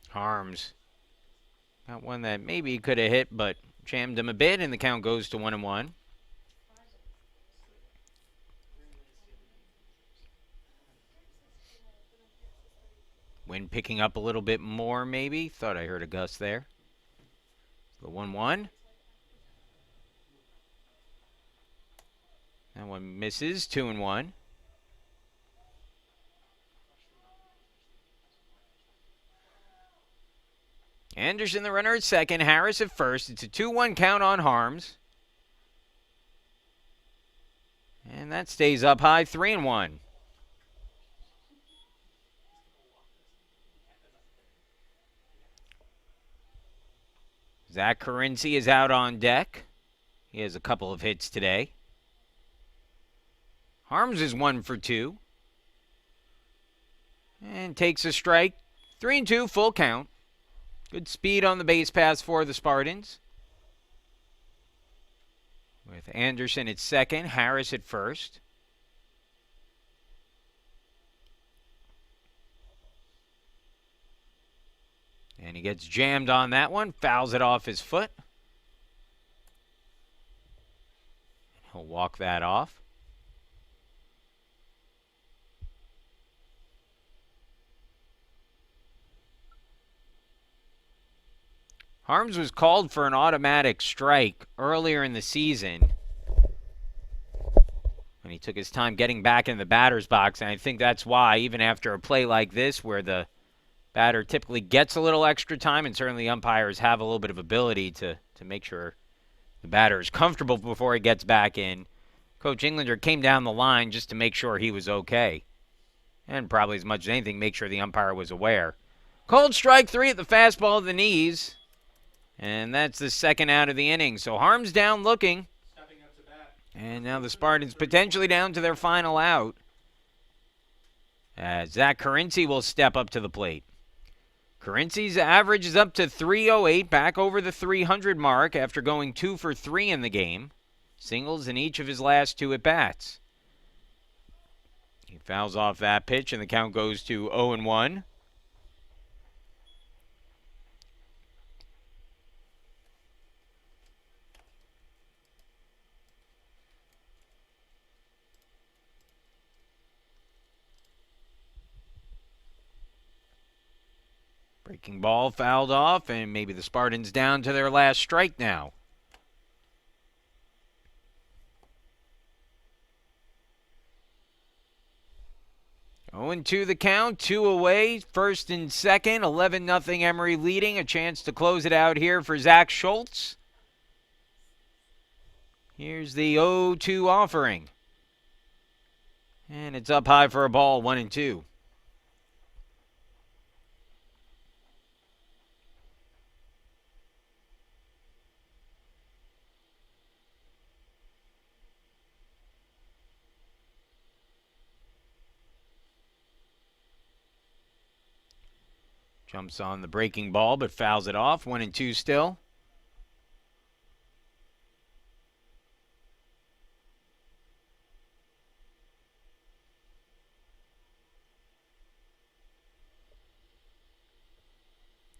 Harms got one that maybe he could have hit, but jammed him a bit, and the count goes to 1-1. Wind picking up a little bit more, maybe. Thought I heard a gust there. The 1-1. That one misses. 2-1. Anderson, the runner at second. Harris at first. It's a 2-1 count on Harms. And that stays up high. 3-1. Zach Carinci is out on deck. He has a couple of hits today. Harms is 1 for 2. And takes a strike. 3-2, full count. Good speed on the base pass for the Spartans. With Anderson at second, Harris at first. And he gets jammed on that one, fouls it off his foot. He'll walk that off. Harms was called for an automatic strike earlier in the season when he took his time getting back in the batter's box, and I think that's why, even after a play like this where the batter typically gets a little extra time, and certainly umpires have a little bit of ability to make sure the batter is comfortable before he gets back in, Coach Englander came down the line just to make sure he was okay. And probably as much as anything, make sure the umpire was aware. Called strike 3 at the fastball of the knees. And that's the second out of the inning. So Harms down looking. Stepping up to bat. And now the Spartans potentially down to their final out. Zach Carinci will step up to the plate. Carinci's average is up to 308, back over the 300 mark after going 2 for 3 in the game. Singles in each of his last 2 at-bats. He fouls off that pitch, and the count goes to 0-1. Breaking ball fouled off, and maybe the Spartans down to their last strike now. 0-2 the count, 2 away, first and second, 11-0 Emory leading. A chance to close it out here for Zach Schultz. Here's the 0-2 offering. And it's up high for a ball, 1-2. Jumps on the breaking ball, but fouls it off. 1-2 still.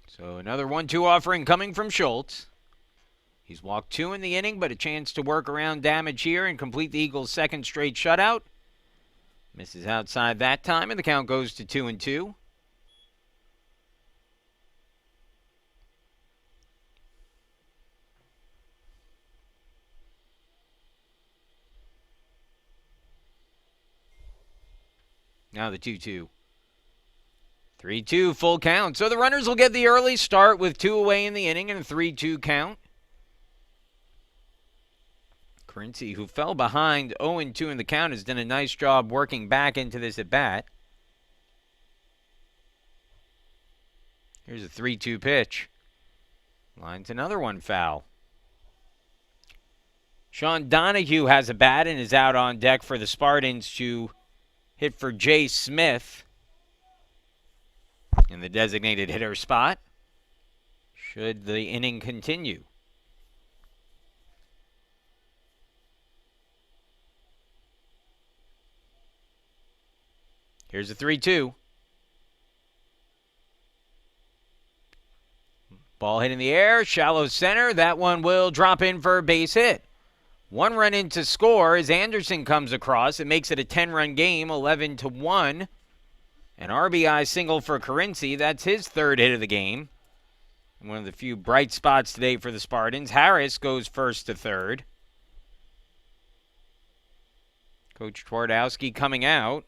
So another 1-2 offering coming from Schultz. He's walked 2 in the inning, but a chance to work around damage here and complete the Eagles' second straight shutout. Misses outside that time, and the count goes to 2-2. Now the 2-2. 3-2, full count. So the runners will get the early start with 2 away in the inning and a 3-2 count. Carinci, who fell behind 0-2 in the count, has done a nice job working back into this at-bat. Here's a 3-2 pitch. Lines another one foul. Sean Donahue has a bat and is out on deck for the Spartans to hit for Jay Smith in the designated hitter spot. Should the inning continue. Here's a 3-2. Ball hit in the air, shallow center. That one will drop in for a base hit. 1 run in to score as Anderson comes across. It makes it a 10-run game, 11-1. An RBI single for Carinci. That's his 3rd hit of the game. And one of the few bright spots today for the Spartans. Harris goes 1st to 3rd. Coach Twardowski coming out.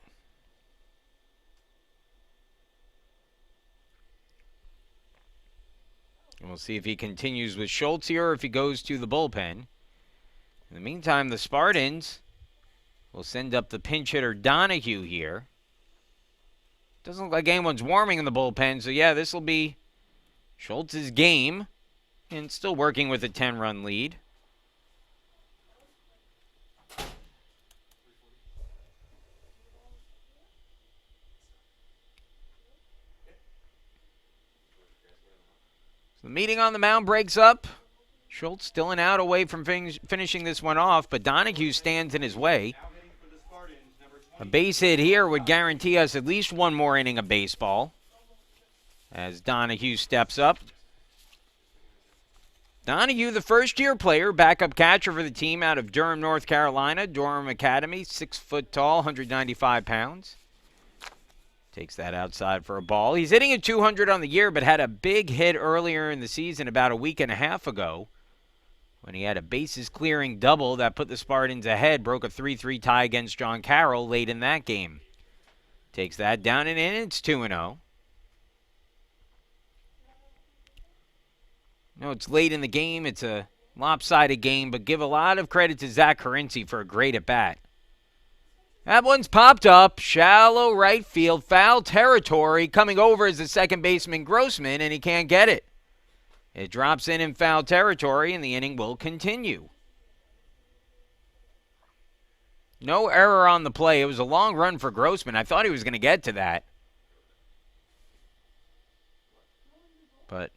And we'll see if he continues with Schultz here or if he goes to the bullpen. In the meantime, the Spartans will send up the pinch hitter Donahue here. Doesn't look like anyone's warming in the bullpen, so yeah, this will be Schultz's game. And still working with a 10-run lead. The meeting on the mound breaks up. Schultz still an out away from finishing this one off, but Donahue stands in his way. A base hit here would guarantee us at least one more inning of baseball as Donahue steps up. Donahue, the first-year player, backup catcher for the team out of Durham, North Carolina. Durham Academy, 6 foot tall, 195 pounds. Takes that outside for a ball. He's hitting at 200 on the year, but had a big hit earlier in the season about a week and a half ago when he had a bases-clearing double that put the Spartans ahead, broke a 3-3 tie against John Carroll late in that game. Takes that down and in. It's 2-0. No, it's late in the game. It's a lopsided game, but give a lot of credit to Zach Carinci for a great at-bat. That one's popped up, shallow right field, foul territory, coming over as the second baseman Grossman, and he can't get it. It drops in foul territory, and the inning will continue. No error on the play. It was a long run for Grossman. I thought he was going to get to that. But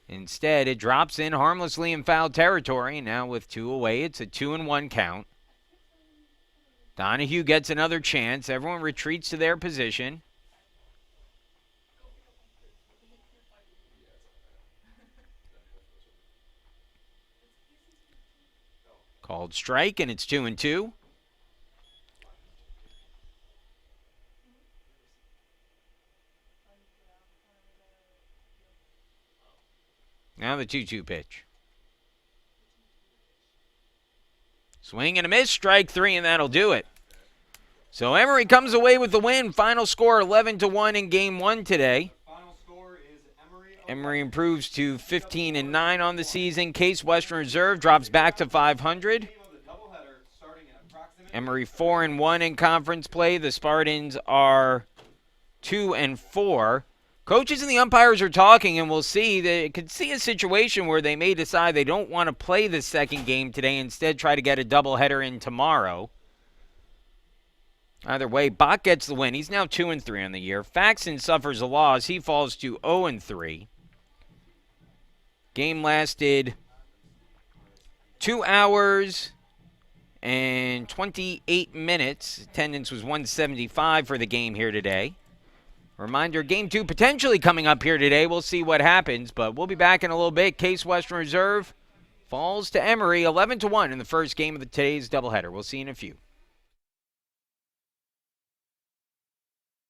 instead, it drops in harmlessly in foul territory. Now with 2 away, it's a 2-1 count. Donahue gets another chance. Everyone retreats to their position. Called strike, and it's 2-2. Now the 2-2 pitch. Swing and a miss, strike 3, and that'll do it. So Emory comes away with the win. Final score 11-1 in Game 1 today. Final score is Emory improves to 15-9 on the season. Case Western Reserve drops back to 500. Emory 4-1 in conference play. The Spartans are 2-4. Coaches and the umpires are talking, and we'll see. They could see a situation where they may decide they don't want to play the second game today, instead try to get a doubleheader in tomorrow. Either way, Bach gets the win. He's now 2-3 on the year. Faxon suffers a loss. He falls to 0-3. Game lasted 2 hours and 28 minutes. Attendance was 175 for the game here today. Reminder, Game 2 potentially coming up here today. We'll see what happens, but we'll be back in a little bit. Case Western Reserve falls to Emory 11-1 in the first game of today's doubleheader. We'll see you in a few.